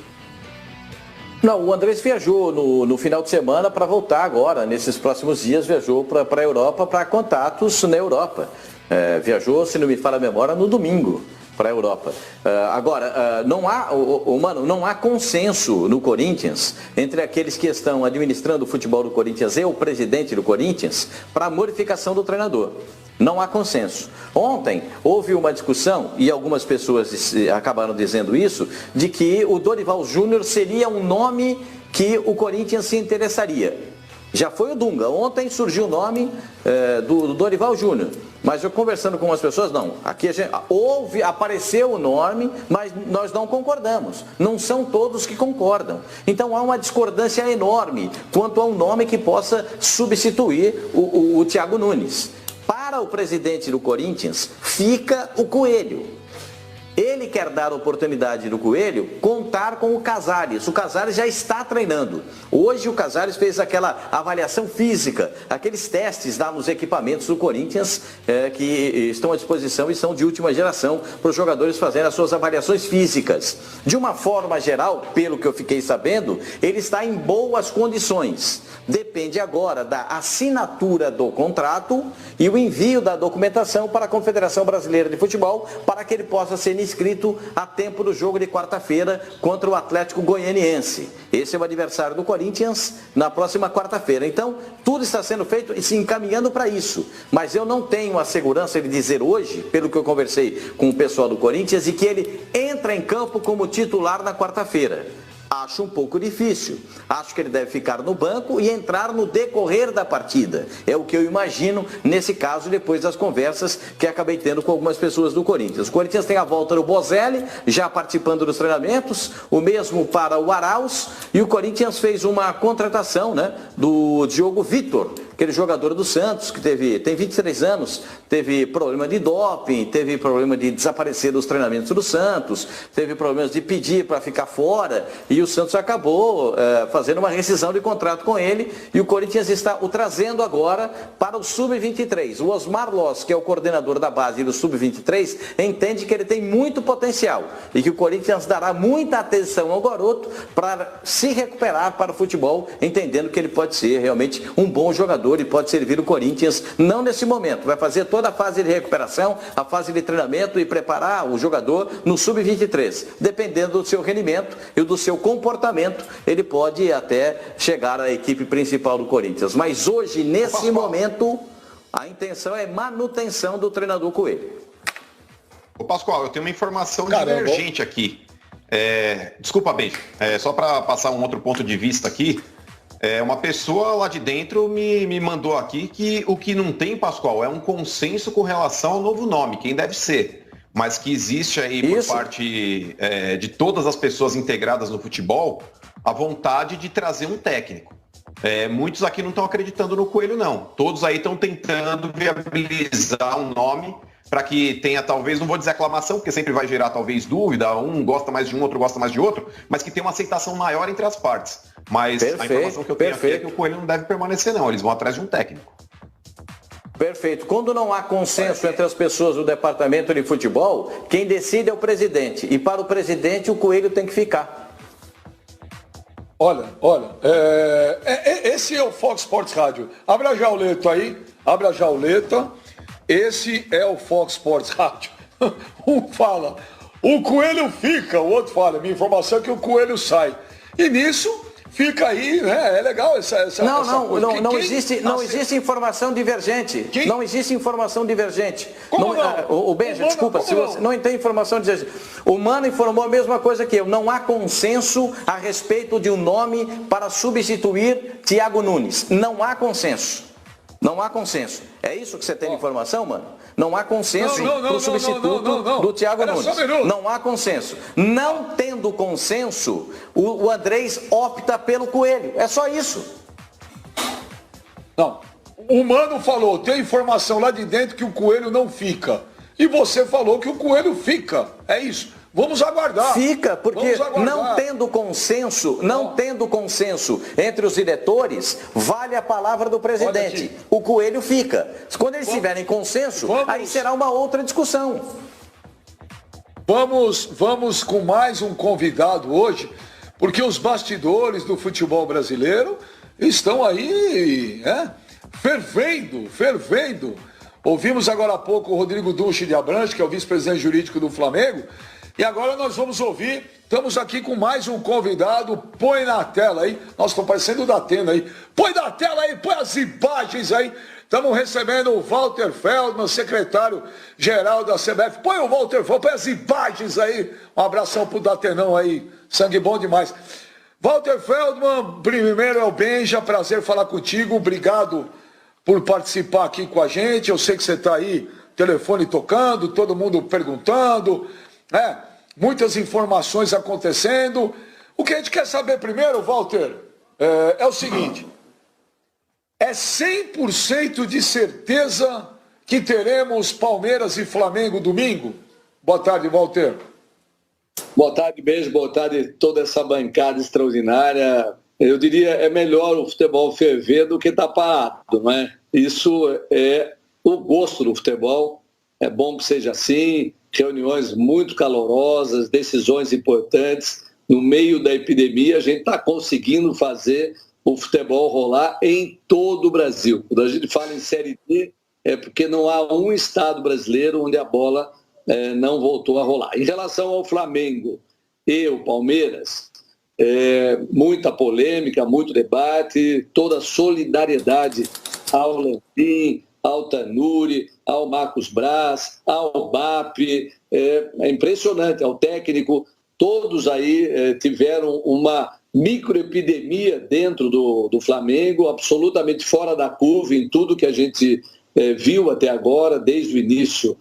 Speaker 6: Não, o Andrés viajou no final de semana para voltar agora, nesses próximos dias, viajou para a Europa, para contatos na Europa. Viajou, se não me falha a memória, no domingo para a Europa. Agora, não há consenso no Corinthians entre aqueles que estão administrando o futebol do Corinthians e o presidente do Corinthians para a modificação do treinador. Não há consenso. Ontem houve uma discussão, e algumas pessoas acabaram dizendo isso, de que o Dorival Júnior seria um nome que o Corinthians se interessaria. Já foi o Dunga. Ontem surgiu o nome do Dorival Júnior. Mas eu conversando com umas pessoas, não. Aqui apareceu o nome, mas nós não concordamos. Não são todos que concordam. Então há uma discordância enorme quanto a um nome que possa substituir o Thiago Nunes. Para o presidente do Corinthians, fica o Coelho. Ele quer dar a oportunidade do Coelho contar com o Casares. O Casares já está treinando. Hoje o Casares fez aquela avaliação física, aqueles testes lá nos equipamentos do Corinthians que estão à disposição e são de última geração para os jogadores fazerem as suas avaliações físicas. De uma forma geral, pelo que eu fiquei sabendo, ele está em boas condições. Depende agora da assinatura do contrato e o envio da documentação para a Confederação Brasileira de Futebol para que ele possa ser inscrito a tempo do jogo de quarta-feira contra o Atlético Goianiense. Esse é o adversário do Corinthians na próxima quarta-feira. Então, tudo está sendo feito e se encaminhando para isso. Mas eu não tenho a segurança de dizer hoje, pelo que eu conversei com o pessoal do Corinthians, e que ele entra em campo como titular na quarta-feira. Acho um pouco difícil. Acho que ele deve ficar no banco e entrar no decorrer da partida. É o que eu imagino nesse caso, depois das conversas que acabei tendo com algumas pessoas do Corinthians. O Corinthians tem a volta do Bozelli, já participando dos treinamentos, o mesmo para o Arauz, e o Corinthians fez uma contratação, do Diogo Vitor, aquele jogador do Santos, que tem 23 anos, teve problema de doping, teve problema de desaparecer dos treinamentos do Santos, teve problemas de pedir para ficar fora, e o Santos acabou fazendo uma rescisão de contrato com ele, e o Corinthians está o trazendo agora para o Sub-23. O Osmar Loss, que é o coordenador da base do Sub-23, entende que ele tem muito potencial, e que o Corinthians dará muita atenção ao garoto para se recuperar para o futebol, entendendo que ele pode ser realmente um bom jogador e pode servir o Corinthians, não nesse momento, vai fazer toda a fase de recuperação, a fase de treinamento e preparar o jogador no Sub-23. Dependendo do seu rendimento e do seu comportamento, ele pode até chegar à equipe principal do Corinthians. Mas hoje, nesse momento, a intenção é manutenção do treinador Coelho.
Speaker 3: Ô Pascoal, eu tenho uma informação divergente aqui. Desculpa, Benja, só para passar um outro ponto de vista aqui. Uma pessoa lá de dentro me mandou aqui que o que não tem, Pascoal, é um consenso com relação ao novo nome, quem deve ser. Mas que existe aí por parte de todas as pessoas integradas no futebol a vontade de trazer um técnico. Muitos aqui não estão acreditando no Coelho, não. Todos aí estão tentando viabilizar um nome para que tenha, talvez, não vou dizer aclamação, porque sempre vai gerar talvez dúvida, um gosta mais de um, outro gosta mais de outro, mas que tenha uma aceitação maior entre as partes. Mas a informação que eu tenho aqui é que o Coelho não deve permanecer, não. Eles vão atrás de um técnico.
Speaker 6: Perfeito. Quando não há consenso entre as pessoas do departamento de futebol, quem decide é o presidente. E para o presidente, o Coelho tem que ficar.
Speaker 1: Olha, esse é o Fox Sports Rádio. Abre a jauleta aí, abre a jauleta. Esse é o Fox Sports Rádio. Um fala, o Coelho fica, o outro fala, minha informação é que o Coelho sai. E nisso, fica aí, né? É legal essa coisa.
Speaker 6: Não existe informação divergente. Não existe informação divergente.
Speaker 1: Como não?
Speaker 6: O Benja, desculpa, se você não tem informação divergente. O Mano informou a mesma coisa que eu. Não há consenso a respeito de um nome para substituir Thiago Nunes. Não há consenso. Não há consenso. É isso que você tem de informação, Mano? Não há consenso para o substituto do Thiago Nunes. Não há consenso. Não tendo consenso, o Andrés opta pelo Coelho. É só isso.
Speaker 1: Não. O Mano falou, tem informação lá de dentro que o Coelho não fica. E você falou que o Coelho fica. É isso. Vamos aguardar.
Speaker 6: Fica, porque não tendo consenso entre os diretores, vale a palavra do presidente. O Coelho fica. Quando eles tiverem consenso, aí será uma outra discussão.
Speaker 1: Vamos com mais um convidado hoje, porque os bastidores do futebol brasileiro estão aí, fervendo. Ouvimos agora há pouco o Rodrigo Duche de Abrantes, que é o vice-presidente jurídico do Flamengo. E agora nós vamos ouvir, estamos aqui com mais um convidado, põe na tela aí, nós estamos parecendo o Datena aí, põe na tela aí, põe as imagens aí, estamos recebendo o Walter Feldman, secretário-geral da CBF, põe o Walter Feldman, põe as imagens aí, um abração pro Datenão aí, sangue bom demais. Walter Feldman, primeiro é o Benja, prazer falar contigo, obrigado por participar aqui com a gente, eu sei que você está aí, telefone tocando, todo mundo perguntando, muitas informações acontecendo. O que a gente quer saber primeiro, Walter, é o seguinte: é 100% de certeza que teremos Palmeiras e Flamengo domingo? Boa tarde, Walter.
Speaker 8: Boa tarde, beijo, boa tarde toda essa bancada extraordinária. Eu diria, é melhor o futebol ferver do que estar parado, não é? Isso é o gosto do futebol, é bom que seja assim. Reuniões muito calorosas, decisões importantes. No meio da epidemia, a gente está conseguindo fazer o futebol rolar em todo o Brasil. Quando a gente fala em Série D, é porque não há um estado brasileiro onde a bola não voltou a rolar. Em relação ao Flamengo e o Palmeiras, muita polêmica, muito debate, toda a solidariedade ao Landim, ao Tanuri, ao Marcos Braz, ao BAP, é impressionante, ao técnico, todos aí tiveram uma microepidemia dentro do Flamengo, absolutamente fora da curva em tudo que a gente viu até agora, desde o início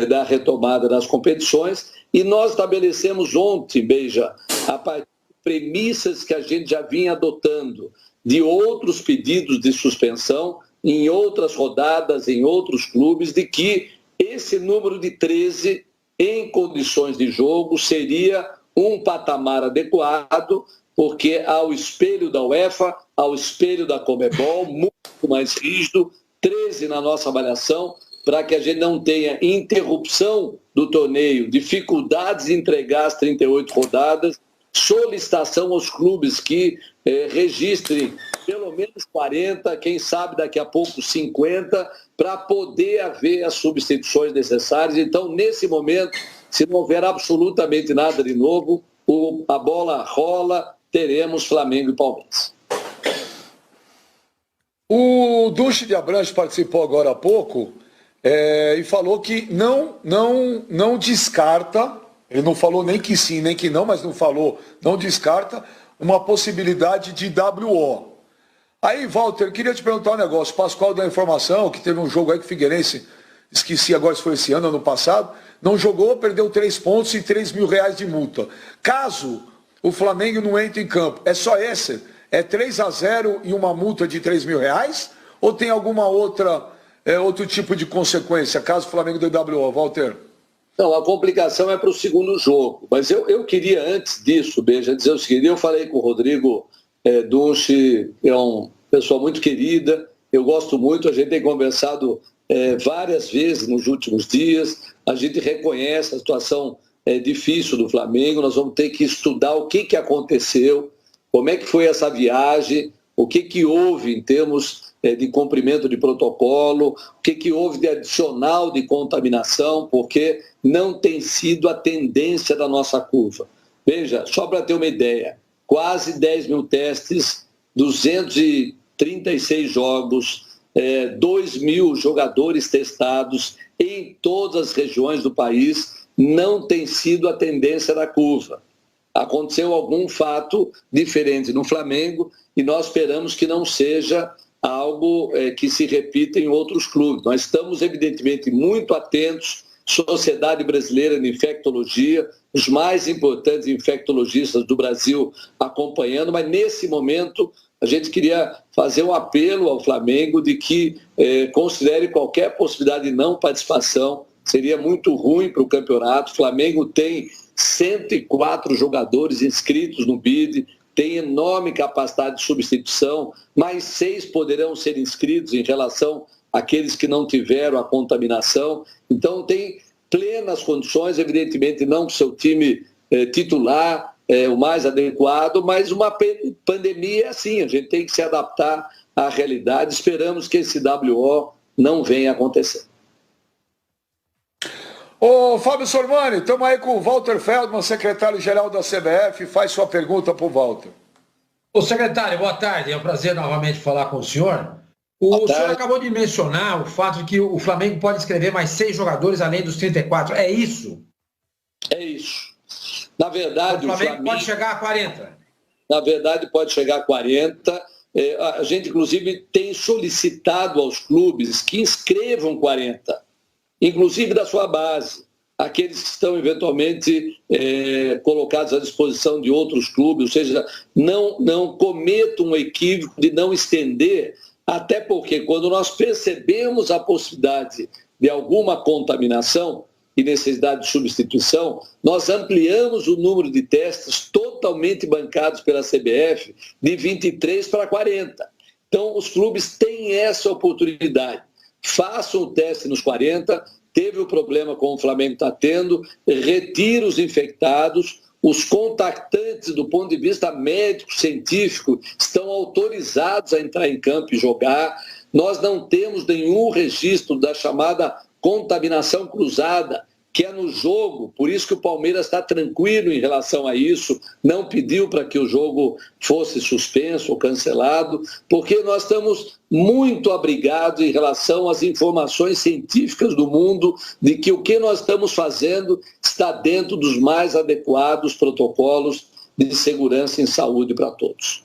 Speaker 8: da retomada das competições, e nós estabelecemos ontem, Beija, a partir de premissas que a gente já vinha adotando, de outros pedidos de suspensão, em outras rodadas, em outros clubes, de que esse número de 13 em condições de jogo seria um patamar adequado, porque ao espelho da UEFA, ao espelho da Conmebol, muito mais rígido, 13 na nossa avaliação, para que a gente não tenha interrupção do torneio, dificuldades em entregar as 38 rodadas, solicitação aos clubes que registrem pelo menos 40, quem sabe daqui a pouco 50, para poder haver as substituições necessárias. Então, nesse momento, se não houver absolutamente nada de novo, a bola rola, teremos Flamengo e Palmeiras.
Speaker 1: O Duche de Abrantes participou agora há pouco e falou que não descarta, ele não falou nem que sim, nem que não, mas não descarta uma possibilidade de WO. Aí, Walter, queria te perguntar um negócio. O Pascoal deu a informação que teve um jogo aí que o Figueirense, esqueci agora se foi esse ano passado, não jogou, perdeu 3 pontos e R$3 mil de multa. Caso o Flamengo não entre em campo, é só esse? É 3-0 e uma multa de R$3 mil? Ou tem alguma outro tipo de consequência, caso o Flamengo dê WO, Walter?
Speaker 8: Não, a complicação é para o segundo jogo. Mas eu queria, antes disso, Beija, dizer o seguinte: eu falei com o Rodrigo Duche, é uma pessoa muito querida, eu gosto muito, a gente tem conversado várias vezes nos últimos dias, a gente reconhece a situação difícil do Flamengo, nós vamos ter que estudar o que aconteceu, como é que foi essa viagem, o que houve em termos de cumprimento de protocolo, o que houve de adicional de contaminação, porque não tem sido a tendência da nossa curva. Veja, só para ter uma ideia, quase 10 mil testes, 236 jogos, 2 mil jogadores testados em todas as regiões do país. Não tem sido a tendência da curva. Aconteceu algum fato diferente no Flamengo e nós esperamos que não seja algo que se repita em outros clubes. Nós estamos, evidentemente, muito atentos, Sociedade Brasileira de Infectologia, os mais importantes infectologistas do Brasil acompanhando, mas nesse momento a gente queria fazer um apelo ao Flamengo de que considere qualquer possibilidade de não participação. Seria muito ruim para o campeonato. O Flamengo tem 104 jogadores inscritos no BID, tem enorme capacidade de substituição, mais 6 poderão ser inscritos em relação àqueles que não tiveram a contaminação. Então tem plenas condições, evidentemente não com o seu time titular, o mais adequado, mas uma pandemia é assim, a gente tem que se adaptar à realidade. Esperamos que esse WO não venha a acontecer.
Speaker 1: Ô Fábio Sormani, estamos aí com o Walter Feldman, secretário-geral da CBF. Faz sua pergunta para o Walter.
Speaker 4: Ô secretário, boa tarde. É um prazer novamente falar com o senhor. O senhor acabou de mencionar o fato de que o Flamengo pode inscrever mais 6 jogadores além dos 34. É isso?
Speaker 8: É isso. Na verdade,
Speaker 4: o Flamengo pode chegar a 40.
Speaker 8: Na verdade, pode chegar a 40. A gente, inclusive, tem solicitado aos clubes que inscrevam 40. Inclusive da sua base, aqueles que estão eventualmente colocados à disposição de outros clubes, ou seja, não cometam um equívoco de não estender, até porque quando nós percebemos a possibilidade de alguma contaminação e necessidade de substituição, nós ampliamos o número de testes totalmente bancados pela CBF de 23 para 40. Então, os clubes têm essa oportunidade. Façam o teste nos 40, teve o problema como o Flamengo está tendo, retira os infectados, os contactantes do ponto de vista médico, científico, estão autorizados a entrar em campo e jogar. Nós não temos nenhum registro da chamada contaminação cruzada, que é no jogo, por isso que o Palmeiras está tranquilo em relação a isso, não pediu para que o jogo fosse suspenso ou cancelado, porque nós estamos muito abrigados em relação às informações científicas do mundo, de que o que nós estamos fazendo está dentro dos mais adequados protocolos de segurança em saúde para todos.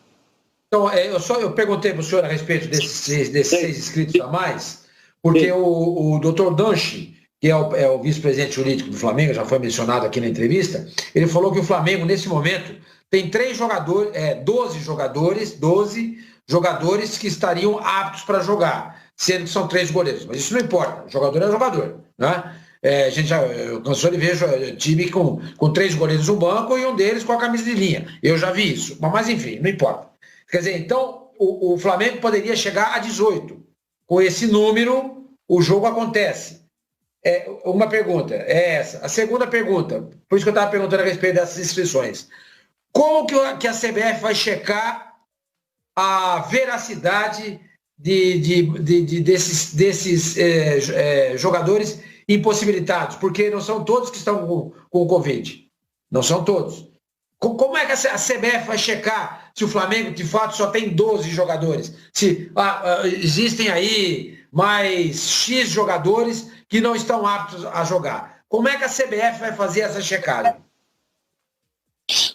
Speaker 4: Então, eu perguntei para o senhor a respeito desses 6 inscritos a mais, porque o Dr. Danchi, que é o vice-presidente jurídico do Flamengo, já foi mencionado aqui na entrevista, ele falou que o Flamengo, nesse momento, tem 12 jogadores que estariam aptos para jogar, sendo que são 3 goleiros. Mas isso não importa, o jogador é jogador. Né? A gente já cansou de ver time com 3 goleiros no banco e um deles com a camisa de linha. Eu já vi isso, mas enfim, não importa. Quer dizer, então, o Flamengo poderia chegar a 18. Com esse número, o jogo acontece. Uma pergunta é essa. A segunda pergunta, por isso que eu estava perguntando a respeito dessas inscrições. Como que a CBF vai checar a veracidade desses jogadores impossibilitados? Porque não são todos que estão com o Covid. Não são todos. Como é que a CBF vai checar se o Flamengo, de fato, só tem 12 jogadores? Se existem aí mais X jogadores que não estão aptos a jogar. Como é que a CBF vai fazer essa checagem?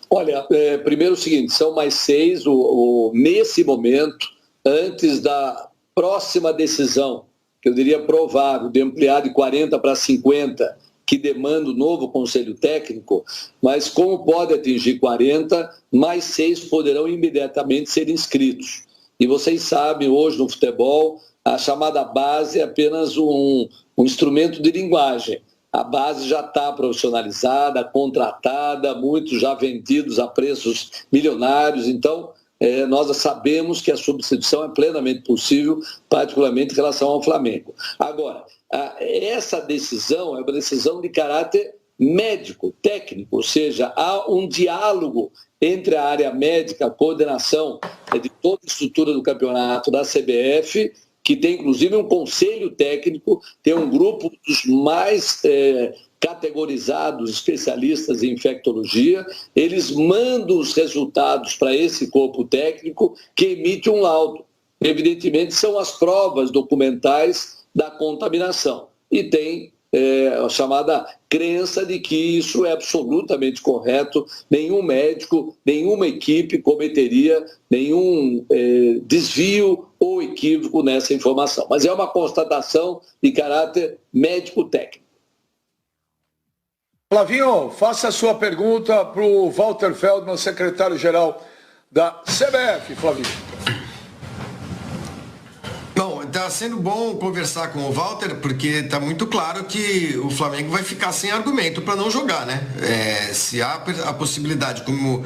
Speaker 8: Olha, primeiro o seguinte, são mais 6, nesse momento, antes da próxima decisão, que eu diria provável, de ampliar de 40 para 50, que demanda o novo Conselho Técnico, mas como pode atingir 40, mais 6 poderão imediatamente ser inscritos. E vocês sabem, hoje no futebol, a chamada base é apenas um instrumento de linguagem. A base já está profissionalizada, contratada, muitos já vendidos a preços milionários. Então, nós sabemos que a substituição é plenamente possível, particularmente em relação ao Flamengo. Agora, essa decisão é uma decisão de caráter médico, técnico, ou seja, há um diálogo entre a área médica, a coordenação de toda a estrutura do campeonato da CBF, que tem inclusive um conselho técnico, tem um grupo dos mais categorizados, especialistas em infectologia, eles mandam os resultados para esse corpo técnico que emite um laudo. Evidentemente, são as provas documentais da contaminação. E tem a chamada crença de que isso é absolutamente correto, nenhum médico, nenhuma equipe cometeria nenhum desvio ou equívoco nessa informação. Mas é uma constatação de caráter médico-técnico.
Speaker 1: Flavinho, faça a sua pergunta para o Walter Feldman, secretário-geral da CBF, Flavinho.
Speaker 2: Bom, está sendo bom conversar com o Walter, porque está muito claro que o Flamengo vai ficar sem argumento para não jogar, né? Se há a possibilidade, como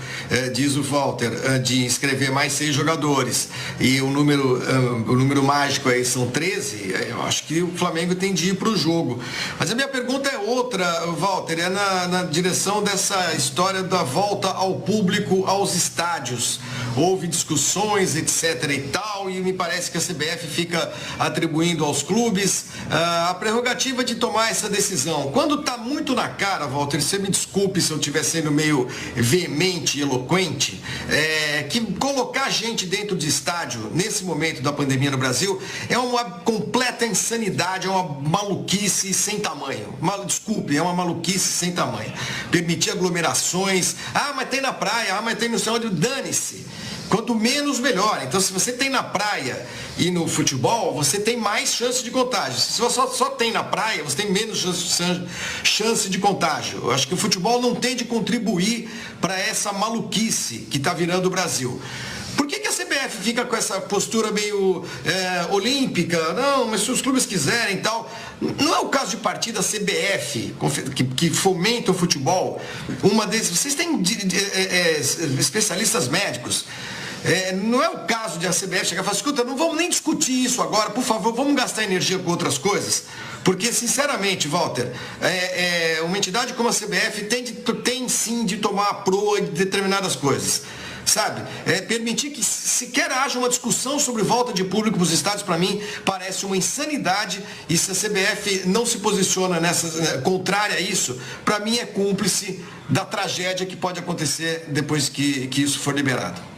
Speaker 2: diz o Walter, de inscrever mais 6 jogadores e o número mágico aí são 13, eu acho que o Flamengo tem de ir para o jogo. Mas a minha pergunta é outra, Walter, é na direção dessa história da volta ao público, aos estádios. Houve discussões, etc. e tal, e me parece que a CBF fica atribuindo aos clubes a prerrogativa de tomar essa decisão. Quando está muito na cara, Walter, você me desculpe se eu estiver sendo meio veemente e eloquente, que colocar gente dentro de estádio, nesse momento da pandemia no Brasil, é uma completa insanidade, é uma maluquice sem tamanho. Desculpe, é uma maluquice sem tamanho. Permitir aglomerações, mas tem na praia, mas tem no céu, dane-se. Quanto menos, melhor. Então, se você tem na praia e no futebol, você tem mais chance de contágio. Se você só tem na praia, você tem menos chance de contágio. Eu acho que o futebol não tem de contribuir para essa maluquice que está virando o Brasil. Por que a CBF fica com essa postura meio olímpica? Não, mas se os clubes quiserem e tal. Não é o caso de partir da CBF, que fomenta o futebol. Vocês têm especialistas médicos. Não é o caso de a CBF chegar e falar, escuta, não vamos nem discutir isso agora, por favor, vamos gastar energia com outras coisas. Porque, sinceramente, Walter, uma entidade como a CBF tem sim de tomar a proa de determinadas coisas. Sabe? Permitir que sequer haja uma discussão sobre volta de público para os estádios, para mim, parece uma insanidade. E se a CBF não se posiciona contrária a isso, para mim é cúmplice da tragédia que pode acontecer depois que isso for liberado.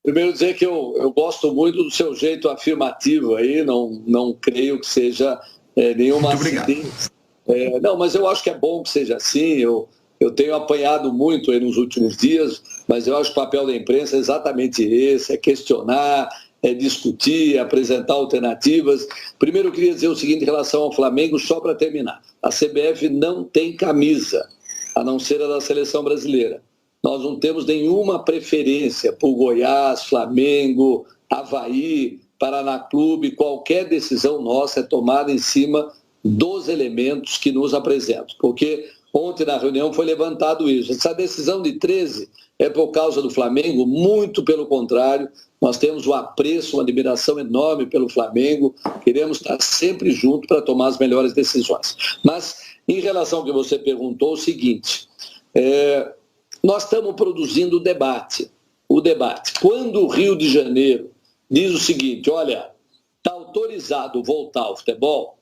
Speaker 8: Primeiro dizer que eu gosto muito do seu jeito afirmativo aí, não creio que seja nenhuma acidência. Não, mas eu acho que é bom que seja assim. Eu tenho apanhado muito aí nos últimos dias, mas eu acho que o papel da imprensa é exatamente esse, é questionar, é discutir, é apresentar alternativas. Primeiro eu queria dizer o seguinte em relação ao Flamengo, só para terminar. A CBF não tem camisa, a não ser a da seleção brasileira. Nós não temos nenhuma preferência por Goiás, Flamengo, Avaí, Paraná Clube. Qualquer decisão nossa é tomada em cima dos elementos que nos apresentam. Porque ontem na reunião foi levantado isso. Essa decisão de 13 é por causa do Flamengo? Muito pelo contrário. Nós temos um apreço, uma admiração enorme pelo Flamengo. Queremos estar sempre juntos para tomar as melhores decisões. Mas, em relação ao que você perguntou, é o seguinte... Nós estamos produzindo o debate. Quando o Rio de Janeiro diz o seguinte, olha, está autorizado voltar ao futebol,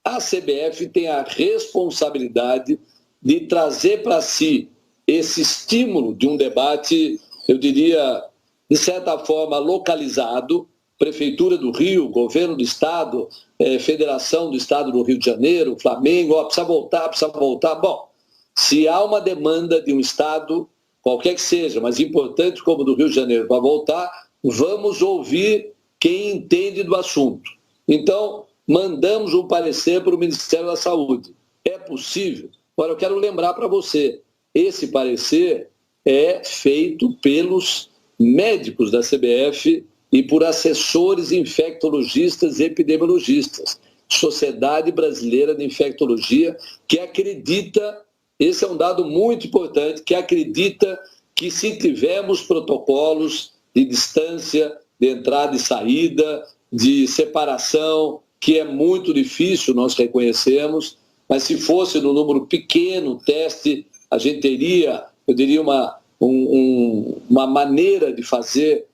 Speaker 8: a CBF tem a responsabilidade de trazer para si esse estímulo de um debate, eu diria, de certa forma, localizado, Prefeitura do Rio, Governo do Estado, Federação do Estado do Rio de Janeiro, Flamengo, precisa voltar. Bom, se há uma demanda de um Estado, qualquer que seja, mas importante como o do Rio de Janeiro, para voltar, vamos ouvir quem entende do assunto. Então, mandamos um parecer para o Ministério da Saúde. É possível? Agora, eu quero lembrar para você, esse parecer é feito pelos médicos da CBF e por assessores infectologistas e epidemiologistas. Sociedade Brasileira de Infectologia, que acredita... Esse é um dado muito importante, que acredita que se tivermos protocolos de distância, de entrada e saída, de separação, que é muito difícil, nós reconhecemos, mas se fosse no número pequeno teste, a gente teria, eu diria, uma maneira de fazer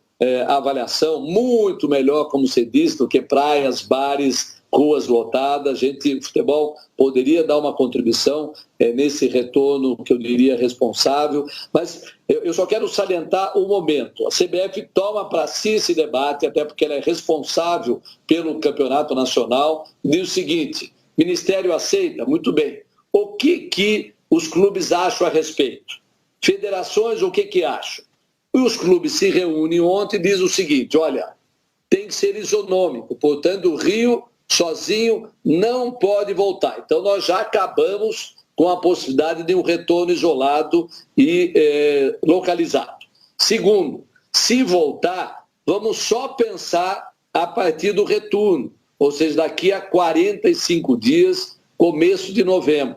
Speaker 8: a avaliação muito melhor, como você disse, do que praias, bares, ruas lotadas, o futebol poderia dar uma contribuição nesse retorno que eu diria responsável, mas eu só quero salientar um momento. A CBF toma para si esse debate, até porque ela é responsável pelo campeonato nacional, diz o seguinte: Ministério aceita? Muito bem. O que os clubes acham a respeito? Federações, o que acham? E os clubes se reúnem ontem e dizem o seguinte: olha, tem que ser isonômico, portanto o Rio sozinho não pode voltar. Então nós já acabamos com a possibilidade de um retorno isolado e localizado. Segundo, se voltar, vamos só pensar a partir do retorno, ou seja, daqui a 45 dias, começo de novembro.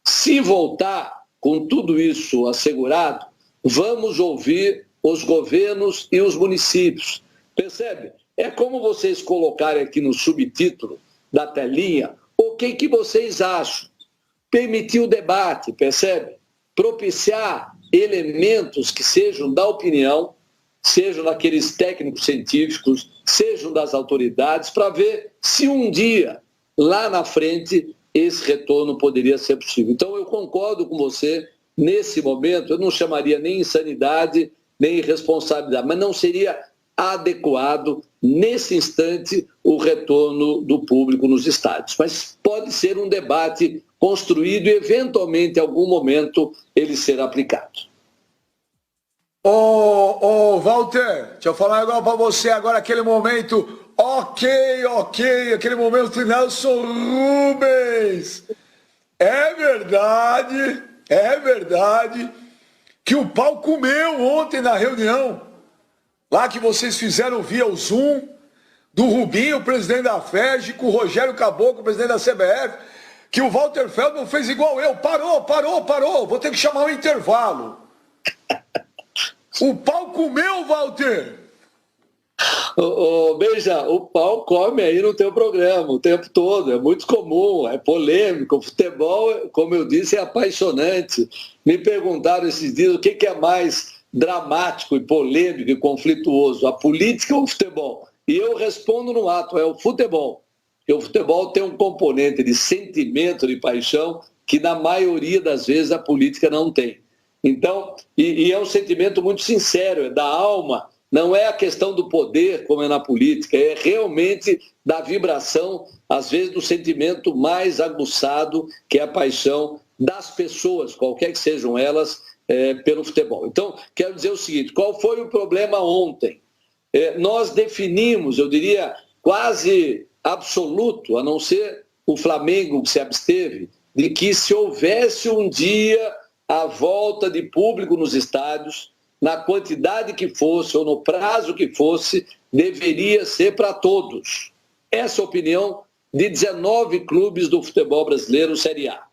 Speaker 8: Se voltar, com tudo isso assegurado, vamos ouvir os governos e os municípios. Percebe? É como vocês colocarem aqui no subtítulo da telinha o que vocês acham. Permitir o debate, percebe? Propiciar elementos que sejam da opinião, sejam daqueles técnicos científicos, sejam das autoridades, para ver se um dia, lá na frente, esse retorno poderia ser possível. Então, eu concordo com você, nesse momento, eu não chamaria nem insanidade, nem irresponsabilidade, mas não seria adequado, nesse instante, o retorno do público nos estádios. Mas pode ser um debate construído e, eventualmente, em algum momento, ele ser aplicado.
Speaker 1: Ô, Walter, deixa eu falar agora para você, agora aquele momento, ok, aquele momento de Nelson Rubens. É verdade que o pau comeu ontem na reunião, lá que vocês fizeram via o Zoom, do Rubinho, presidente da FERJ, com o Rogério Caboclo, presidente da CBF, que o Walter Feldman fez igual eu, parou, vou ter que chamar um intervalo. O pau comeu, Walter!
Speaker 8: Beija, o pau come aí no teu programa o tempo todo, é muito comum, é polêmico. O futebol, como eu disse, é apaixonante. Me perguntaram esses dias o que é mais dramático e polêmico e conflituoso, a política ou o futebol? E eu respondo no ato, é o futebol. Porque o futebol tem um componente de sentimento, de paixão, que na maioria das vezes a política não tem. Então, e é um sentimento muito sincero, é da alma, não é a questão do poder, como é na política, é realmente da vibração, às vezes do sentimento mais aguçado, que é a paixão das pessoas, qualquer que sejam elas, pelo futebol. Então, quero dizer o seguinte, qual foi o problema ontem? Nós definimos, eu diria, quase absoluto, a não ser o Flamengo que se absteve, de que se houvesse um dia a volta de público nos estádios, na quantidade que fosse ou no prazo que fosse, deveria ser para todos. Essa é a opinião de 19 clubes do futebol brasileiro Série A.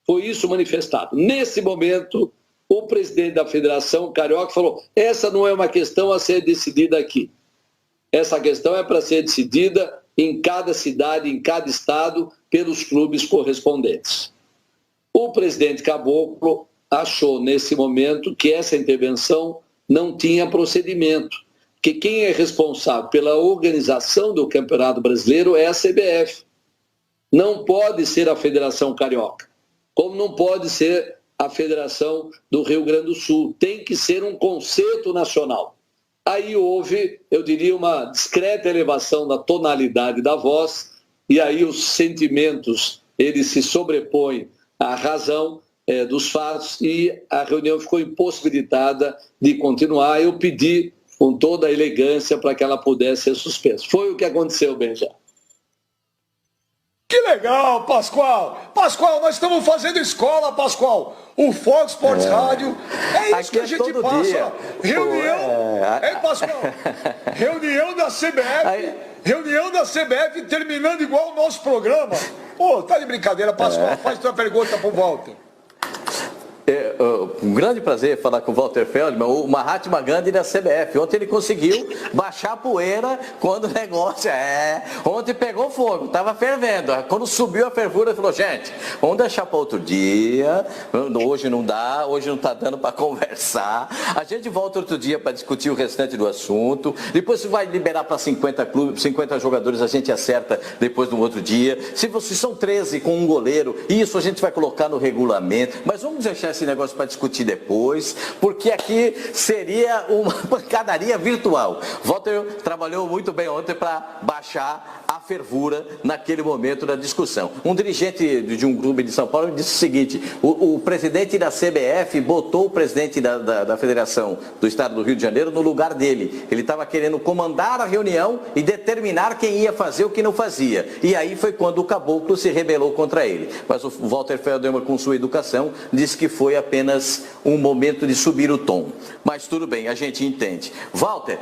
Speaker 8: Foi isso manifestado. Nesse momento, o presidente da Federação Carioca falou: essa não é uma questão a ser decidida aqui. Essa questão é para ser decidida em cada cidade, em cada estado, pelos clubes correspondentes. O presidente Caboclo achou, nesse momento, que essa intervenção não tinha procedimento, que quem é responsável pela organização do Campeonato Brasileiro é a CBF. Não pode ser a Federação Carioca, como não pode ser a Federação do Rio Grande do Sul. Tem que ser um concerto nacional. Aí houve, eu diria, uma discreta elevação da tonalidade da voz, e aí os sentimentos, eles se sobrepõem à razão dos fatos, e a reunião ficou impossibilitada de continuar. Eu pedi com toda a elegância para que ela pudesse ser suspensa. Foi o que aconteceu, Benja.
Speaker 1: Que legal, Pascoal! Pascoal, nós estamos fazendo escola, Pascoal. O Fox Sports Rádio, é isso que a gente passa. Dia. Reunião, hein, Pascoal? Reunião da CBF, reunião da CBF terminando igual o nosso programa. Pô, tá de brincadeira, Pascoal. Faz tua pergunta pro Walter.
Speaker 6: um grande prazer falar com o Walter Feldman, o Mahatma Gandhi da CBF. Ontem ele conseguiu baixar a poeira quando o negócio ontem pegou fogo, estava fervendo. Quando subiu a fervura, ele falou, gente, vamos deixar para outro dia, hoje não dá, hoje não está dando para conversar. A gente volta outro dia para discutir o restante do assunto. Depois vai liberar para 50 clubes, 50 jogadores, a gente acerta depois no outro dia. Se são 13 com um goleiro, isso a gente vai colocar no regulamento. Mas vamos deixar esse negócio para discutir depois, porque aqui seria uma pancadaria virtual. Walter trabalhou muito bem ontem para baixar a fervura naquele momento da discussão. Um dirigente de um clube de São Paulo disse o seguinte, o presidente da CBF botou o presidente da Federação do Estado do Rio de Janeiro no lugar dele. Ele estava querendo comandar a reunião e determinar quem ia fazer o que não fazia. E aí foi quando o caboclo se rebelou contra ele. Mas o Walter Feldman, com sua educação, disse que foi apenas um momento de subir o tom. Mas tudo bem, a gente entende. Walter,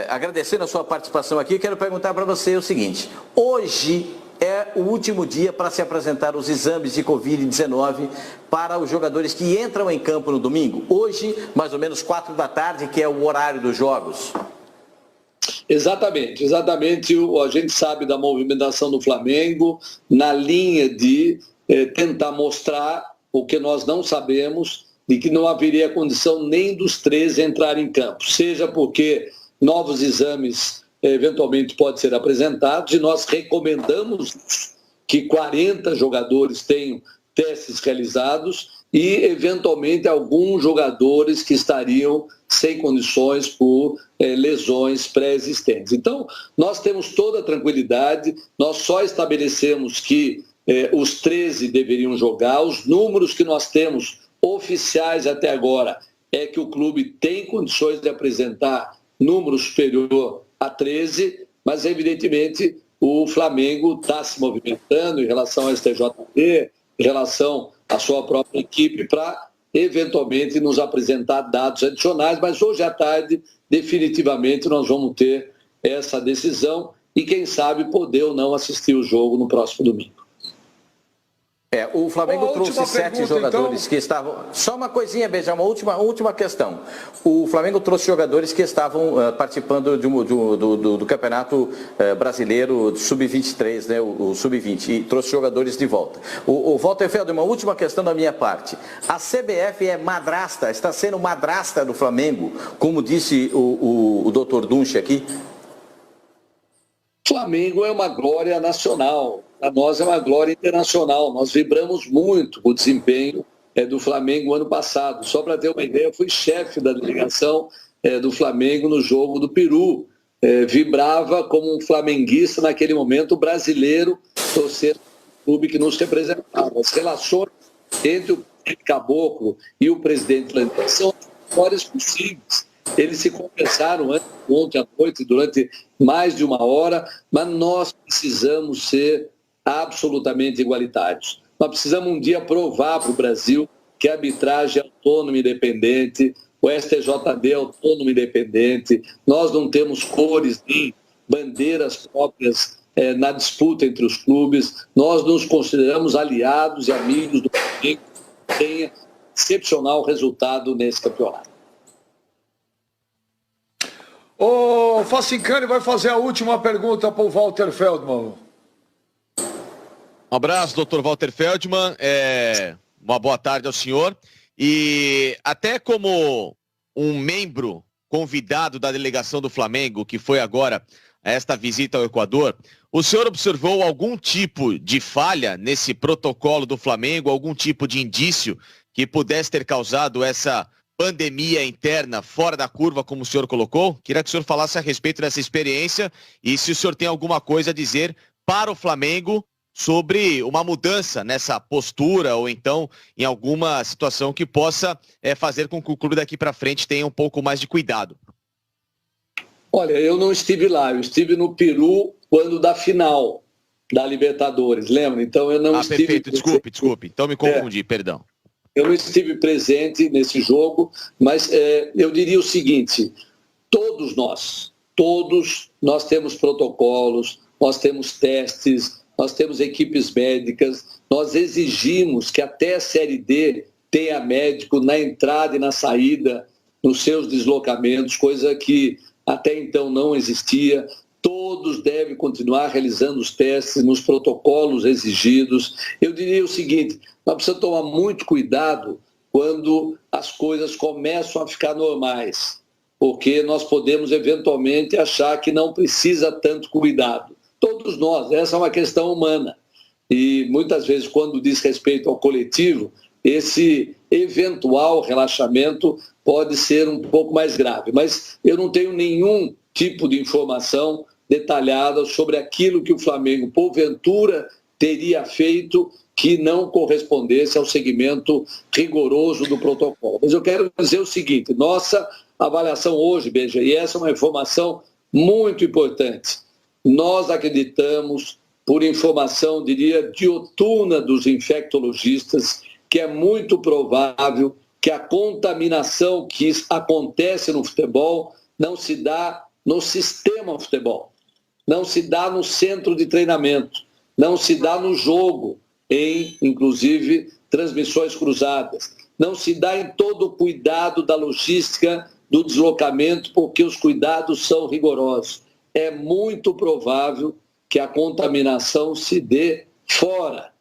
Speaker 6: agradecendo a sua participação aqui, quero perguntar para você o seguinte. Hoje é o último dia para se apresentar os exames de Covid-19 para os jogadores que entram em campo no domingo. Hoje, mais ou menos 4 da tarde, que é o horário dos jogos.
Speaker 8: Exatamente. A gente sabe da movimentação do Flamengo na linha de tentar mostrar o que nós não sabemos, de que não haveria condição nem dos 13 entrarem em campo, seja porque novos exames eventualmente podem ser apresentados e nós recomendamos que 40 jogadores tenham testes realizados e eventualmente alguns jogadores que estariam sem condições por lesões pré-existentes. Então, nós temos toda a tranquilidade, nós só estabelecemos que os 13 deveriam jogar, os números que nós temos oficiais até agora é que o clube tem condições de apresentar número superior a 13, mas evidentemente o Flamengo está se movimentando em relação ao STJD, em relação à sua própria equipe para eventualmente nos apresentar dados adicionais, mas hoje à tarde definitivamente nós vamos ter essa decisão e quem sabe poder ou não assistir o jogo no próximo domingo.
Speaker 6: O Flamengo trouxe 7 jogadores então que estavam... Só uma coisinha, Beija, uma última questão. O Flamengo trouxe jogadores que estavam participando do Campeonato Brasileiro Sub-23, né, o Sub-20, e trouxe jogadores de volta. O Walter Feldman, uma última questão da minha parte. A CBF é madrasta, está sendo madrasta do Flamengo, como disse o doutor Dunche aqui?
Speaker 8: Flamengo é uma glória nacional, para nós é uma glória internacional. Nós vibramos muito com o desempenho do Flamengo ano passado. Só para ter uma ideia, eu fui chefe da delegação do Flamengo no jogo do Peru. Vibrava como um flamenguista naquele momento brasileiro, torcendo o clube que nos representava. As relações entre o Caboclo e o presidente Landim são as melhores possíveis. Eles se conversaram ontem à noite durante mais de 1 hora, mas nós precisamos ser absolutamente igualitários. Nós precisamos um dia provar para o Brasil que a arbitragem é autônoma e independente, o STJD é autônomo e independente, nós não temos cores nem bandeiras próprias na disputa entre os clubes, nós nos consideramos aliados e amigos do Flamengo, que tenha excepcional resultado nesse campeonato.
Speaker 1: O Facincani vai fazer a última pergunta para o Walter Feldman.
Speaker 5: Um abraço, doutor Walter Feldman. Uma boa tarde ao senhor. E até como um membro convidado da delegação do Flamengo, que foi agora a esta visita ao Equador, o senhor observou algum tipo de falha nesse protocolo do Flamengo, algum tipo de indício que pudesse ter causado essa pandemia interna fora da curva, como o senhor colocou? Queria que o senhor falasse a respeito dessa experiência e se o senhor tem alguma coisa a dizer para o Flamengo sobre uma mudança nessa postura ou então em alguma situação que possa fazer com que o clube daqui para frente tenha um pouco mais de cuidado.
Speaker 8: Olha, eu não estive lá, eu estive no Peru quando da final da Libertadores, lembra? Então eu não estive...
Speaker 5: Perfeito, desculpe, então me confundi, perdão.
Speaker 8: Eu não estive presente nesse jogo, mas eu diria o seguinte, todos nós temos protocolos, nós temos testes, nós temos equipes médicas, nós exigimos que até a Série D tenha médico na entrada e na saída, nos seus deslocamentos, coisa que até então não existia. Todos devem continuar realizando os testes nos protocolos exigidos. Eu diria o seguinte, nós precisamos tomar muito cuidado quando as coisas começam a ficar normais, porque nós podemos eventualmente achar que não precisa tanto cuidado. Todos nós, essa é uma questão humana. E muitas vezes, quando diz respeito ao coletivo, esse eventual relaxamento pode ser um pouco mais grave. Mas eu não tenho nenhum tipo de informação detalhada sobre aquilo que o Flamengo, porventura, teria feito que não correspondesse ao segmento rigoroso do protocolo. Mas eu quero dizer o seguinte, nossa avaliação hoje, Beija, e essa é uma informação muito importante, nós acreditamos, por informação, diria, diotuna dos infectologistas, que é muito provável que a contaminação que acontece no futebol não se dá no sistema futebol, não se dá no centro de treinamento, não se dá no jogo, em, inclusive, transmissões cruzadas, não se dá em todo o cuidado da logística do deslocamento, porque os cuidados são rigorosos. É muito provável que a contaminação se dê fora,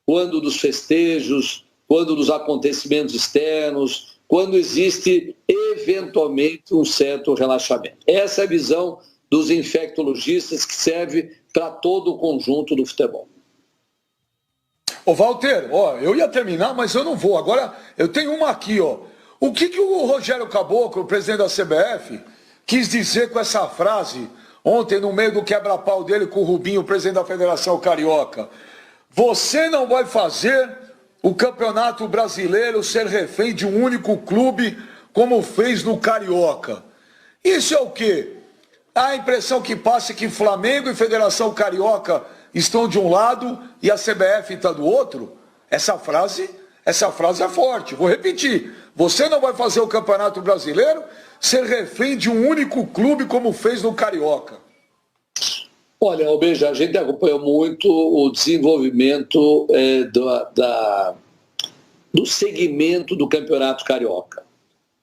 Speaker 8: quando dos festejos, quando dos acontecimentos externos, quando existe eventualmente um certo relaxamento. Essa é a visão dos infectologistas que serve para todo o conjunto do futebol.
Speaker 1: Ô Walter, ó, eu ia terminar, mas eu não vou. Agora eu tenho uma aqui, ó. O que o Rogério Caboclo, o presidente da CBF, quis dizer com essa frase ontem no meio do quebra-pau dele com o Rubinho, o presidente da Federação Carioca? Você não vai fazer o Campeonato Brasileiro ser refém de um único clube como fez no Carioca. Isso é o quê? A impressão que passa é que Flamengo e Federação Carioca estão de um lado e a CBF está do outro? Essa frase é forte. Vou repetir. Você não vai fazer o Campeonato Brasileiro ser refém de um único clube como fez no Carioca.
Speaker 8: Olha, Beija, a gente acompanhou muito o desenvolvimento do segmento do Campeonato Carioca.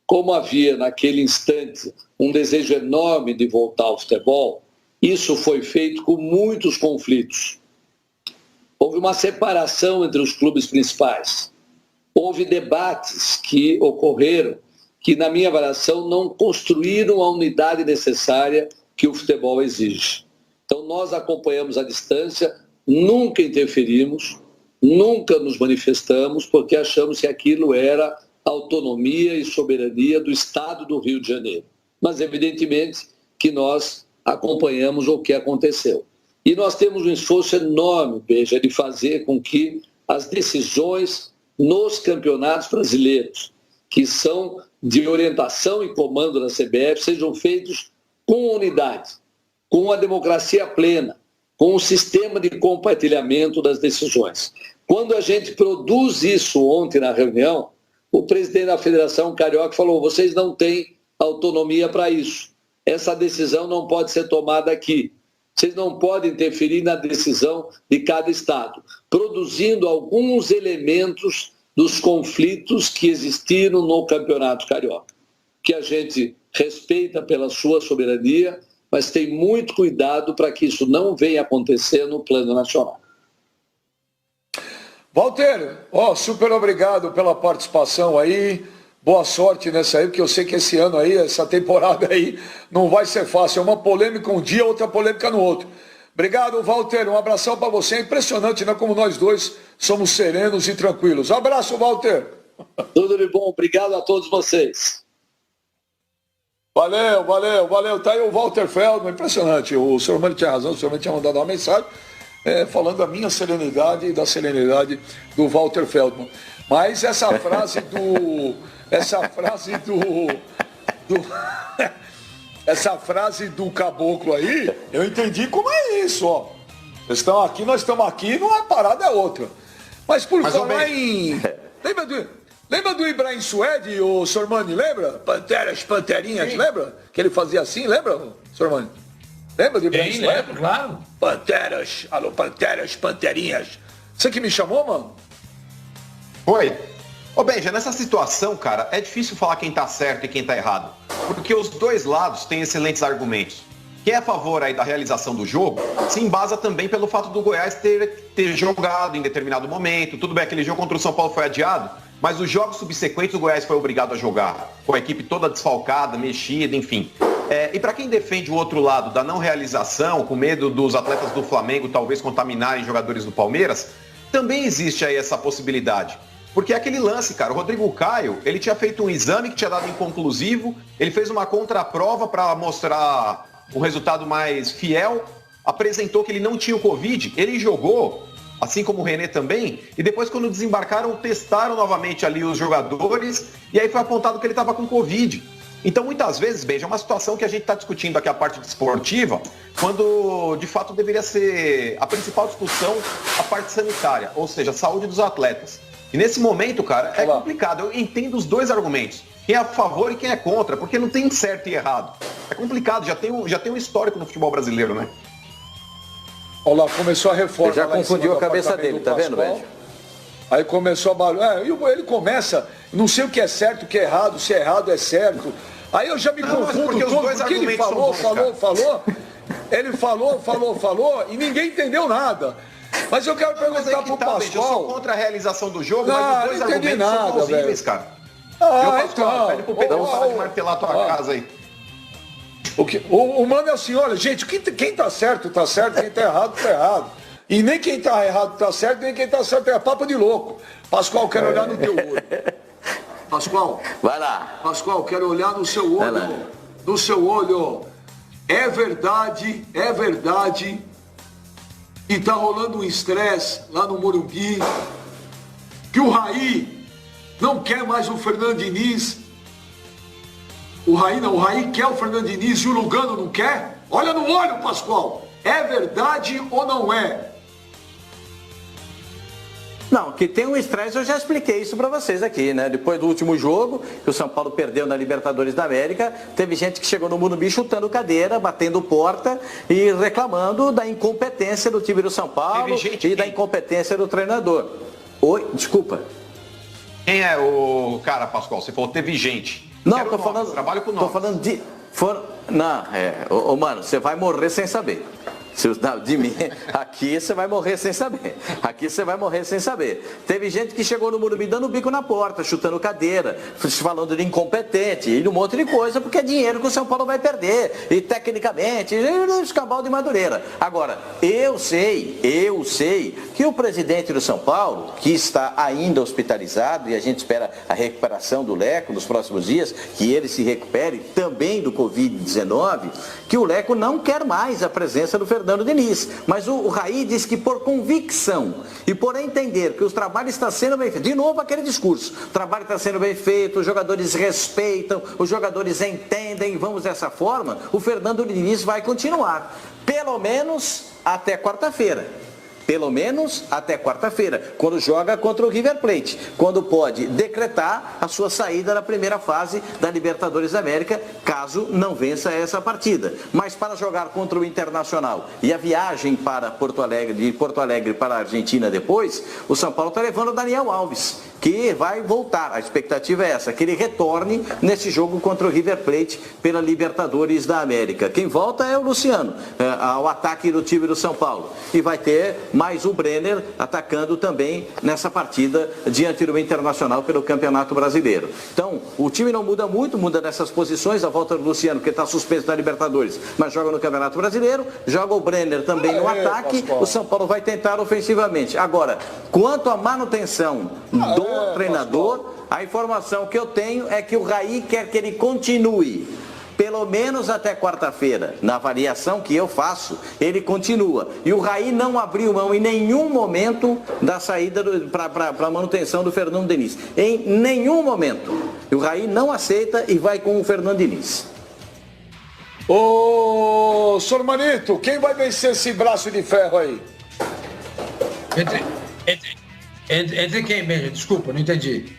Speaker 8: Como havia naquele instante um desejo enorme de voltar ao futebol, isso foi feito com muitos conflitos. Houve uma separação entre os clubes principais. Houve debates que ocorreram que, na minha avaliação, não construíram a unidade necessária que o futebol exige. Então, nós acompanhamos à distância, nunca interferimos, nunca nos manifestamos, porque achamos que aquilo era autonomia e soberania do Estado do Rio de Janeiro. Mas, evidentemente, que nós acompanhamos o que aconteceu. E nós temos um esforço enorme, Beija, de fazer com que as decisões nos campeonatos brasileiros, que são de orientação e comando da CBF, sejam feitos com unidade, com a democracia plena, com um sistema de compartilhamento das decisões. Quando a gente produz isso ontem na reunião, o presidente da Federação Carioca falou, vocês não têm autonomia para isso. Essa decisão não pode ser tomada aqui. Vocês não podem interferir na decisão de cada estado, produzindo alguns elementos dos conflitos que existiram no Campeonato Carioca, que a gente respeita pela sua soberania, mas tem muito cuidado para que isso não venha acontecer no plano nacional.
Speaker 1: Walter, super obrigado pela participação aí. Boa sorte nessa aí, porque eu sei que esse ano aí, essa temporada aí, não vai ser fácil. É uma polêmica um dia, outra polêmica no outro. Obrigado, Walter. Um abração para você. É impressionante, né? Como nós dois somos serenos e tranquilos. Abraço, Walter.
Speaker 8: Tudo de bom. Obrigado a todos vocês.
Speaker 1: Valeu. Tá aí o Walter Feldman. Impressionante. O senhor Mano tinha razão. O senhor Mano tinha mandado uma mensagem falando da minha serenidade e da serenidade do Walter Feldman. Mas essa frase essa frase do caboclo aí, eu entendi como é isso, ó. Vocês estão aqui, nós estamos aqui, não é parada, é outra. Mas por falar em... Lembra do Ibrahim Suede, o Sormani, lembra? Panteras, panterinhas, sim. Lembra? Que ele fazia assim, lembra, Sormani? Lembra do Ibrahim Suede?
Speaker 4: Lembro, claro.
Speaker 1: Panteras, alô, panteras, panterinhas. Você que me chamou, mano?
Speaker 3: Oi. Ô Benja, nessa situação, cara, é difícil falar quem tá certo e quem tá errado. Porque os dois lados têm excelentes argumentos. Quem é a favor aí da realização do jogo se embasa também pelo fato do Goiás ter jogado em determinado momento. Tudo bem, aquele jogo contra o São Paulo foi adiado, mas os jogos subsequentes o Goiás foi obrigado a jogar, com a equipe toda desfalcada, mexida, enfim. E para quem defende o outro lado da não realização, com medo dos atletas do Flamengo talvez contaminarem jogadores do Palmeiras, também existe aí essa possibilidade. Porque é aquele lance, cara, o Rodrigo Caio, ele tinha feito um exame que tinha dado inconclusivo, ele fez uma contraprova para mostrar um resultado mais fiel, apresentou que ele não tinha o Covid, ele jogou, assim como o René também, e depois quando desembarcaram, testaram novamente ali os jogadores, e aí foi apontado que ele estava com Covid. Então, muitas vezes, Benja, é uma situação que a gente está discutindo aqui a parte esportiva, quando de fato deveria ser a principal discussão a parte sanitária, ou seja, a saúde dos atletas. E nesse momento, cara, é complicado. Eu entendo os dois argumentos. Quem é a favor e quem é contra, porque não tem certo e errado. É complicado, já tem um histórico no futebol brasileiro, né?
Speaker 1: Olha lá, começou a reforma.
Speaker 6: Ele já confundiu a cabeça dele, tá vendo, velho?
Speaker 1: Aí começou a barulho. Ele começa, não sei o que é certo, o que é errado, se é errado é certo. Aí eu já me confundo todo, porque ele falou. Ele falou, e ninguém entendeu nada. Mas eu quero perguntar pro Pascoal.
Speaker 3: Eu sou contra a realização do jogo, mas os dois argumentos
Speaker 1: nada,
Speaker 3: são plausíveis, cara.
Speaker 1: Então,
Speaker 3: pede pro Pedro parar de martelar a tua casa aí.
Speaker 1: O mano é assim, olha, gente, quem tá certo, quem tá errado. E nem quem tá errado tá certo, nem quem tá certo é papo de louco. Pascoal, quero olhar no teu olho. Pascoal.
Speaker 6: Vai lá.
Speaker 1: Pascoal, quero olhar no seu olho. No seu olho. É verdade. E tá rolando um estresse lá no Morumbi. Que o Raí não quer mais o Fernando Diniz. O Raí quer o Fernando Diniz e o Lugano não quer? Olha no olho, Pascoal. É verdade ou não é?
Speaker 6: Não, que tem um estresse, eu já expliquei isso para vocês aqui, né? Depois do último jogo, que o São Paulo perdeu na Libertadores da América, teve gente que chegou no Morumbi chutando cadeira, batendo porta e reclamando da incompetência do time do São Paulo e da incompetência do treinador. Oi, desculpa.
Speaker 3: Quem é o cara, Pascoal? Você falou teve gente.
Speaker 6: Não, tô falando.
Speaker 3: Trabalho com
Speaker 6: Tô falando de. Mano, você vai morrer sem saber. De mim, aqui você vai morrer sem saber. Teve gente que chegou no Morumbi dando bico na porta, chutando cadeira, falando de incompetente e um monte de coisa, porque é dinheiro que o São Paulo vai perder. E tecnicamente, escambau de Madureira. Agora, eu sei que o presidente do São Paulo, que está ainda hospitalizado, e a gente espera a recuperação do Leco nos próximos dias, que ele se recupere também do Covid-19, que o Leco não quer mais a presença do Fernando Diniz, mas o Raí diz que por convicção e por entender que os trabalhos estão sendo bem feitos, de novo aquele discurso, o trabalho está sendo bem feito, os jogadores respeitam, os jogadores entendem, vamos dessa forma, o Fernando Diniz vai continuar, pelo menos até quarta-feira. Quando joga contra o River Plate, quando pode decretar a sua saída na primeira fase da Libertadores da América, caso não vença essa partida. Mas para jogar contra o Internacional e a viagem para Porto Alegre, de Porto Alegre para a Argentina depois, o São Paulo está levando o Daniel Alves, que vai voltar. A expectativa é essa, que ele retorne nesse jogo contra o River Plate pela Libertadores da América. Quem volta é o Luciano, ao ataque do time do São Paulo. E vai ter mais o Brenner atacando também nessa partida diante do Internacional pelo Campeonato Brasileiro. Então, o time não muda muito, muda nessas posições, a volta do Luciano, que está suspenso da Libertadores, mas joga no Campeonato Brasileiro, joga o Brenner também no ataque, o São Paulo vai tentar ofensivamente. Agora, quanto à manutenção do treinador, a informação que eu tenho é que o Raí quer que ele continue pelo menos até quarta-feira. Na avaliação que eu faço, ele continua. E o Raí não abriu mão em nenhum momento da saída para a manutenção do Fernando Diniz. Em nenhum momento. O Raí não aceita e vai com o Fernando Diniz.
Speaker 1: Ô, senhor Manito, quem vai vencer esse braço de ferro aí?
Speaker 4: Entre quem, Benja? Desculpa, não entendi.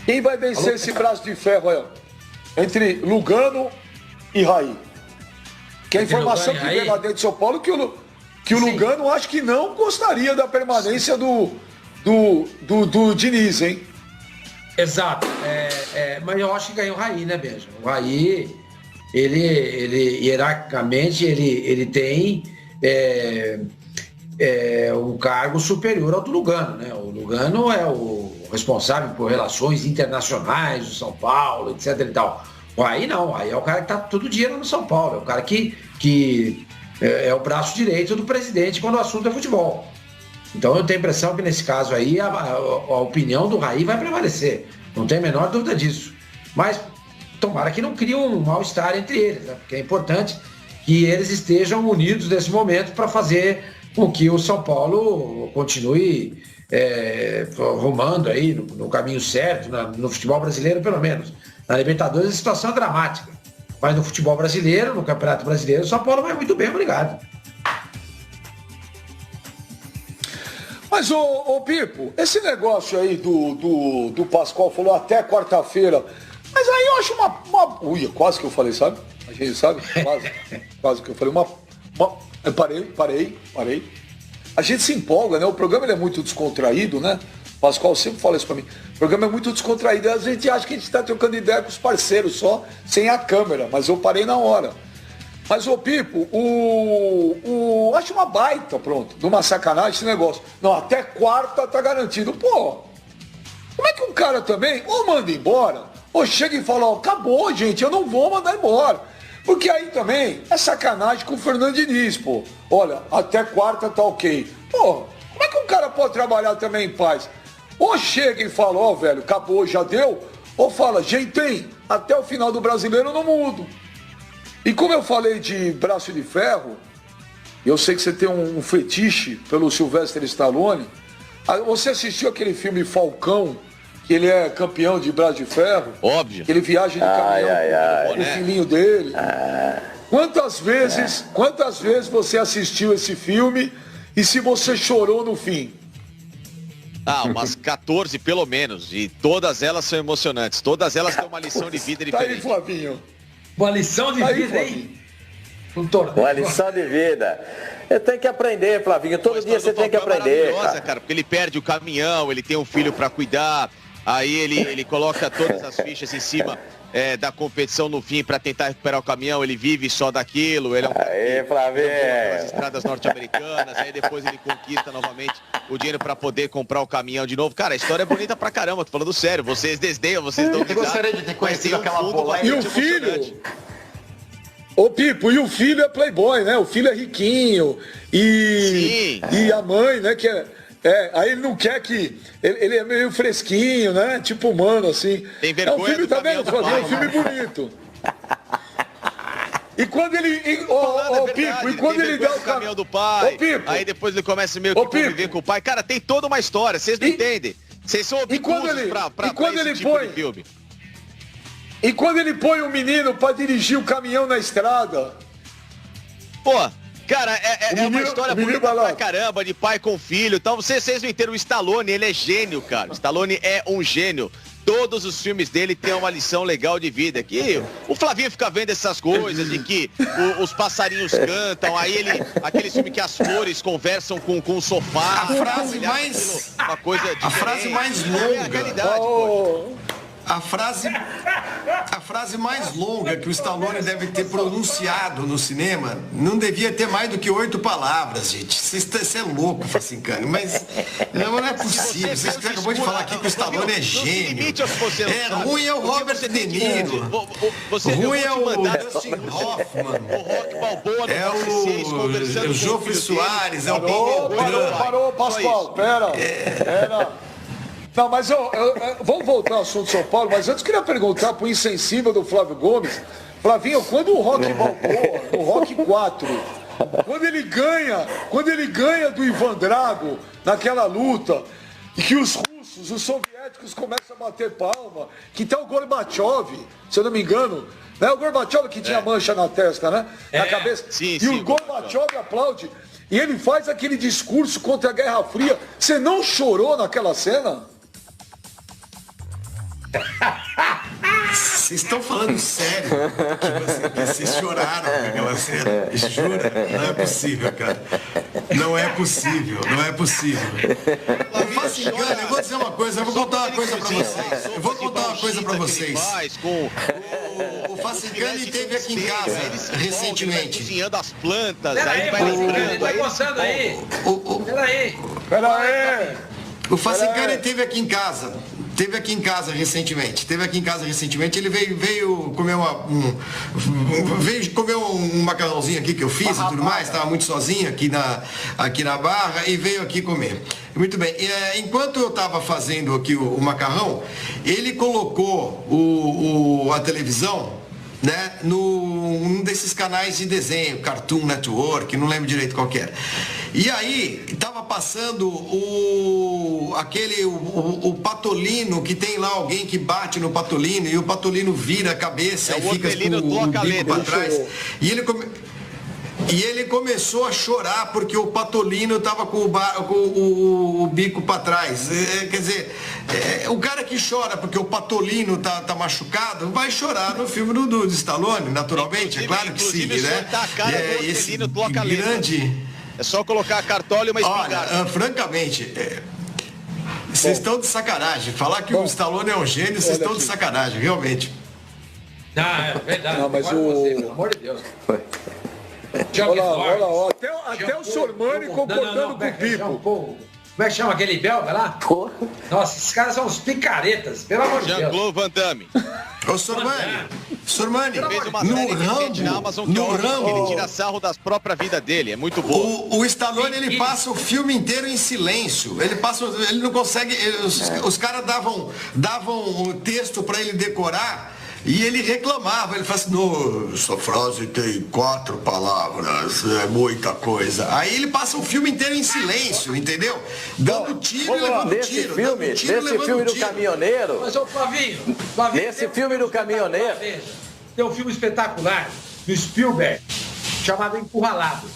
Speaker 1: Quem vai vencer esse braço de ferro aí? Entre Lugano e Raí. Que a informação que vem lá dentro de São Paulo que o Lugano acho que não gostaria da permanência do do Diniz, hein?
Speaker 4: Exato. Mas eu acho que ganhou o Raí, né, Benja? O Raí, ele hierarquicamente, ele tem um cargo superior ao do Lugano, né? O Lugano é o responsável por relações internacionais do São Paulo, etc e tal. O Raí não, o Raí é o cara que tá todo dia lá no São Paulo, é o cara que é o braço direito do presidente quando o assunto é futebol. Então eu tenho a impressão que nesse caso aí a opinião do Raí vai prevalecer. Não tem a menor dúvida disso. Mas tomara que não crie um mal-estar entre eles, né? Porque é importante que eles estejam unidos nesse momento para fazer com que o São Paulo continue rumando aí no caminho certo, no futebol brasileiro pelo menos. Na Libertadores a situação é dramática. Mas no futebol brasileiro, no Campeonato Brasileiro, o São Paulo vai muito bem, obrigado.
Speaker 1: Mas, ô Pipo, esse negócio aí do Pascoal falou até quarta-feira, mas aí eu acho Ui, quase que eu falei, sabe? A gente sabe? Quase que eu falei. Eu parei. A gente se empolga, né? O programa ele é muito descontraído, né? Pascoal sempre fala isso pra mim. O programa é muito descontraído. A gente acha que a gente tá trocando ideia com os parceiros só, sem a câmera, mas eu parei na hora. Mas, ô Pipo, acho uma baita, pronto, de uma sacanagem esse negócio. Não, até quarta tá garantido. Pô, como é que um cara também, ou manda embora, ou chega e fala, ó, acabou, gente, eu não vou mandar embora. Porque aí também é sacanagem com o Fernando Diniz, pô. Olha, até quarta tá ok. Pô, como é que um cara pode trabalhar também em paz? Ou chega e fala, ó, velho, acabou, já deu. Ou fala, gente, até o final do Brasileiro eu não mudo. E como eu falei de Braço de Ferro, eu sei que você tem um fetiche pelo Sylvester Stallone. Você assistiu aquele filme Falcão, que ele é campeão de Braço de Ferro?
Speaker 5: Óbvio.
Speaker 1: Que ele viaja de caminhão com o filhinho dele. Quantas vezes você assistiu esse filme e se você chorou no fim?
Speaker 5: Umas 14 pelo menos. E todas elas são emocionantes. Todas elas têm uma lição de vida diferente.
Speaker 1: Tá aí, Flavinho.
Speaker 4: Uma lição de vida, hein?
Speaker 6: Uma lição de vida. Eu tenho que aprender, Flavinho. Todo dia você tem que aprender.
Speaker 5: Cara, porque ele perde o caminhão, ele tem um filho para cuidar, aí ele coloca todas as fichas em cima da competição no fim para tentar recuperar o caminhão, ele vive só daquilo, ele é um
Speaker 6: aí, Flavinho,
Speaker 5: nas estradas norte-americanas, aí depois ele conquista novamente o dinheiro para poder comprar o caminhão de novo. Cara, a história é bonita pra caramba, tô falando sério, vocês desdenham, vocês dão risada.
Speaker 3: Eu gostaria de ter conhecido aquela bola.
Speaker 1: E o filho? Ô Pipo, e o filho é playboy, né? O filho é riquinho e a mãe, né, que aí ele não quer que... Ele é meio fresquinho, né? Tipo humano, assim.
Speaker 5: Tem vergonha
Speaker 1: é um filme, tá vendo? É um filme bonito. E quando ele... Pipo, e quando ele dá o
Speaker 5: caminhão do pai, aí depois ele começa meio que conviver com o pai. Cara, tem toda uma história, vocês não entendem. Vocês são obtusos pra esse tipo de filme.
Speaker 1: E quando ele põe o menino pra dirigir o caminhão na estrada...
Speaker 5: Pô... Cara, uma história bonita pra caramba, de pai com filho. Então, vocês não entenderam, o Stallone, ele é gênio, cara. O Stallone é um gênio. Todos os filmes dele têm uma lição legal de vida. Que o Flavinho fica vendo essas coisas, de que os passarinhos cantam, aí aquele filme que as flores conversam com o sofá.
Speaker 2: A frase mais...
Speaker 5: Uma coisa diferente.
Speaker 2: A frase mais longa.
Speaker 5: É a realidade, pô.
Speaker 2: A frase mais longa que o Stallone deve ter pronunciado no cinema não devia ter mais do que 8 palavras, gente. Você é louco, Facincani, mas não é possível. Você acabou de falar aqui que o Stallone é gênio. Ruim é o Robert De Niro. Ruim é o Dustin Hoffman. É o Jofre Soares, é o
Speaker 1: Parou, Pascoal, pera. Não, mas vamos voltar ao assunto de São Paulo, mas antes eu queria perguntar pro insensível do Flávio Gomes. Flavinho, quando o Rock Balboa, no Rock 4, quando ele ganha do Ivan Drago naquela luta, e que os russos, os soviéticos começam a bater palma, que tá o Gorbachev, se eu não me engano, né? O Gorbachev que tinha mancha na testa, né? Na cabeça.
Speaker 5: Sim,
Speaker 1: e o Gorbachev aplaude. E ele faz aquele discurso contra a Guerra Fria. Você não chorou naquela cena?
Speaker 2: Vocês estão falando sério que vocês choraram com aquela cena? Jura? Não é possível, cara. Não é possível. Facicani, eu vou dizer uma coisa, eu vou contar uma coisa pra vocês. O Facicani esteve aqui em casa recentemente.
Speaker 5: Cozinhando as plantas,
Speaker 4: Peraí,
Speaker 5: aí vai
Speaker 4: Facicani, tá coçando aí. Peraí.
Speaker 2: O Facicani esteve aqui em casa. Esteve aqui em casa recentemente. Ele veio comer veio comer um macarrãozinho aqui que eu fiz e tudo mais. Estava muito sozinho aqui na Barra e veio aqui comer. Muito bem. Enquanto eu estava fazendo aqui o macarrão, ele colocou a televisão, né, num desses canais de desenho, Cartoon Network, não lembro direito qual que era. E aí, estava passando o Patolino, que tem lá alguém que bate no Patolino, e o Patolino vira a cabeça e fica com o bico para trás. E ele começou a chorar porque o Patolino estava com o bico para trás. Quer dizer, o cara que chora porque o Patolino tá machucado, vai chorar no filme do Stallone, naturalmente, é claro que sim, né?
Speaker 5: Tá a cara do
Speaker 2: esse
Speaker 5: grande... É só colocar a cartola e uma espingarda.
Speaker 2: Olha, francamente, vocês estão de sacanagem. Falar que o Stallone é um gênio, vocês estão de sacanagem, realmente.
Speaker 4: Não, é verdade.
Speaker 1: Não, mas
Speaker 4: pelo amor de Deus.
Speaker 1: Olha lá, até o Sormani concordando com o Pipo.
Speaker 4: Como é que chama aquele belga lá? Nossa, esses caras são uns picaretas, pelo amor de Deus.
Speaker 5: Jean-Claude Van Damme.
Speaker 2: Ô, Sormani,
Speaker 5: Fez uma série recente na Amazon que ele tira sarro das próprias vidas dele, é muito bom.
Speaker 2: O Stallone, ele passa o filme inteiro em silêncio. Ele não consegue... Os caras davam um texto para ele decorar e ele reclamava. Ele fala assim, não, essa frase tem 4 palavras, é muita coisa. Aí ele passa o filme inteiro em silêncio, entendeu? Dando tiro e levando tiro.
Speaker 6: Nesse filme do caminhoneiro...
Speaker 4: Mas, ô Flavinho,
Speaker 6: nesse filme do caminhoneiro...
Speaker 4: Tem um filme espetacular do Spielberg chamado Encurralado.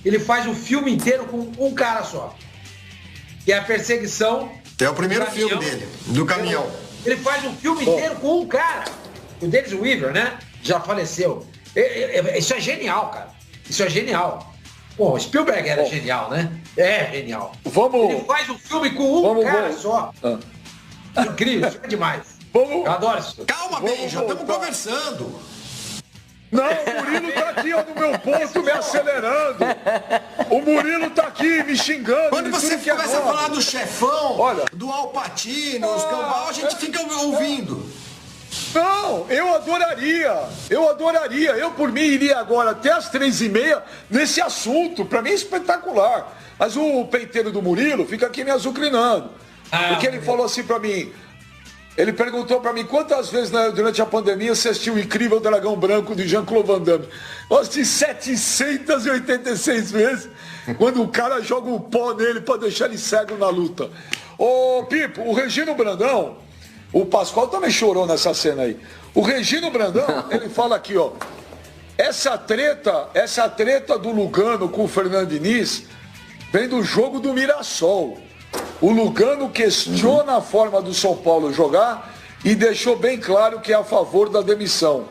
Speaker 4: Ele faz o filme inteiro com um cara só, que é a perseguição.
Speaker 2: É o primeiro filme dele, do caminhão.
Speaker 4: Ele faz um filme inteiro com um cara. O Dennis Weaver, né? Já faleceu. Isso é genial, cara. Isso é genial. Pô, o Spielberg era genial, né? É genial. Ele faz um filme com um cara só. Incrível, isso é demais. Eu adoro isso.
Speaker 2: Calma, Benja, estamos conversando.
Speaker 1: Não, o Murilo tá aqui ó, no meu ponto me acelerando. O Murilo tá aqui me xingando.
Speaker 2: Quando você começa a falar do chefão, do Al Pacino, os cambal, a gente fica ouvindo.
Speaker 1: Não, eu adoraria. Eu, por mim, iria agora até as 3h30 nesse assunto. Pra mim é espetacular. Mas o penteiro do Murilo fica aqui me azucrinando. Porque ele falou assim pra mim... Ele perguntou pra mim quantas vezes durante a pandemia você assistiu o Incrível Dragão Branco de Jean-Claude Van Damme. Eu assisti 786 vezes, quando o cara joga um pó nele pra deixar ele cego na luta. Ô, Pipo, o Regino Brandão, o Pascoal também chorou nessa cena aí. O Regino Brandão, ele fala aqui, ó, essa treta do Lugano com o Fernando Diniz vem do jogo do Mirassol. O Lugano questiona a forma do São Paulo jogar e deixou bem claro que é a favor da demissão.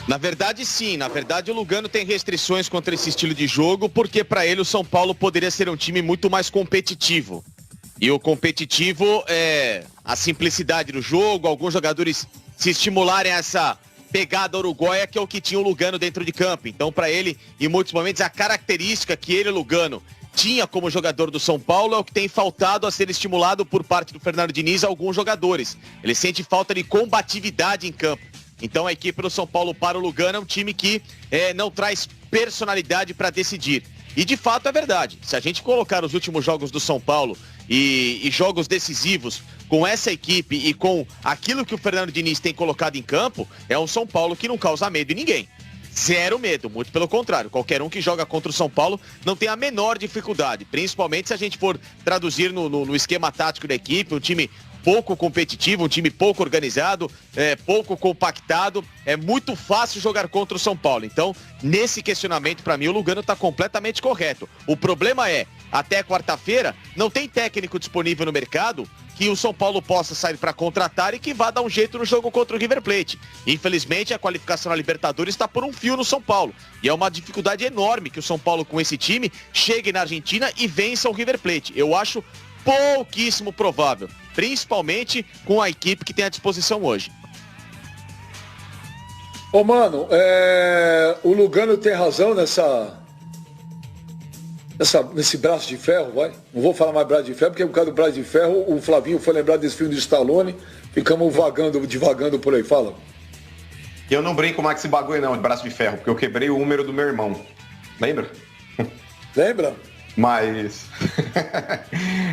Speaker 5: Na verdade, sim. Na verdade, o Lugano tem restrições contra esse estilo de jogo, porque para ele o São Paulo poderia ser um time muito mais competitivo. E o competitivo é a simplicidade do jogo, alguns jogadores se estimularem a essa pegada uruguaia, que é o que tinha o Lugano dentro de campo. Então, para ele, em muitos momentos, a característica que ele, Lugano, tinha como jogador do São Paulo é o que tem faltado a ser estimulado por parte do Fernando Diniz a alguns jogadores. Ele sente falta de combatividade em campo. Então, a equipe do São Paulo para o Lugano é um time que não traz personalidade para decidir. E, de fato, é verdade. Se a gente colocar os últimos jogos do São Paulo e jogos decisivos com essa equipe e com aquilo que o Fernando Diniz tem colocado em campo, é um São Paulo que não causa medo em ninguém. Zero medo, muito pelo contrário. Qualquer um que joga contra o São Paulo não tem a menor dificuldade, principalmente se a gente for traduzir no esquema tático da equipe, um time pouco competitivo, um time pouco organizado, pouco compactado. É muito fácil jogar contra o São Paulo. Então, nesse questionamento, para mim, o Lugano está completamente correto. O problema é, até quarta-feira, não tem técnico disponível no mercado que o São Paulo possa sair para contratar e que vá dar um jeito no jogo contra o River Plate. Infelizmente, a qualificação na Libertadores está por um fio no São Paulo. E é uma dificuldade enorme que o São Paulo, com esse time, chegue na Argentina e vença o River Plate. Eu acho pouquíssimo provável, principalmente com a equipe que tem à disposição hoje.
Speaker 1: Ô, mano, o Lugano tem razão nesse braço de ferro, vai. Não vou falar mais braço de ferro, porque por causa do braço de ferro, o Flavinho foi lembrar desse filme do Stallone, ficamos divagando por aí, fala.
Speaker 3: Eu não brinco mais com esse bagulho não, de braço de ferro, porque eu quebrei o húmero do meu irmão. Lembra?
Speaker 1: Lembra?
Speaker 3: Mas...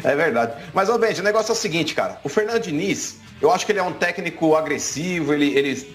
Speaker 3: é verdade. Mas, ô Benji, o negócio é o seguinte, cara. O Fernando Diniz, eu acho que ele é um técnico agressivo, ele